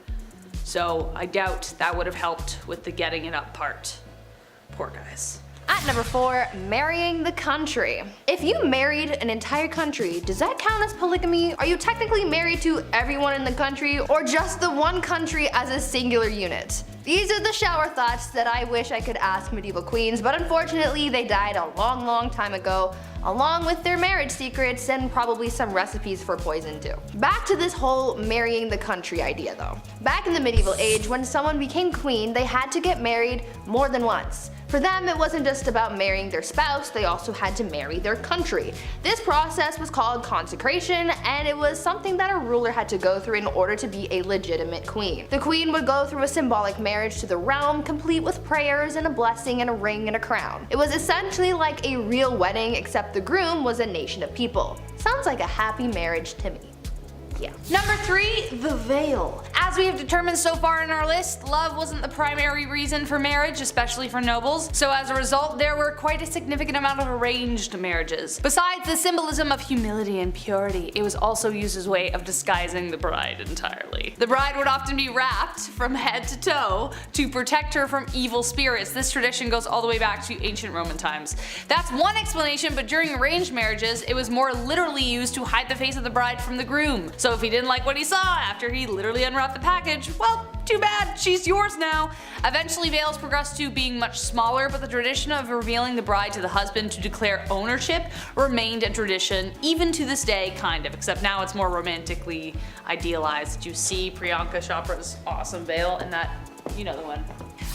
So I doubt that would have helped with the getting it up part. Poor guys. At number 4, marrying the country. If you married an entire country, does that count as polygamy? Are you technically married to everyone in the country, or just the one country as a singular unit? These are the shower thoughts that I wish I could ask medieval queens, but unfortunately they died a long time ago, along with their marriage secrets and probably some recipes for poison too. Back to this whole marrying the country idea though. Back in the medieval age, when someone became queen, they had to get married more than once. For them, it wasn't just about marrying their spouse, they also had to marry their country. This process was called consecration, and it was something that a ruler had to go through in order to be a legitimate queen. The queen would go through a symbolic marriage to the realm, complete with prayers and a blessing and a ring and a crown. It was essentially like a real wedding, except the groom was a nation of people. Sounds like a happy marriage to me. Yeah. Number 3, the veil. As we have determined so far in our list, love wasn't the primary reason for marriage, especially for nobles, so as a result there were quite a significant amount of arranged marriages. Besides the symbolism of humility and purity, it was also used as a way of disguising the bride entirely. The bride would often be wrapped from head to toe to protect her from evil spirits. This tradition goes all the way back to ancient Roman times. That's one explanation, but during arranged marriages, it was more literally used to hide the face of the bride from the groom. So if he didn't like what he saw after he literally unwrapped the package, well, too bad, she's yours now. Eventually veils progressed to being much smaller, but the tradition of revealing the bride to the husband to declare ownership remained a tradition even to this day, kind of, except now it's more romantically idealized. You see Priyanka Chopra's awesome veil and that, you know the one.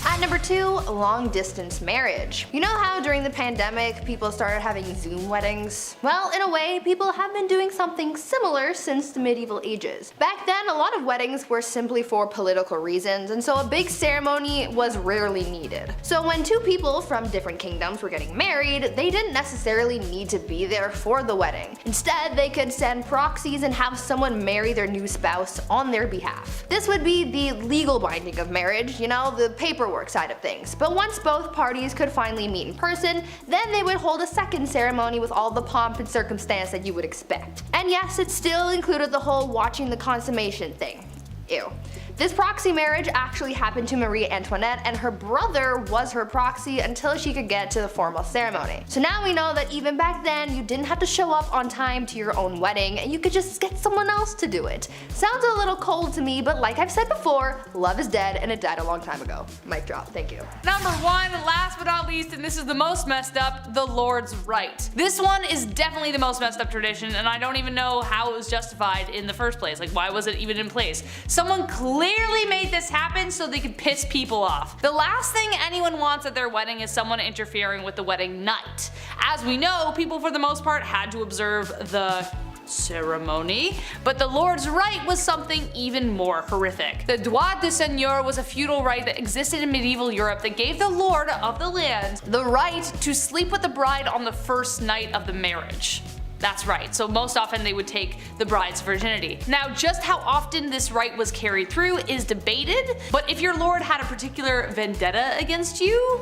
At number 2, long distance marriage. You know how during the pandemic people started having Zoom weddings? Well, in a way, people have been doing something similar since the medieval ages. Back then, a lot of weddings were simply for political reasons, and so a big ceremony was rarely needed. So when two people from different kingdoms were getting married, they didn't necessarily need to be there for the wedding. Instead, they could send proxies and have someone marry their new spouse on their behalf. This would be the legal binding of marriage, you know, the paperwork side of things. But once both parties could finally meet in person, then they would hold a second ceremony with all the pomp and circumstance that you would expect. And yes, it still included the whole watching the consummation thing. Ew. This proxy marriage actually happened to Marie Antoinette, and her brother was her proxy until she could get to the formal ceremony. So now we know that even back then, you didn't have to show up on time to your own wedding, and you could just get someone else to do it. Sounds a little cold to me, but like I've said before, love is dead and it died a long time ago. Mic drop, thank you. Number 1, last but not least, and this is the most messed up, the Lord's right. This one is definitely the most messed up tradition, and I don't even know how it was justified in the first place. Like, why was it even in place? Someone clearly made this happen so they could piss people off. The last thing anyone wants at their wedding is someone interfering with the wedding night. As we know, people for the most part had to observe the ceremony, but the Lord's right was something even more horrific. The droit de seigneur was a feudal right that existed in medieval Europe that gave the lord of the land the right to sleep with the bride on the first night of the marriage. That's right, so most often they would take the bride's virginity. Now, just how often this right was carried through is debated, but if your lord had a particular vendetta against you,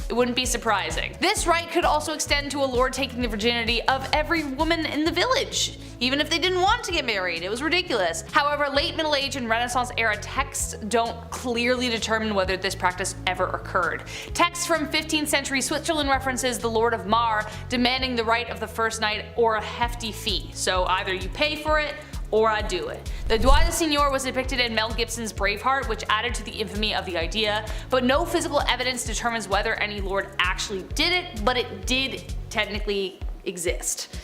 it wouldn't be surprising. This right could also extend to a lord taking the virginity of every woman in the village, even if they didn't want to get married. It was ridiculous. However, late Middle Age and Renaissance era texts don't clearly determine whether this practice ever occurred. Texts from 15th century Switzerland references the Lord of Mar demanding the right of the first night or a hefty fee. So either you pay for it or I'd do it. The Doigt de Seigneur was depicted in Mel Gibson's Braveheart, which added to the infamy of the idea, but no physical evidence determines whether any lord actually did it, but it did technically exist.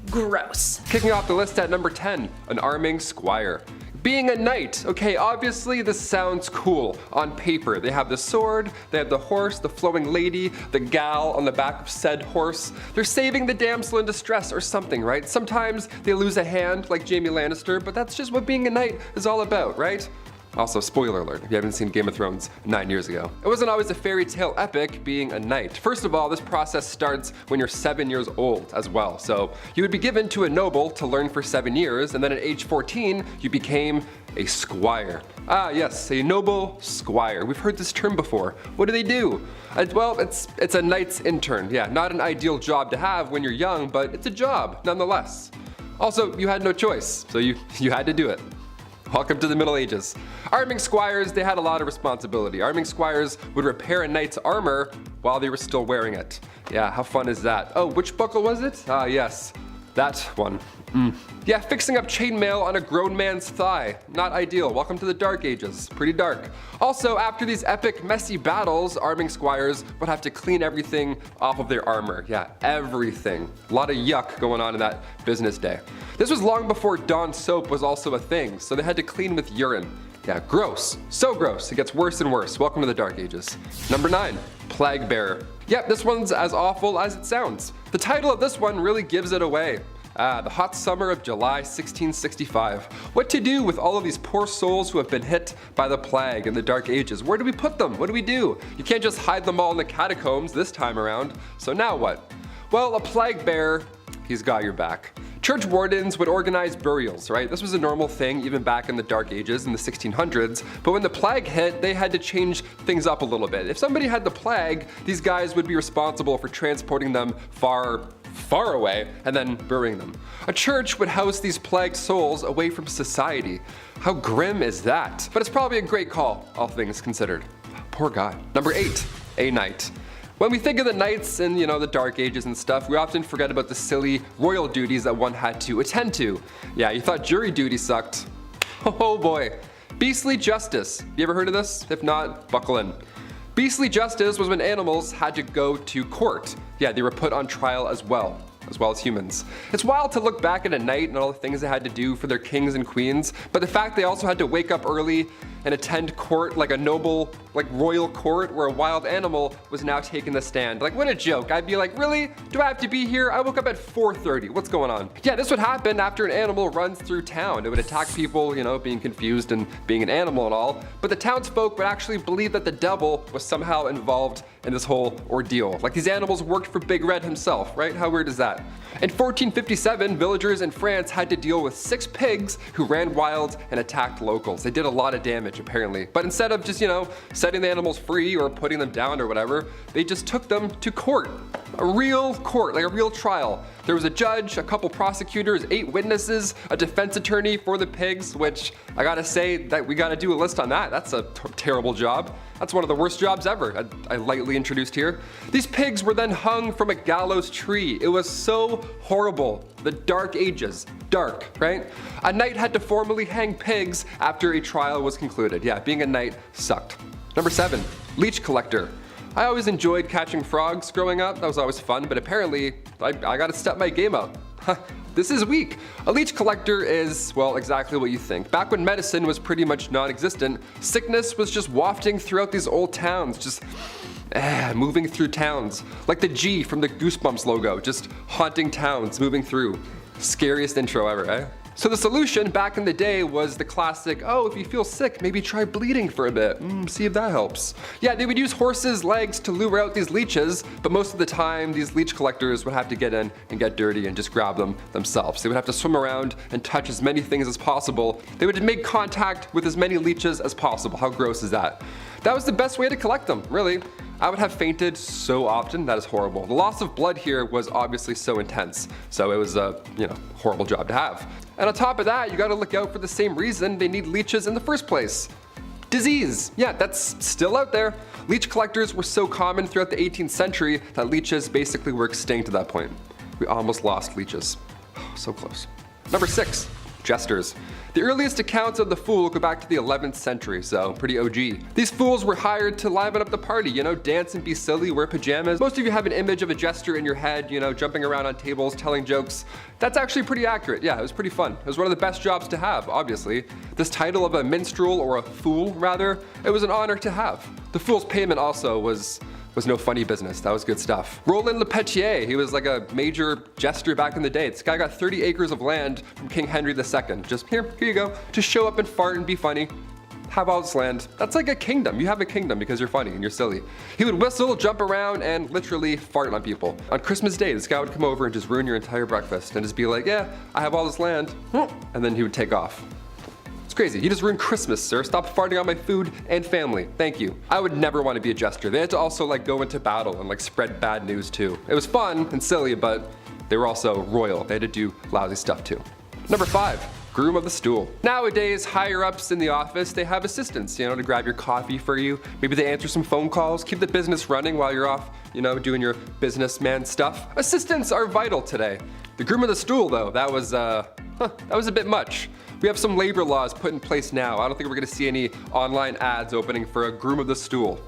Gross. Kicking off the list at number 10, an arming squire. Being a knight. Okay, obviously this sounds cool on paper. They have the sword, they have the horse, the flowing lady, the gal on the back of said horse. They're saving the damsel in distress or something, right? Sometimes they lose a hand like Jaime Lannister, but that's just what being a knight is all about, right? Also, spoiler alert, if you haven't seen Game of Thrones 9 years ago. It wasn't always a fairy tale epic being a knight. First of all, this process starts when you're 7 years old as well. So you would be given to a noble to learn for 7 years, and then at age 14, you became a squire. Ah yes, a noble squire. We've heard this term before. What do they do? Well, it's a knight's intern. Yeah, not an ideal job to have when you're young, but it's a job nonetheless. Also, you had no choice, so you had to do it. Welcome to the Middle Ages. Arming squires, they had a lot of responsibility. Arming squires would repair a knight's armor while they were still wearing it. Yeah, how fun is that? Oh, which buckle was it? Ah, yes, that one. Yeah, fixing up chainmail on a grown man's thigh. Not ideal. Welcome to the Dark Ages. Pretty dark. Also, after these epic, messy battles, arming squires would have to clean everything off of their armor. Yeah, everything. A lot of yuck going on in that business day. This was long before Dawn soap was also a thing, so they had to clean with urine. Yeah, gross. So gross. It gets worse and worse. Welcome to the Dark Ages. Number 9, Plague Bearer. Yep, this one's as awful as it sounds. The title of this one really gives it away. The hot summer of July 1665. What to do with all of these poor souls who have been hit by the plague in the Dark Ages? Where do we put them? What do we do? You can't just hide them all in the catacombs this time around. So now what? Well, a plague bearer, he's got your back. Church wardens would organize burials, right? This was a normal thing even back in the Dark Ages in the 1600s, but when the plague hit, they had to change things up a little bit. If somebody had the plague, these guys would be responsible for transporting them far away and then burying them. A church would house these plagued souls away from society. How grim is that? But it's probably a great call, all things considered. Poor guy. Number 8, a knight. When we think of the knights in, the Dark Ages and stuff, we often forget about the silly royal duties that one had to attend to. Yeah, you thought jury duty sucked. Oh boy. Beastly justice. You ever heard of this? If not, buckle in. Beastly justice was when animals had to go to court. Yeah, they were put on trial as well as humans. It's wild to look back at a knight and all the things they had to do for their kings and queens, but the fact they also had to wake up early and attend court like a noble, royal court where a wild animal was now taking the stand. What a joke. I'd be like, really? Do I have to be here? I woke up at 4:30. What's going on? Yeah, this would happen after an animal runs through town. It would attack people, being confused and being an animal and all, but the townsfolk would actually believe that the devil was somehow involved in this whole ordeal. These animals worked for Big Red himself, right? How weird is that? In 1457, villagers in France had to deal with 6 pigs who ran wild and attacked locals. They did a lot of damage, apparently. But instead of just, setting the animals free or putting them down or whatever, they just took them to court. A real court, a real trial. There was a judge, a couple prosecutors, 8 witnesses, a defense attorney for the pigs, which I gotta say that we gotta do a list on that. That's a terrible job. That's one of the worst jobs ever, I lightly introduced here. These pigs were then hung from a gallows tree. It was so horrible. The Dark Ages. Dark, right? A knight had to formally hang pigs after a trial was concluded. Yeah, being a knight sucked. Number 7, leech collector. I always enjoyed catching frogs growing up. That was always fun, but apparently I gotta step my game up. This is weak. A leech collector is, well, exactly what you think. Back when medicine was pretty much non-existent, sickness was just wafting throughout these old towns, just moving through towns. Like the G from the Goosebumps logo, just haunting towns, moving through. Scariest intro ever, eh? So the solution back in the day was the classic, oh, if you feel sick, maybe try bleeding for a bit, see if that helps. Yeah, they would use horses' legs to lure out these leeches, but most of the time these leech collectors would have to get in and get dirty and just grab them themselves. They would have to swim around and touch as many things as possible. They would make contact with as many leeches as possible. How gross is that? That was the best way to collect them, really. I would have fainted so often, that is horrible. The loss of blood here was obviously so intense, so it was a, horrible job to have. And on top of that, you gotta look out for the same reason they need leeches in the first place. Disease. Yeah, that's still out there. Leech collectors were so common throughout the 18th century that leeches basically were extinct at that point. We almost lost leeches. So close. Number 6, Jesters. The earliest accounts of the fool go back to the 11th century, so pretty OG. These fools were hired to liven up the party, dance and be silly, wear pajamas. Most of you have an image of a jester in your head, jumping around on tables, telling jokes. That's actually pretty accurate. Yeah, it was pretty fun. It was one of the best jobs to have, obviously. This title of a minstrel, or a fool rather, it was an honor to have. The fool's payment also was no funny business. That was good stuff. Roland Le Petier, he was like a major jester back in the day. This guy got 30 acres of land from King Henry II. Just here you go. Just show up and fart and be funny. Have all this land. That's like a kingdom. You have a kingdom because you're funny and you're silly. He would whistle, jump around, and literally fart on people. On Christmas Day, this guy would come over and just ruin your entire breakfast and just be like, yeah, I have all this land. And then he would take off. Crazy. You just ruined Christmas, sir. Stop farting on my food and family. Thank you. I would never want to be a jester. They had to also go into battle and spread bad news too. It was fun and silly, but they were also royal. They had to do lousy stuff too. Number 5. Groom of the stool. Nowadays, higher ups in the office, they have assistants, to grab your coffee for you. Maybe they answer some phone calls, keep the business running while you're off, doing your businessman stuff. Assistants are vital today. The groom of the stool though, that was a bit much. We have some labor laws put in place now. I don't think we're gonna see any online ads opening for a groom of the stool.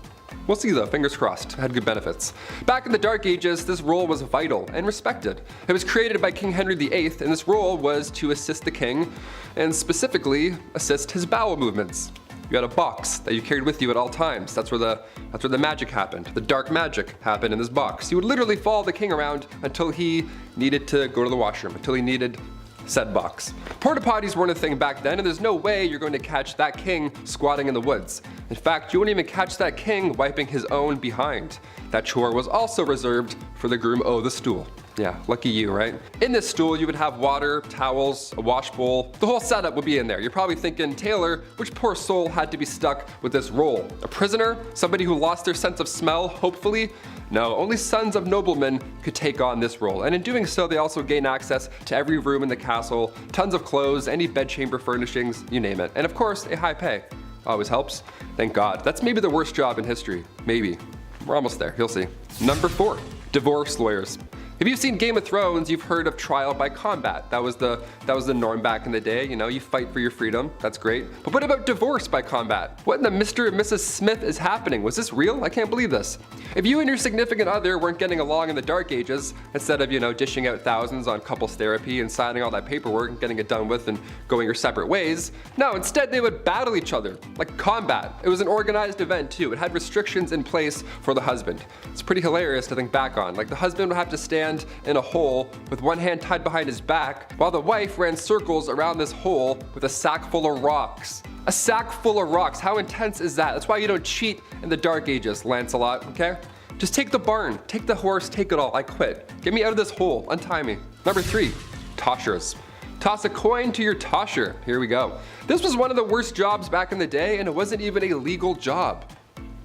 We'll see though, fingers crossed. It had good benefits. Back in the Dark Ages, this role was vital and respected. It was created by King Henry VIII, and this role was to assist the king, and specifically assist his bowel movements. You had a box that you carried with you at all times. That's where the magic happened. The dark magic happened in this box. You would literally follow the king around until he needed to go to the washroom, until he needed said box. Porta potties weren't a thing back then, and there's no way you're going to catch that king squatting in the woods. In fact, you wouldn't even catch that king wiping his own behind. That chore was also reserved for the groom of the stool. Yeah, lucky you, right? In this stool, you would have water, towels, a wash bowl. The whole setup would be in there. You're probably thinking, Taylor, which poor soul had to be stuck with this role? A prisoner? Somebody who lost their sense of smell, hopefully? No, only sons of noblemen could take on this role, and in doing so, they also gain access to every room in the castle, tons of clothes, any bedchamber furnishings, you name it. And of course, a high pay. Always helps. Thank God. That's maybe the worst job in history. Maybe. We're almost there, you'll see. Number 4, divorce lawyers. If you've seen Game of Thrones, you've heard of trial by combat. That was the norm back in the day, you fight for your freedom, that's great. But what about divorce by combat? What in the Mr. and Mrs. Smith is happening? Was this real? I can't believe this. If you and your significant other weren't getting along in the Dark Ages, instead of, dishing out thousands on couples therapy and signing all that paperwork and getting it done with and going your separate ways, no, instead they would battle each other, like combat. It was an organized event too. It had restrictions in place for the husband. It's pretty hilarious to think back on. The husband would have to stand in a hole with one hand tied behind his back, while the wife ran circles around this hole with a sack full of rocks. A sack full of rocks, how intense is that? That's why you don't cheat in the Dark Ages, Lancelot, okay? Just take the barn, take the horse, take it all, I quit. Get me out of this hole, untie me. Number 3, toshers. Toss a coin to your tosher, here we go. This was one of the worst jobs back in the day, and it wasn't even a legal job.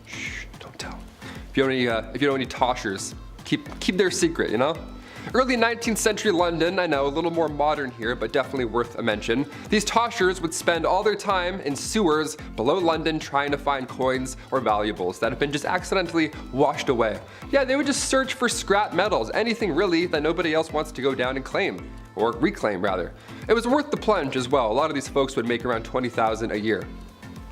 Shh, don't tell. If you know any toshers, keep their secret, Early 19th century London, I know, a little more modern here, but definitely worth a mention. These toshers would spend all their time in sewers below London trying to find coins or valuables that have been just accidentally washed away. Yeah, they would just search for scrap metals, anything really that nobody else wants to go down and claim. Or reclaim, rather. It was worth the plunge as well. A lot of these folks would make around $20,000 a year.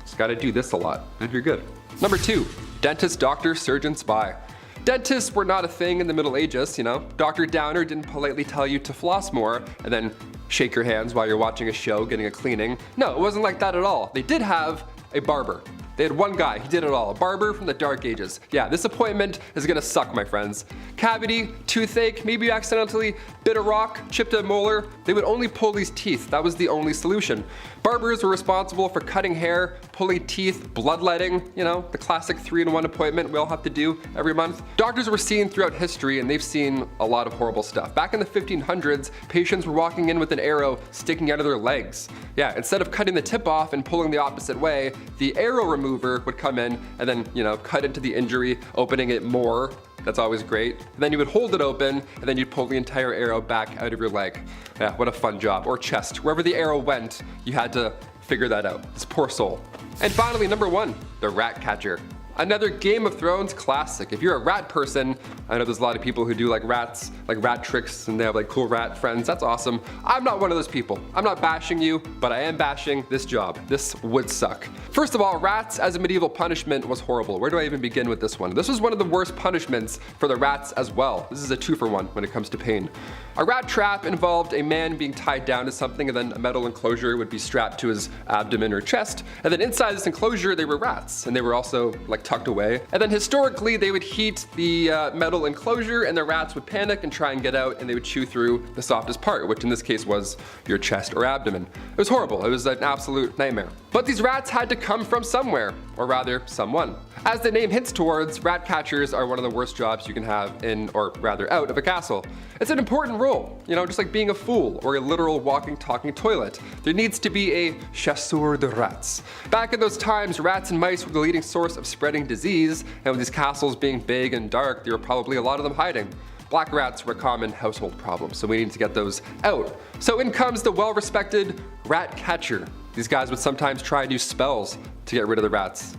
Just gotta do this a lot, and you're good. Number 2, dentist, doctor, surgeon, spy. Dentists were not a thing in the Middle Ages, Dr. Downer didn't politely tell you to floss more and then shake your hands while you're watching a show, getting a cleaning. No, it wasn't like that at all. They did have a barber. They had one guy, he did it all, a barber from the Dark Ages. Yeah, this appointment is gonna suck, my friends. Cavity, toothache, maybe you accidentally bit a rock, chipped a molar. They would only pull these teeth, that was the only solution. Barbers were responsible for cutting hair, pulling teeth, bloodletting, the classic 3-in-1 appointment we all have to do every month. Doctors were seen throughout history, and they've seen a lot of horrible stuff. Back in the 1500s, patients were walking in with an arrow sticking out of their legs. Yeah, instead of cutting the tip off and pulling the opposite way, the arrow remover would come in and then, cut into the injury, opening it more. That's always great. And then you would hold it open, and then you'd pull the entire arrow back out of your leg. Yeah, what a fun job. Or chest. Wherever the arrow went, you had to figure that out. This poor soul. And finally, number 1, the rat catcher. Another Game of Thrones classic. If you're a rat person, I know there's a lot of people who do like rats, like rat tricks, and they have like cool rat friends. That's awesome. I'm not one of those people. I'm not bashing you, but I am bashing this job. This would suck. First of all, rats as a medieval punishment was horrible. Where do I even begin with this one? This was one of the worst punishments for the rats as well. This is a 2-for-1 when it comes to pain. A rat trap involved a man being tied down to something, and then a metal enclosure would be strapped to his abdomen or chest. And then inside this enclosure, they were rats, and they were also like tucked away. And then historically, they would heat the metal enclosure, and the rats would panic and try and get out, and they would chew through the softest part, which in this case was your chest or abdomen. It was horrible. It was an absolute nightmare. But these rats had to come from somewhere, or rather, someone. As the name hints towards, rat catchers are one of the worst jobs you can have in, or rather out of a castle. It's an important role, you know, just like being a fool or a literal walking, talking toilet. There needs to be a chasseur de rats. Back in those times, rats and mice were the leading source of spreading disease, and with these castles being big and dark, there were probably a lot of them hiding. Black rats were a common household problem, so we need to get those out. So in comes the well-respected rat catcher. These guys would sometimes try new spells to get rid of the rats.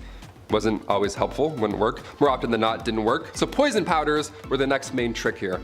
Wasn't always helpful, wouldn't work. More often than not, didn't work. So poison powders were the next main trick here.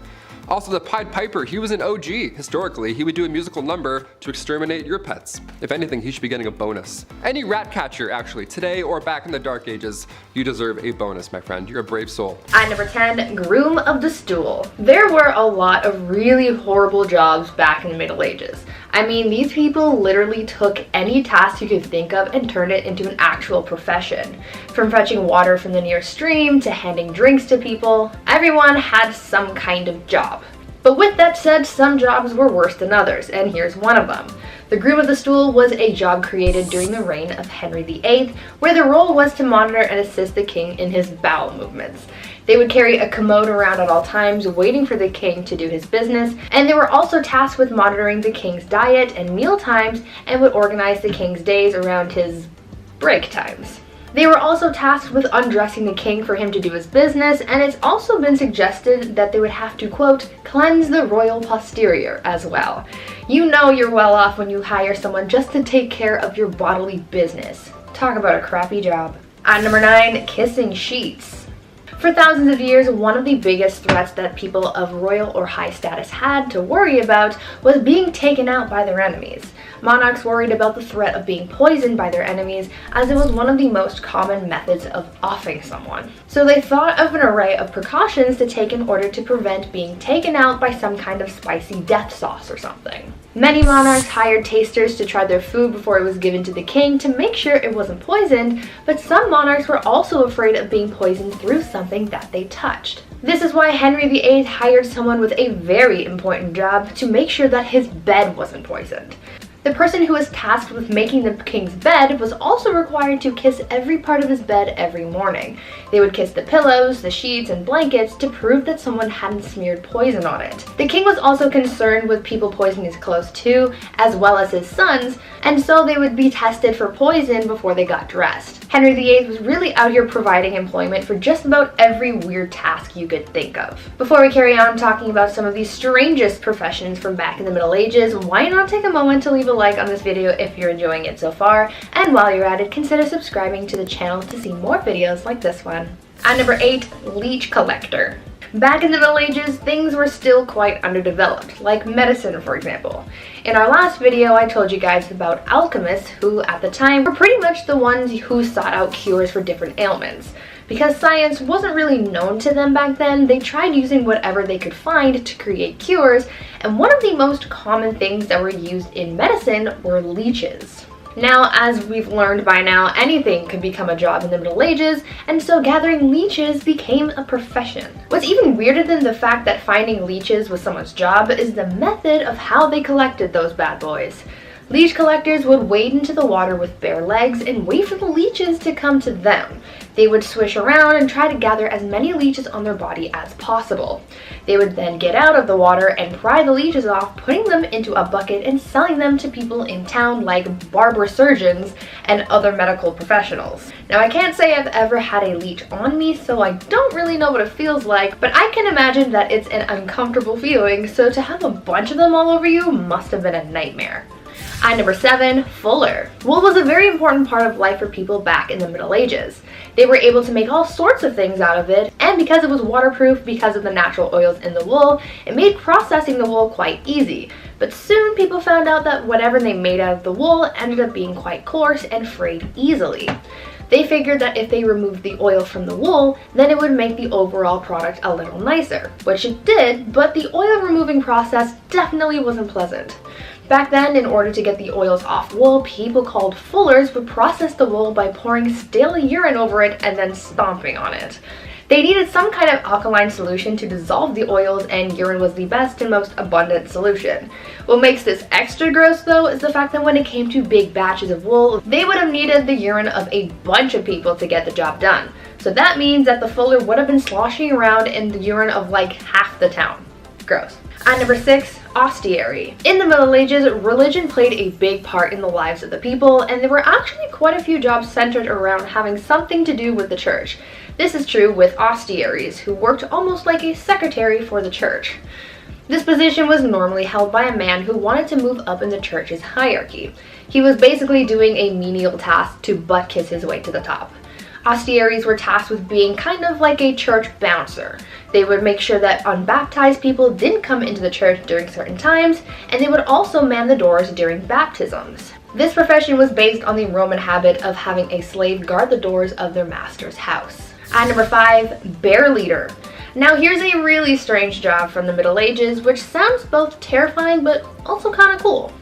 Also, the Pied Piper, he was an OG. Historically, he would do a musical number to exterminate your pets. If anything, he should be getting a bonus. Any rat catcher, actually, today or back in the Dark Ages, you deserve a bonus, my friend. You're a brave soul. At number 10, groom of the stool. There were a lot of really horrible jobs back in the Middle Ages. I mean, these people literally took any task you could think of and turned it into an actual profession. From fetching water from the nearest stream to handing drinks to people, everyone had some kind of job. But with that said, some jobs were worse than others, and here's one of them. The groom of the stool was a job created during the reign of Henry VIII, where their role was to monitor and assist the king in his bowel movements. They would carry a commode around at all times, waiting for the king to do his business, and they were also tasked with monitoring the king's diet and meal times, and would organize the king's days around his break times. They were also tasked with undressing the king for him to do his business, and it's also been suggested that they would have to, quote, cleanse the royal posterior as well. You know you're well off when you hire someone just to take care of your bodily business. Talk about a crappy job. At number 9, kissing sheets. For thousands of years, one of the biggest threats that people of royal or high status had to worry about was being taken out by their enemies. Monarchs worried about the threat of being poisoned by their enemies, as it was one of the most common methods of offing someone. So they thought of an array of precautions to take in order to prevent being taken out by some kind of spicy death sauce or something. Many monarchs hired tasters to try their food before it was given to the king to make sure it wasn't poisoned, but some monarchs were also afraid of being poisoned through something that they touched. This is why Henry VIII hired someone with a very important job to make sure that his bed wasn't poisoned. The person who was tasked with making the king's bed was also required to kiss every part of his bed every morning. They would kiss the pillows, the sheets, and blankets to prove that someone hadn't smeared poison on it. The king was also concerned with people poisoning his clothes too, as well as his sons, and so they would be tested for poison before they got dressed. Henry VIII was really out here providing employment for just about every weird task you could think of. Before we carry on talking about some of the strangest professions from back in the Middle Ages, why not take a moment to leave a like on this video if you're enjoying it so far, and while you're at it, consider subscribing to the channel to see more videos like this one. At number 8, leech collector. Back in the Middle Ages, things were still quite underdeveloped, like medicine for example. In our last video, I told you guys about alchemists who, at the time, were pretty much the ones who sought out cures for different ailments. Because science wasn't really known to them back then, they tried using whatever they could find to create cures, and one of the most common things that were used in medicine were leeches. Now, as we've learned by now, anything could become a job in the Middle Ages, and so gathering leeches became a profession. What's even weirder than the fact that finding leeches was someone's job is the method of how they collected those bad boys. Leech collectors would wade into the water with bare legs and wait for the leeches to come to them. They would swish around and try to gather as many leeches on their body as possible. They would then get out of the water and pry the leeches off, putting them into a bucket and selling them to people in town like barber surgeons and other medical professionals. Now, I can't say I've ever had a leech on me, so I don't really know what it feels like, but I can imagine that it's an uncomfortable feeling, so to have a bunch of them all over you must have been a nightmare. At number 7, fuller. Wool was a very important part of life for people back in the Middle Ages. They were able to make all sorts of things out of it, and because it was waterproof because of the natural oils in the wool, it made processing the wool quite easy. But soon people found out that whatever they made out of the wool ended up being quite coarse and frayed easily. They figured that if they removed the oil from the wool, then it would make the overall product a little nicer, which it did, but the oil removing process definitely wasn't pleasant. Back then, in order to get the oils off wool, people called fullers would process the wool by pouring stale urine over it and then stomping on it. They needed some kind of alkaline solution to dissolve the oils, and urine was the best and most abundant solution. What makes this extra gross though is the fact that when it came to big batches of wool, they would have needed the urine of a bunch of people to get the job done. So that means that the fuller would have been sloshing around in the urine of like half the town. Gross. At number 6, ostiary. In the Middle Ages, religion played a big part in the lives of the people, and there were actually quite a few jobs centered around having something to do with the church. This is true with ostiaries, who worked almost like a secretary for the church. This position was normally held by a man who wanted to move up in the church's hierarchy. He was basically doing a menial task to butt kiss his way to the top. Ostiaries were tasked with being kind of like a church bouncer. They would make sure that unbaptized people didn't come into the church during certain times, and they would also man the doors during baptisms. This profession was based on the Roman habit of having a slave guard the doors of their master's house. At number 5, bear leader. Now here's a really strange job from the Middle Ages, which sounds both terrifying but also kind of cool.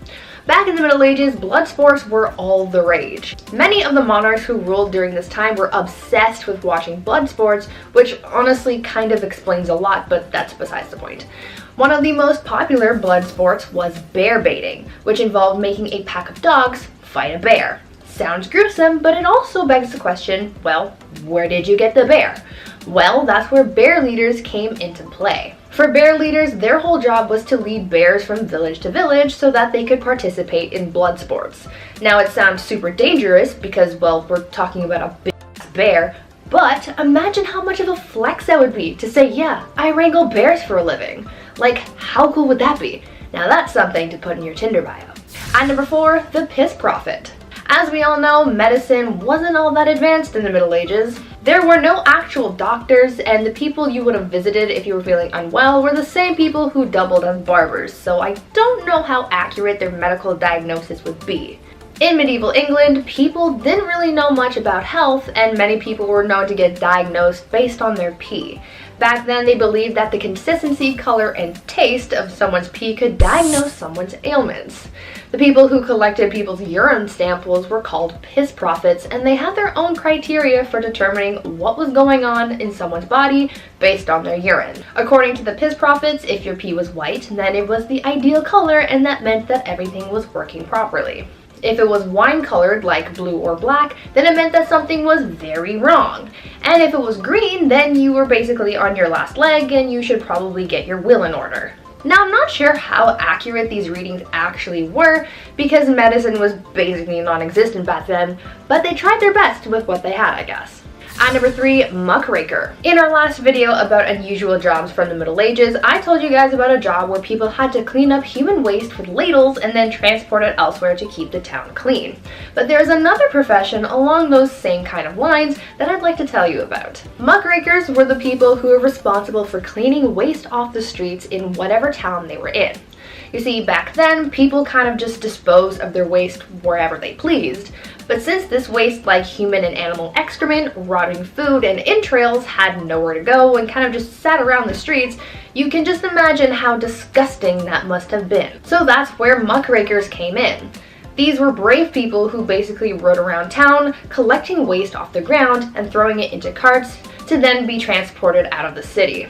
Back in the Middle Ages, blood sports were all the rage. Many of the monarchs who ruled during this time were obsessed with watching blood sports, which honestly kind of explains a lot, but that's besides the point. One of the most popular blood sports was bear baiting, which involved making a pack of dogs fight a bear. Sounds gruesome, but it also begs the question, well, where did you get the bear? Well, that's where bear leaders came into play. For bear leaders, their whole job was to lead bears from village to village so that they could participate in blood sports. Now it sounds super dangerous because, well, we're talking about a big bear, but imagine how much of a flex that would be to say, yeah, I wrangle bears for a living. Like, how cool would that be? Now that's something to put in your Tinder bio. At number 4, the piss prophet. As we all know, medicine wasn't all that advanced in the Middle Ages. There were no actual doctors, and the people you would have visited if you were feeling unwell were the same people who doubled as barbers, so I don't know how accurate their medical diagnosis would be. In medieval England, people didn't really know much about health, and many people were known to get diagnosed based on their pee. Back then, they believed that the consistency, color, and taste of someone's pee could diagnose someone's ailments. The people who collected people's urine samples were called piss prophets, and they had their own criteria for determining what was going on in someone's body based on their urine. According to the piss prophets, if your pee was white, then it was the ideal color, and that meant that everything was working properly. If it was wine-colored, like blue or black, then it meant that something was very wrong. And if it was green, then you were basically on your last leg and you should probably get your will in order. Now, I'm not sure how accurate these readings actually were because medicine was basically non-existent back then, but they tried their best with what they had, I guess. At number 3, muckraker. In our last video about unusual jobs from the Middle Ages, I told you guys about a job where people had to clean up human waste with ladles and then transport it elsewhere to keep the town clean. But there's another profession along those same kind of lines that I'd like to tell you about. Muckrakers were the people who were responsible for cleaning waste off the streets in whatever town they were in. You see, back then, people kind of just disposed of their waste wherever they pleased. But since this waste, like human and animal excrement, rotting food, and entrails, had nowhere to go and kind of just sat around the streets, you can just imagine how disgusting that must have been. So that's where muckrakers came in. These were brave people who basically rode around town, collecting waste off the ground and throwing it into carts to then be transported out of the city.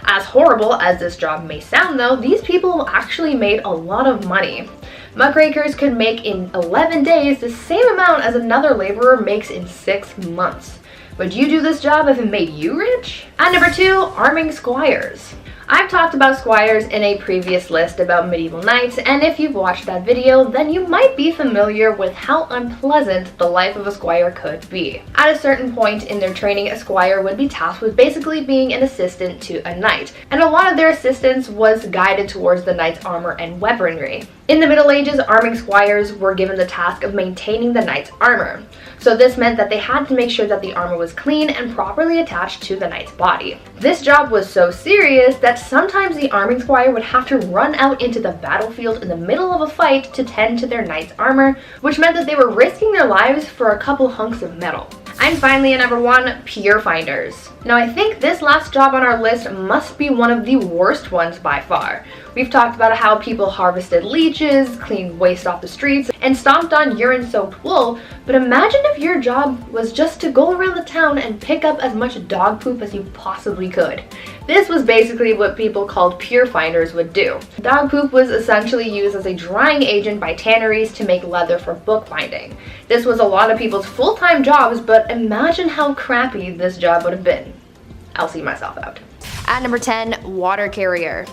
As horrible as this job may sound though, these people actually made a lot of money. Muckrakers could make in 11 days the same amount as another laborer makes in 6 months. Would you do this job if it made you rich? At number 2, arming squires. I've talked about squires in a previous list about medieval knights, and if you've watched that video, then you might be familiar with how unpleasant the life of a squire could be. At a certain point in their training, a squire would be tasked with basically being an assistant to a knight, and a lot of their assistance was guided towards the knight's armor and weaponry. In the Middle Ages, arming squires were given the task of maintaining the knight's armor. So this meant that they had to make sure that the armor was clean and properly attached to the knight's body. This job was so serious that sometimes the arming squire would have to run out into the battlefield in the middle of a fight to tend to their knight's armor, which meant that they were risking their lives for a couple hunks of metal. And finally, at number 1, pier finders. Now I think this last job on our list must be one of the worst ones by far. We've talked about how people harvested leeches, cleaned waste off the streets, and stomped on urine-soaked wool, but imagine if your job was just to go around the town and pick up as much dog poop as you possibly could. This was basically what people called pier finders would do. Dog poop was essentially used as a drying agent by tanneries to make leather for bookbinding. This was a lot of people's full-time jobs, but imagine how crappy this job would have been. I'll see myself out. At number 10, water carrier.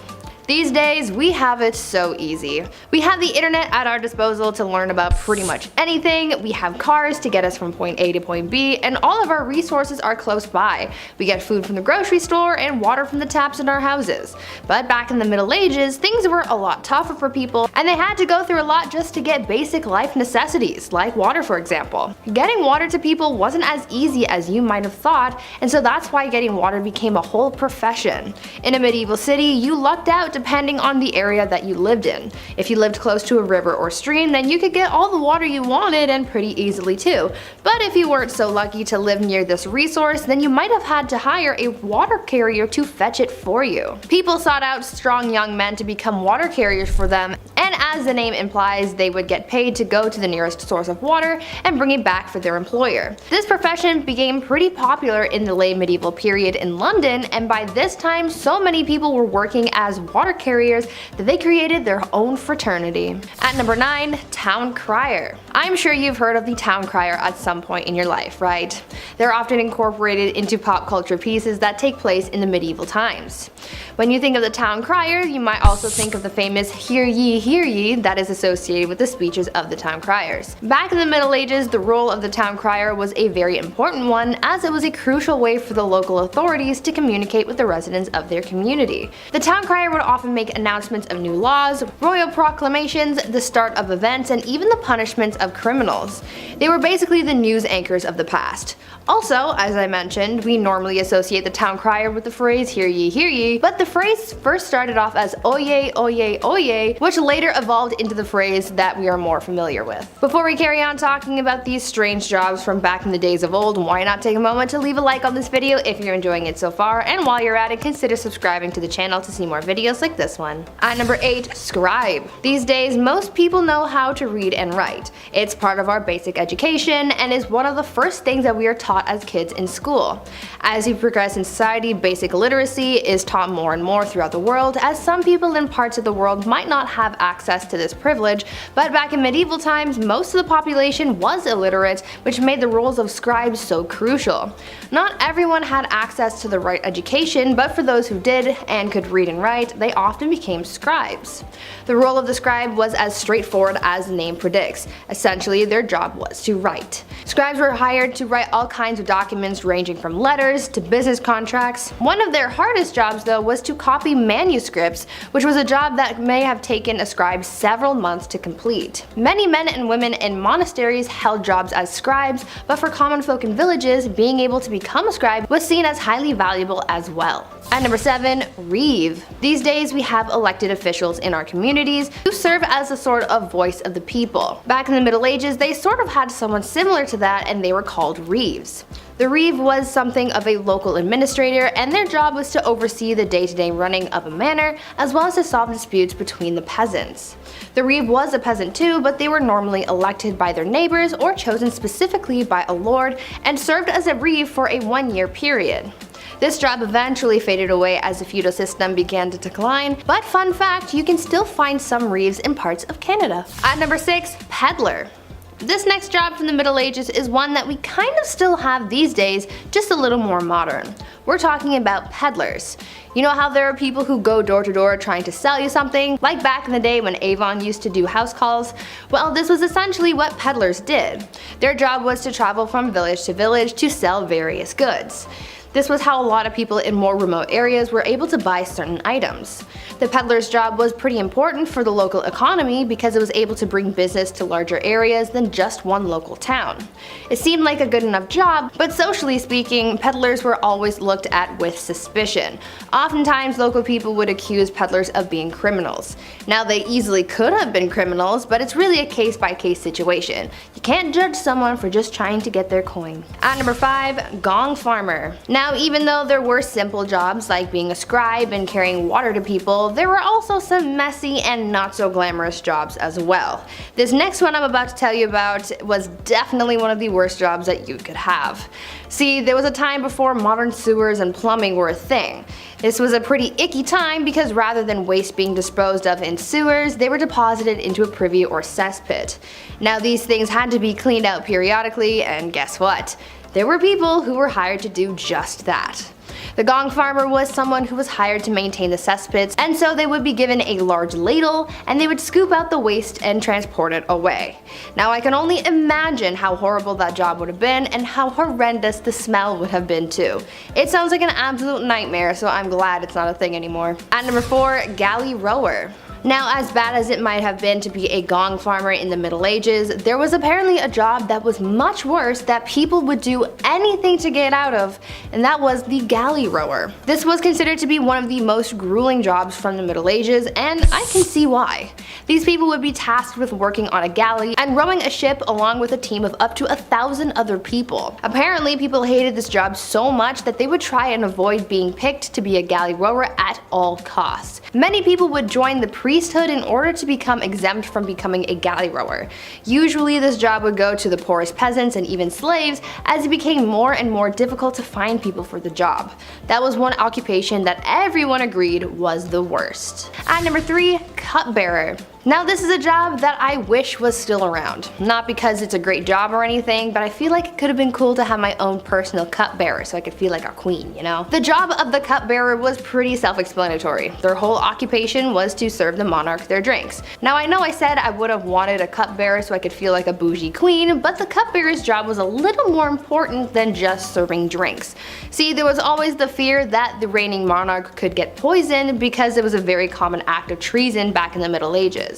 These days, we have it so easy. We have the internet at our disposal to learn about pretty much anything, we have cars to get us from point A to point B, and all of our resources are close by. We get food from the grocery store and water from the taps in our houses. But back in the Middle Ages, things were a lot tougher for people, and they had to go through a lot just to get basic life necessities, like water for example. Getting water to people wasn't as easy as you might have thought, and so that's why getting water became a whole profession. In a medieval city, you lucked out depending on the area that you lived in. If you lived close to a river or stream, then you could get all the water you wanted and pretty easily too. But if you weren't so lucky to live near this resource, then you might have had to hire a water carrier to fetch it for you. People sought out strong young men to become water carriers for them, and as the name implies, they would get paid to go to the nearest source of water and bring it back for their employer. This profession became pretty popular in the late medieval period in London, and by this time so many people were working as water carriers that they created their own fraternity. At number 9, town crier. I'm sure you've heard of the town crier at some point in your life, right? They're often incorporated into pop culture pieces that take place in the medieval times. When you think of the town crier, you might also think of the famous hear ye that is associated with the speeches of the town criers. Back in the Middle Ages, the role of the town crier was a very important one, as it was a crucial way for the local authorities to communicate with the residents of their community. The town crier would often make announcements of new laws, royal proclamations, the start of events, and even the punishments of criminals. They were basically the news anchors of the past. Also, as I mentioned, we normally associate the town crier with the phrase hear ye, but the phrase first started off as oye, oye, oye, which later evolved into the phrase that we are more familiar with. Before we carry on talking about these strange jobs from back in the days of old, why not take a moment to leave a like on this video if you're enjoying it so far, and while you're at it, consider subscribing to the channel to see more videos like this one. At number 8, scribe. These days, most people know how to read and write. It's part of our basic education and is one of the first things that we are taught as kids in school. As we progress in society, basic literacy is taught more and more throughout the world, as some people in parts of the world might not have access to this privilege, but back in medieval times, most of the population was illiterate, which made the roles of scribes so crucial. Not everyone had access to the right education, but for those who did and could read and write, they often became scribes. The role of the scribe was as straightforward as the name predicts. Essentially, their job was to write. Scribes were hired to write all kinds of documents ranging from letters to business contracts. One of their hardest jobs though was to copy manuscripts, which was a job that may have taken a scribe several months to complete. Many men and women in monasteries held jobs as scribes, but for common folk in villages, being able to become a scribe was seen as highly valuable as well. At number 7, reeve. These days we have elected officials in our communities who serve as a sort of voice of the people. Back in the Middle Ages, they sort of had someone similar to that, and they were called reeves. The reeve was something of a local administrator, and their job was to oversee the day-to-day running of a manor, as well as to solve disputes between the peasants. The reeve was a peasant too, but they were normally elected by their neighbors or chosen specifically by a lord, and served as a reeve for a 1-year period. This job eventually faded away as the feudal system began to decline, but fun fact, you can still find some reeves in parts of Canada. At number 6, peddler. This next job from the Middle Ages is one that we kind of still have these days, just a little more modern. We're talking about peddlers. You know how there are people who go door to door trying to sell you something, like back in the day when Avon used to do house calls? Well, this was essentially what peddlers did. Their job was to travel from village to village to sell various goods. This was how a lot of people in more remote areas were able to buy certain items. The peddler's job was pretty important for the local economy because it was able to bring business to larger areas than just one local town. It seemed like a good enough job, but socially speaking, peddlers were always looked at with suspicion. Oftentimes, local people would accuse peddlers of being criminals. Now, they easily could have been criminals, but it's really a case-by-case situation. You can't judge someone for just trying to get their coin. At number 5, gong farmer. Now, even though there were simple jobs like being a scribe and carrying water to people, there were also some messy and not so glamorous jobs as well. This next one I'm about to tell you about was definitely one of the worst jobs that you could have. See, there was a time before modern sewers and plumbing were a thing. This was a pretty icky time because rather than waste being disposed of in sewers, they were deposited into a privy or cesspit. Now, these things had to be cleaned out periodically, and guess what? There were people who were hired to do just that. The gong farmer was someone who was hired to maintain the cesspits, and so they would be given a large ladle and they would scoop out the waste and transport it away. Now, I can only imagine how horrible that job would have been and how horrendous the smell would have been too. It sounds like an absolute nightmare, so I'm glad it's not a thing anymore. At number 4, galley rower. Now, as bad as it might have been to be a gong farmer in the Middle Ages, there was apparently a job that was much worse that people would do anything to get out of, and that was the galley rower. This was considered to be one of the most grueling jobs from the Middle Ages, and I can see why. These people would be tasked with working on a galley and rowing a ship along with a team of up to 1,000 other people. Apparently, people hated this job so much that they would try and avoid being picked to be a galley rower at all costs. Many people would join the priesthood in order to become exempt from becoming a galley rower. Usually this job would go to the poorest peasants and even slaves, as it became more and more difficult to find people for the job. That was one occupation that everyone agreed was the worst. At number 3, cupbearer. Now, this is a job that I wish was still around. Not because it's a great job or anything, but I feel like it could have been cool to have my own personal cupbearer so I could feel like a queen, you know? The job of the cupbearer was pretty self-explanatory. Their whole occupation was to serve the monarch their drinks. Now, I know I said I would have wanted a cupbearer so I could feel like a bougie queen, but the cupbearer's job was a little more important than just serving drinks. See, there was always the fear that the reigning monarch could get poisoned because it was a very common act of treason back in the Middle Ages.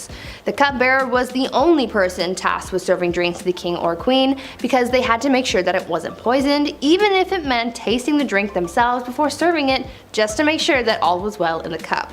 The cupbearer was the only person tasked with serving drinks to the king or queen because they had to make sure that it wasn't poisoned, even if it meant tasting the drink themselves before serving it, just to make sure that all was well in the cup.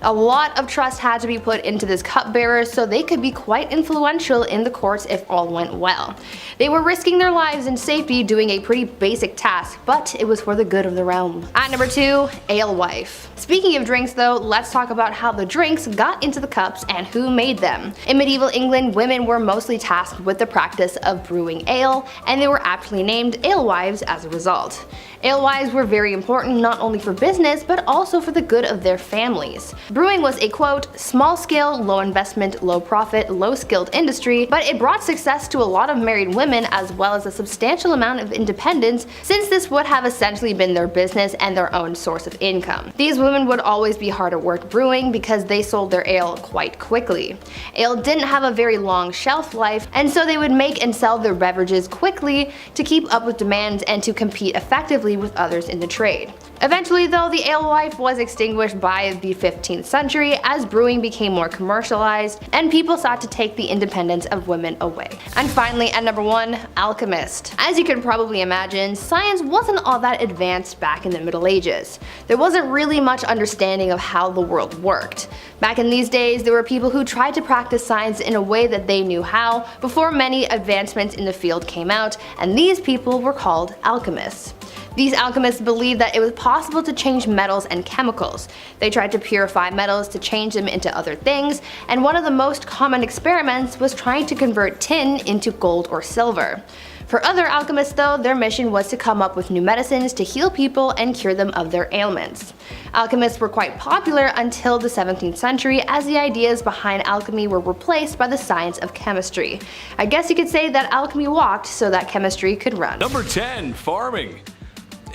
A lot of trust had to be put into this cupbearer so they could be quite influential in the courts if all went well. They were risking their lives and safety doing a pretty basic task, but it was for the good of the realm. At number 2, alewife. Speaking of drinks though, let's talk about how the drinks got into the cups and who made them. In medieval England, women were mostly tasked with the practice of brewing ale, and they were aptly named alewives as a result. Alewives were very important not only for business, but also for the good of their families. Brewing was a quote, small scale, low investment, low profit, low skilled industry, but it brought success to a lot of married women as well as a substantial amount of independence, since this would have essentially been their business and their own source of income. These women would always be hard at work brewing because they sold their ale quite quickly. Ale didn't have a very long shelf life, and so they would make and sell their beverages quickly to keep up with demand and to compete effectively with others in the trade. Eventually though, the alewife was extinguished by the 15th century as brewing became more commercialized and people sought to take the independence of women away. And finally, at number 1, alchemist. As you can probably imagine, science wasn't all that advanced back in the Middle Ages. There wasn't really much understanding of how the world worked. Back in these days, there were people who tried to practice science in a way that they knew how before many advancements in the field came out, and these people were called alchemists. These alchemists believed that it was possible to change metals and chemicals. They tried to purify metals to change them into other things, and one of the most common experiments was trying to convert tin into gold or silver. For other alchemists though, their mission was to come up with new medicines to heal people and cure them of their ailments. Alchemists were quite popular until the 17th century, as the ideas behind alchemy were replaced by the science of chemistry. I guess you could say that alchemy walked so that chemistry could run. Number 10, farming.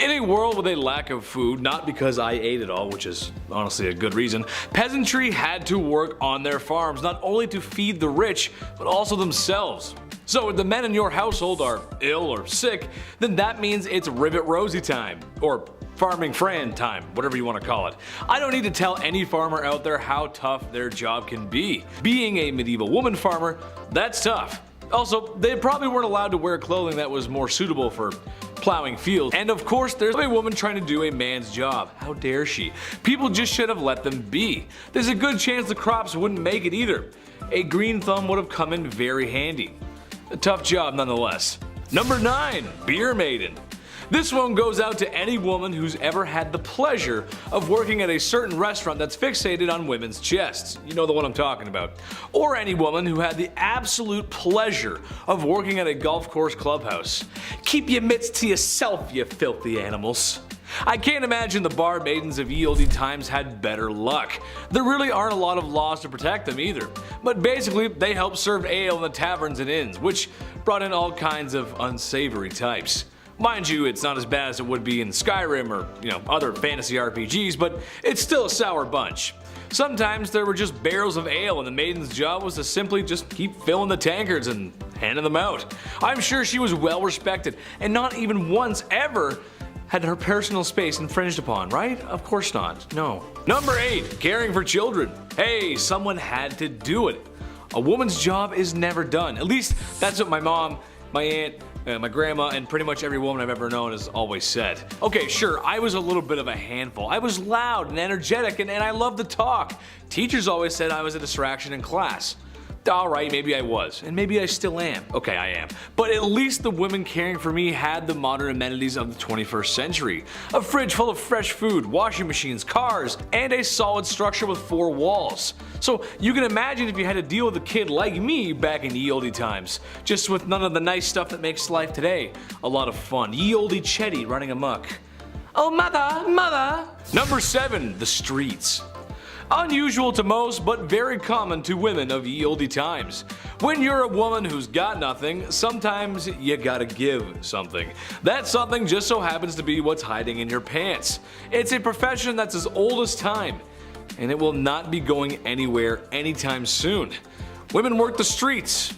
In a world with a lack of food, not because I ate it all, which is honestly a good reason, peasantry had to work on their farms not only to feed the rich, but also themselves. So if the men in your household are ill or sick, then that means it's Rivet Rosie time, or farming Fran time, whatever you want to call it. I don't need to tell any farmer out there how tough their job can be. Being a medieval woman farmer, that's tough. Also, they probably weren't allowed to wear clothing that was more suitable for plowing fields. And of course, there's a woman trying to do a man's job. How dare she? People just should have let them be. There's a good chance the crops wouldn't make it either. A green thumb would have come in very handy. A tough job nonetheless. Number 9, Beer Maiden. This one goes out to any woman who's ever had the pleasure of working at a certain restaurant that's fixated on women's chests. You know the one I'm talking about. Or any woman who had the absolute pleasure of working at a golf course clubhouse. Keep your mitts to yourself, you filthy animals. I can't imagine the bar maidens of ye olde times had better luck. There really aren't a lot of laws to protect them either. But basically, they helped serve ale in the taverns and inns, which brought in all kinds of unsavory types. Mind you, it's not as bad as it would be in Skyrim or, other fantasy RPGs, but it's still a sour bunch. Sometimes there were just barrels of ale and the maiden's job was to simply just keep filling the tankards and handing them out. I'm sure she was well respected and not even once ever had her personal space infringed upon, right? Of course not, no. Number 8, caring for children. Hey, someone had to do it. A woman's job is never done. At least that's what my mom, my aunt, my grandma, and pretty much every woman I've ever known has always said. Okay, sure, I was a little bit of a handful. I was loud and energetic and I loved to talk. Teachers always said I was a distraction in class. Alright, maybe I was, and maybe I still am. Okay, I am. But at least the women caring for me had the modern amenities of the 21st century. A fridge full of fresh food, washing machines, cars, and a solid structure with 4 walls. So you can imagine if you had to deal with a kid like me back in ye olde times, just with none of the nice stuff that makes life today a lot of fun. Ye olde Chetty running amok. Oh mother, mother! Number 7, the streets. Unusual to most, but very common to women of ye olde times. When you're a woman who's got nothing, sometimes you gotta give something. That something just so happens to be what's hiding in your pants. It's a profession that's as old as time, and it will not be going anywhere anytime soon. Women work the streets.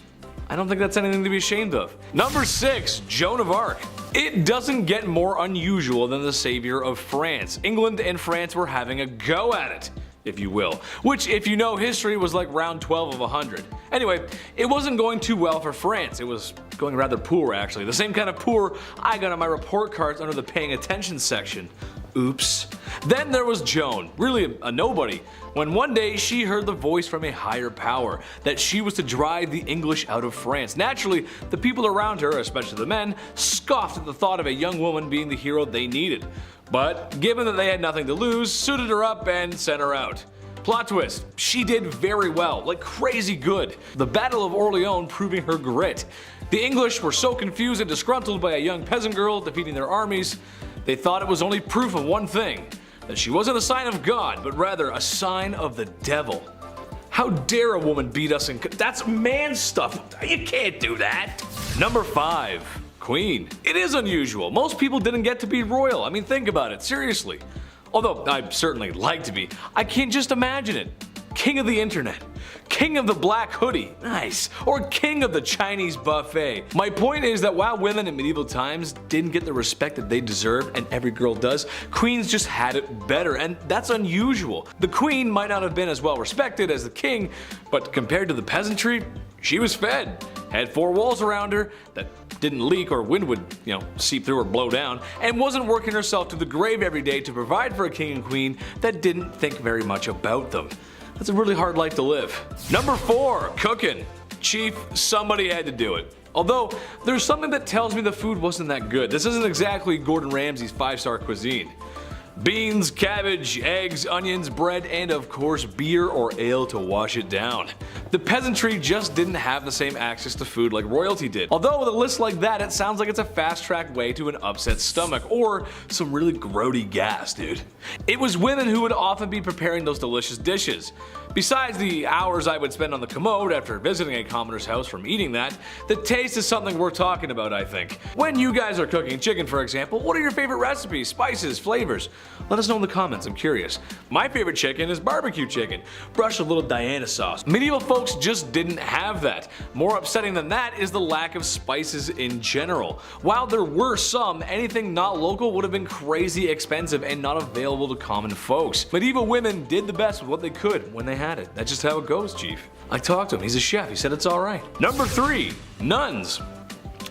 I don't think that's anything to be ashamed of. Number 6, Joan of Arc. It doesn't get more unusual than the savior of France. England and France were having a go at it, if you will, which if you know history was like round 12 of 100. Anyway, it wasn't going too well for France. It was going rather poor actually. The same kind of poor I got on my report cards under the paying attention section. Oops. Then there was Joan, really a nobody, when one day she heard the voice from a higher power that she was to drive the English out of France. Naturally, the people around her, especially the men, scoffed at the thought of a young woman being the hero they needed. But given that they had nothing to lose, suited her up and sent her out. Plot twist, she did very well, like crazy good. The Battle of Orleans proving her grit. The English were so confused and disgruntled by a young peasant girl defeating their armies, they thought it was only proof of one thing, that she wasn't a sign of God, but rather a sign of the devil. How dare a woman beat us in that's man stuff, you can't do that. Number 5. Queen. It is unusual. Most people didn't get to be royal. I mean, think about it, seriously. Although I'd certainly like to be, I can't just imagine it. King of the internet. King of the black hoodie. Nice. Or king of the Chinese buffet. My point is that while women in medieval times didn't get the respect that they deserved, and every girl does, queens just had it better, and that's unusual. The queen might not have been as well respected as the king, but compared to the peasantry, she was fed. Had 4 walls around her that didn't leak or wind would, seep through or blow down, and wasn't working herself to the grave every day to provide for a king and queen that didn't think very much about them. That's a really hard life to live. Number 4, cooking. Chief, somebody had to do it. Although, there's something that tells me the food wasn't that good. This isn't exactly Gordon Ramsay's 5-star cuisine. Beans, cabbage, eggs, onions, bread, and of course beer or ale to wash it down. The peasantry just didn't have the same access to food like royalty did. Although with a list like that, it sounds like it's a fast-tracked way to an upset stomach or some really grody gas, dude. It was women who would often be preparing those delicious dishes. Besides the hours I would spend on the commode after visiting a commoner's house from eating that, the taste is something worth talking about, I think. When you guys are cooking chicken, for example, what are your favorite recipes, spices, flavors? Let us know in the comments, I'm curious. My favorite chicken is barbecue chicken. Brush a little Diana sauce. Medieval folks just didn't have that. More upsetting than that is the lack of spices in general. While there were some, anything not local would have been crazy expensive and not available to common folks. Medieval women did the best with what they could when they had it. That's just how it goes, Chief. I talked to him, he's a chef, he said it's alright. Number 3, nuns.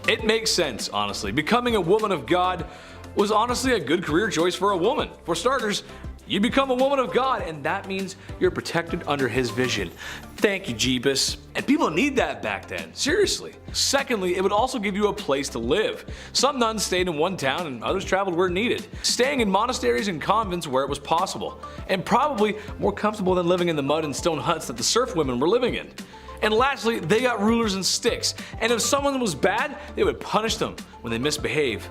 It makes sense, honestly. Becoming a woman of God was honestly a good career choice for a woman. For starters, you become a woman of God, and that means you're protected under his vision. Thank you, Jeebus. And people need that back then, seriously. Secondly, it would also give you a place to live. Some nuns stayed in one town and others traveled where needed, staying in monasteries and convents where it was possible, and probably more comfortable than living in the mud and stone huts that the serf women were living in. And lastly, they got rulers and sticks, and if someone was bad, they would punish them when they misbehave.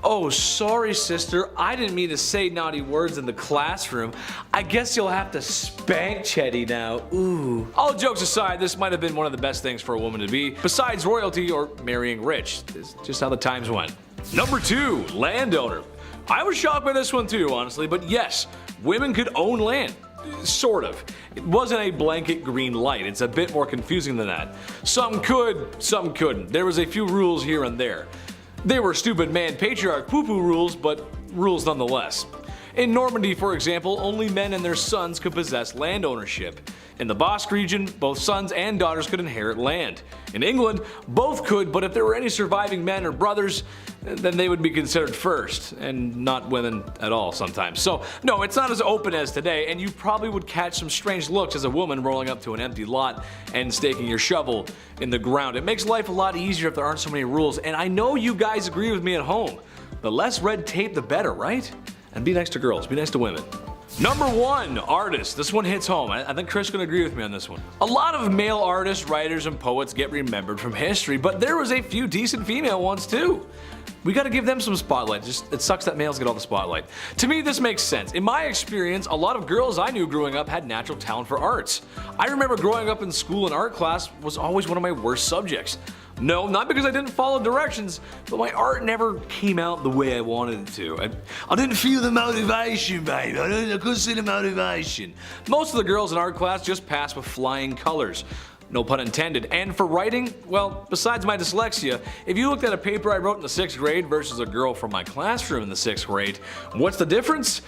Oh, sorry sister, I didn't mean to say naughty words in the classroom. I guess you'll have to spank Chetty now, ooh. All jokes aside, this might have been one of the best things for a woman to be, besides royalty or marrying rich. It's just how the times went. Number 2, landowner. I was shocked by this one too, honestly, but yes, women could own land. Sort of. It wasn't a blanket green light, it's a bit more confusing than that. Some could, some couldn't. There was a few rules here and there. They were stupid man patriarch poo-poo rules, but rules nonetheless. In Normandy, for example, only men and their sons could possess land ownership. In the Basque region, both sons and daughters could inherit land. In England, both could, but if there were any surviving men or brothers, then they would be considered first, and not women at all sometimes. So no, it's not as open as today, and you probably would catch some strange looks as a woman rolling up to an empty lot and staking your shovel in the ground. It makes life a lot easier if there aren't so many rules, and I know you guys agree with me at home. The less red tape, the better, right? And be nice to girls, be nice to women. Number 1, artists. This one hits home. I think Chris can agree with me on this one. A lot of male artists, writers, and poets get remembered from history, but there was a few decent female ones too. We gotta give them some spotlight. It sucks that males get all the spotlight. To me, this makes sense. In my experience, a lot of girls I knew growing up had natural talent for arts. I remember growing up in school and art class was always one of my worst subjects. No, not because I didn't follow directions, but my art never came out the way I wanted it to. I didn't feel the motivation, babe. I couldn't see the motivation. Most of the girls in art class just passed with flying colors. No pun intended. And for writing, well, besides my dyslexia, if you looked at a paper I wrote in the 6th grade versus a girl from my classroom in the 6th grade, what's the difference?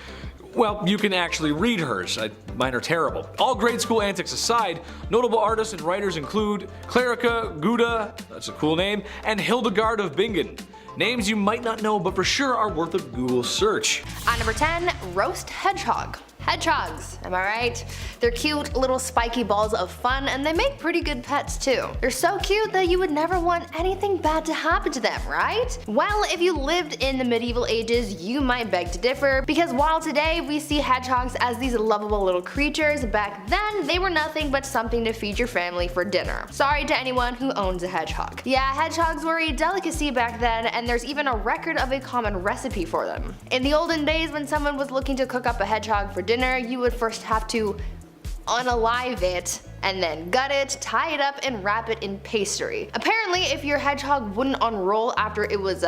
Well, you can actually read hers. Mine are terrible. All grade school antics aside, notable artists and writers include Clarica Gouda, that's a cool name, and Hildegard of Bingen. Names you might not know, but for sure are worth a Google search. On number 10, roast hedgehog. Hedgehogs, am I right? They're cute little spiky balls of fun, and they make pretty good pets too. They're so cute that you would never want anything bad to happen to them, right? Well, if you lived in the medieval ages, you might beg to differ, because while today we see hedgehogs as these lovable little creatures, back then they were nothing but something to feed your family for dinner. Sorry to anyone who owns a hedgehog. Yeah, hedgehogs were a delicacy back then, and there's even a record of a common recipe for them. In the olden days, when someone was looking to cook up a hedgehog for dinner, you would first have to unalive it and then gut it, tie it up, and wrap it in pastry. Apparently, if your hedgehog wouldn't unroll after it was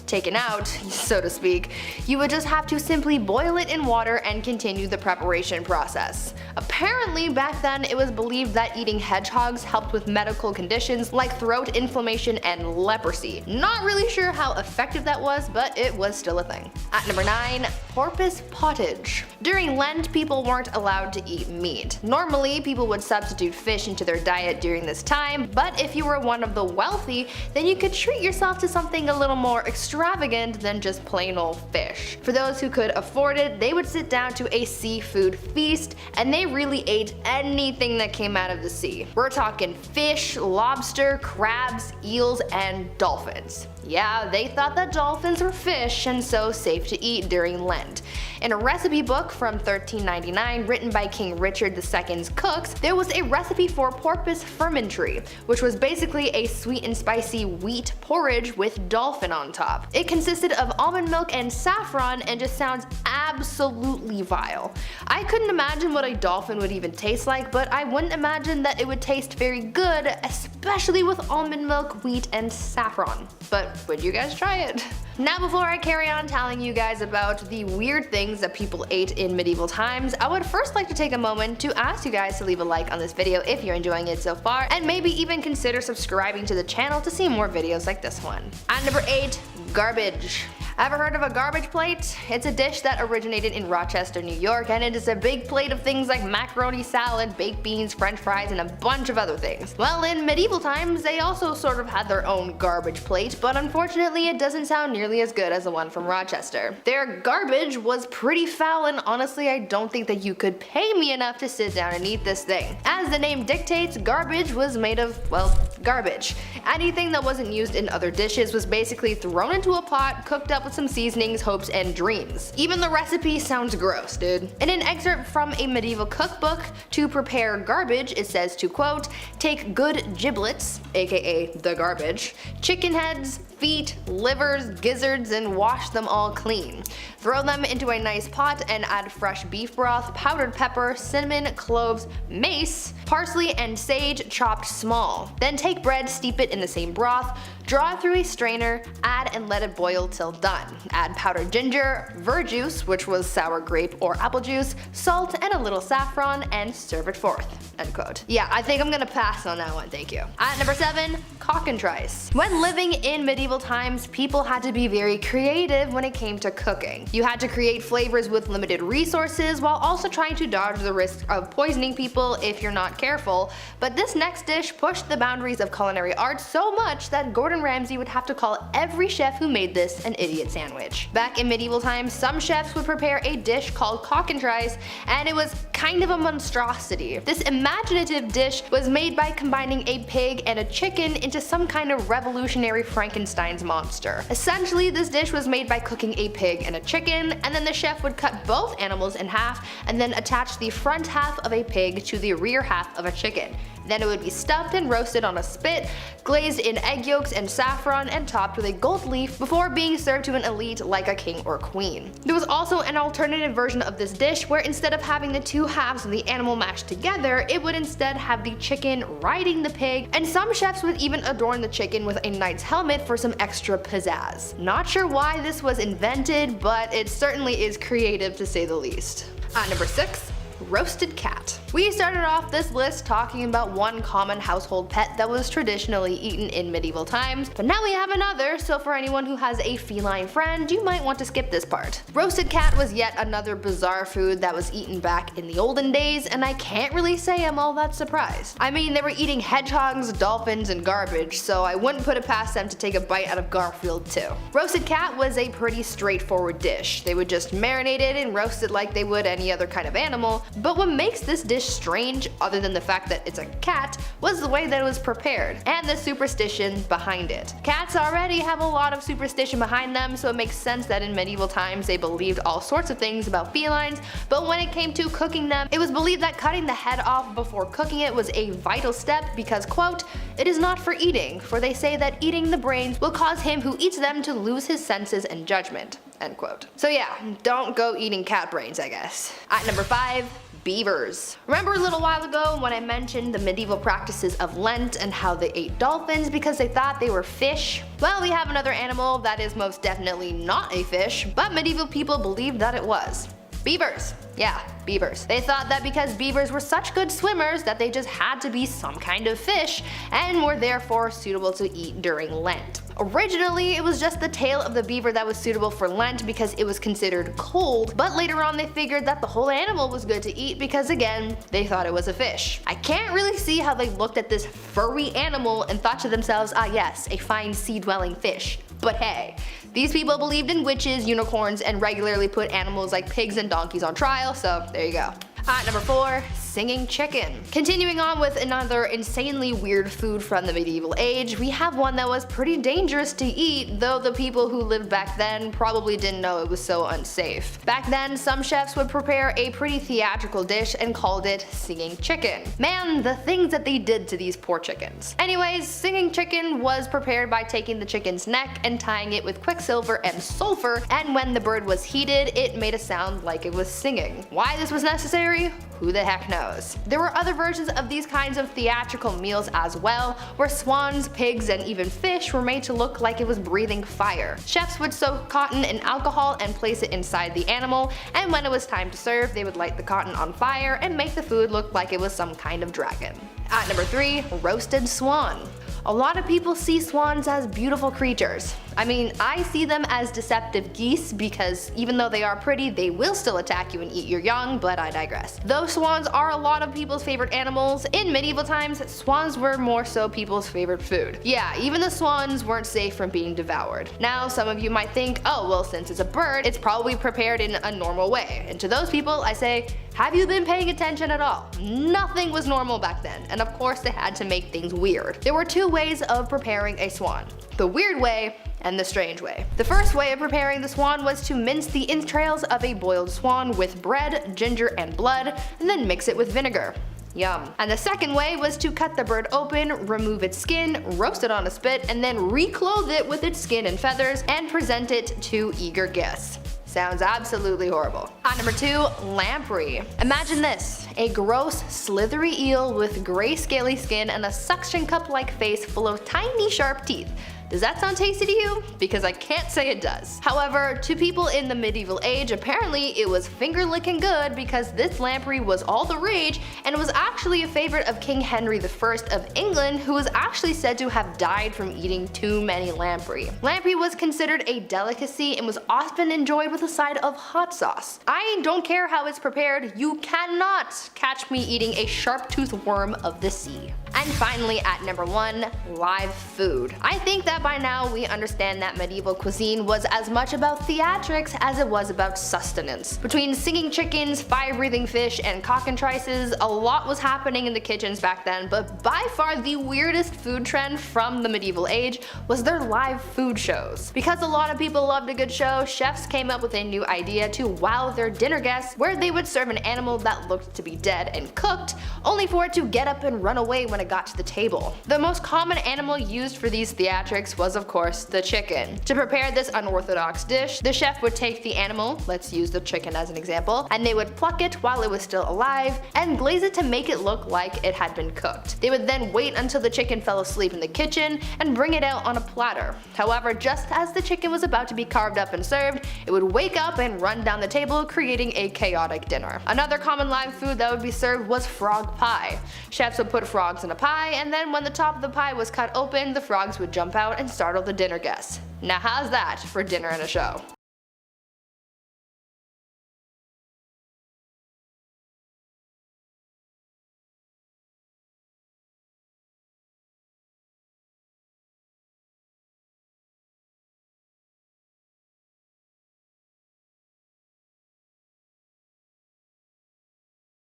taken out, so to speak, you would just have to simply boil it in water and continue the preparation process. Apparently, back then it was believed that eating hedgehogs helped with medical conditions like throat inflammation and leprosy. Not really sure how effective that was, but it was still a thing. At number 9, porpoise pottage. During Lent, people weren't allowed to eat meat. Normally, people would substitute fish into their diet during this time, but if you were one of the wealthy, then you could treat yourself to something a little more extravagant than just plain old fish. For those who could afford it, they would sit down to a seafood feast, and they really ate anything that came out of the sea. We're talking fish, lobster, crabs, eels, and dolphins. Yeah, they thought that dolphins were fish and so safe to eat during Lent. In a recipe book from 1399 written by King Richard II's cooks, there was a recipe for porpoise fermentry, which was basically a sweet and spicy wheat porridge with dolphin on top. It consisted of almond milk and saffron and just sounds absolutely vile. I couldn't imagine what a dolphin would even taste like, but I wouldn't imagine that it would taste very good, especially with almond milk, wheat, and saffron. But would you guys try it? Now before I carry on telling you guys about the weird things that people ate in medieval times, I would first like to take a moment to ask you guys to leave a like on this video if you're enjoying it so far, and maybe even consider subscribing to the channel to see more videos like this one. At number 8, garbage. Ever heard of a garbage plate? It's a dish that originated in Rochester, New York, and it is a big plate of things like macaroni salad, baked beans, french fries, and a bunch of other things. Well, in medieval times, they also sort of had their own garbage plate, but unfortunately it doesn't sound nearly as good as the one from Rochester. Their garbage was pretty foul, and honestly I don't think that you could pay me enough to sit down and eat this thing. As the name dictates, garbage was made of, well, garbage. Anything that wasn't used in other dishes was basically thrown into a pot, cooked up with some seasonings, hopes, and dreams. Even the recipe sounds gross, dude. In an excerpt from a medieval cookbook, to prepare garbage, it says to quote, take good giblets, aka the garbage, chicken heads, feet, livers, gizzards, and wash them all clean. Throw them into a nice pot and add fresh beef broth, powdered pepper, cinnamon, cloves, mace, parsley, and sage chopped small. Then take bread, steep it in the same broth, draw it through a strainer, add and let it boil till done. Add powdered ginger, verjuice, which was sour grape or apple juice, salt, and a little saffron, and serve it forth. End quote. Yeah, I think I'm gonna pass on that one, thank you. At number 7, cockatrice. When living in medieval times, people had to be very creative when it came to cooking. You had to create flavors with limited resources while also trying to dodge the risk of poisoning people if you're not careful, but this next dish pushed the boundaries of culinary art so much that Gordon Ramsay would have to call every chef who made this an idiot sandwich. Back in medieval times, some chefs would prepare a dish called cockatrice, and it was kind of a monstrosity. This imaginative dish was made by combining a pig and a chicken into some kind of revolutionary Frankenstein's monster. Essentially, this dish was made by cooking a pig and a chicken, and then the chef would cut both animals in half and then attach the front half of a pig to the rear half of a chicken. Then it would be stuffed and roasted on a spit, glazed in egg yolks and saffron, and topped with a gold leaf before being served to an elite like a king or queen. There was also an alternative version of this dish where instead of having the two halves of the animal mashed together, it would instead have the chicken riding the pig, and some chefs would even adorn the chicken with a knight's helmet for some extra pizzazz. Not sure why this was invented, but it certainly is creative to say the least. At number 6, roasted cat. We started off this list talking about one common household pet that was traditionally eaten in medieval times, but now we have another, so for anyone who has a feline friend, you might want to skip this part. Roasted cat was yet another bizarre food that was eaten back in the olden days, and I can't really say I'm all that surprised. I mean, they were eating hedgehogs, dolphins, and garbage, so I wouldn't put it past them to take a bite out of Garfield too. Roasted cat was a pretty straightforward dish. They would just marinate it and roast it like they would any other kind of animal, but what makes this dish strange, other than the fact that it's a cat, was the way that it was prepared, and the superstition behind it. Cats already have a lot of superstition behind them, so it makes sense that in medieval times they believed all sorts of things about felines, but when it came to cooking them, it was believed that cutting the head off before cooking it was a vital step because, quote, it is not for eating, for they say that eating the brains will cause him who eats them to lose his senses and judgment, end quote. So yeah, don't go eating cat brains, I guess. At number 5, beavers. Remember a little while ago when I mentioned the medieval practices of Lent and how they ate dolphins because they thought they were fish? Well, we have another animal that is most definitely not a fish, but medieval people believed that it was. Beavers. Yeah, beavers. They thought that because beavers were such good swimmers that they just had to be some kind of fish and were therefore suitable to eat during Lent. Originally, it was just the tail of the beaver that was suitable for Lent because it was considered cold, but later on they figured that the whole animal was good to eat because, again, they thought it was a fish. I can't really see how they looked at this furry animal and thought to themselves, ah yes, a fine sea-dwelling fish. But hey, these people believed in witches, unicorns, and regularly put animals like pigs and donkeys on trial, so there you go. At number 4, singing chicken. Continuing on with another insanely weird food from the medieval age, we have one that was pretty dangerous to eat, though the people who lived back then probably didn't know it was so unsafe. Back then, some chefs would prepare a pretty theatrical dish and called it singing chicken. Man, the things that they did to these poor chickens. Anyways, singing chicken was prepared by taking the chicken's neck and tying it with quicksilver and sulfur, and when the bird was heated, it made a sound like it was singing. Why this was necessary? Who the heck knows? There were other versions of these kinds of theatrical meals as well, where swans, pigs, and even fish were made to look like it was breathing fire. Chefs would soak cotton in alcohol and place it inside the animal, and when it was time to serve, they would light the cotton on fire and make the food look like it was some kind of dragon. At number 3, roasted swan. A lot of people see swans as beautiful creatures. I mean, I see them as deceptive geese because even though they are pretty, they will still attack you and eat your young, but I digress. Though swans are a lot of people's favorite animals, in medieval times, swans were more so people's favorite food. Yeah, even the swans weren't safe from being devoured. Now, some of you might think, oh well, since it's a bird, it's probably prepared in a normal way. And to those people, I say, have you been paying attention at all? Nothing was normal back then, and of course they had to make things weird. There were 2 ways of preparing a swan: the weird way and the strange way. The first way of preparing the swan was to mince the entrails of a boiled swan with bread, ginger, and blood, and then mix it with vinegar. Yum. And the second way was to cut the bird open, remove its skin, roast it on a spit, and then reclothe it with its skin and feathers and present it to eager guests. Sounds absolutely horrible. At number 2, lamprey. Imagine this: a gross, slithery eel with gray scaly skin and a suction cup-like face full of tiny sharp teeth. Does that sound tasty to you? Because I can't say it does. However, to people in the medieval age, apparently it was finger-licking good because this lamprey was all the rage and was actually a favorite of King Henry I of England, who was actually said to have died from eating too many lamprey. Lamprey was considered a delicacy and was often enjoyed with a side of hot sauce. I don't care how it's prepared, you cannot catch me eating a sharp-toothed worm of the sea. And finally, at number 1, live food. I think that by now we understand that medieval cuisine was as much about theatrics as it was about sustenance. Between singing chickens, fire-breathing fish, and cockatrices, a lot was happening in the kitchens back then, but by far the weirdest food trend from the medieval age was their live food shows. Because a lot of people loved a good show, chefs came up with a new idea to wow their dinner guests, where they would serve an animal that looked to be dead and cooked, only for it to get up and run away when it got to the table. The most common animal used for these theatrics was of course the chicken. To prepare this unorthodox dish, the chef would take the animal, let's use the chicken as an example, and they would pluck it while it was still alive and glaze it to make it look like it had been cooked. They would then wait until the chicken fell asleep in the kitchen and bring it out on a platter. However, just as the chicken was about to be carved up and served, it would wake up and run down the table, creating a chaotic dinner. Another common live food that would be served was frog pie. Chefs would put frogs in a pie, and then when the top of the pie was cut open, the frogs would jump out and startle the dinner guests. Now how's that for dinner and a show?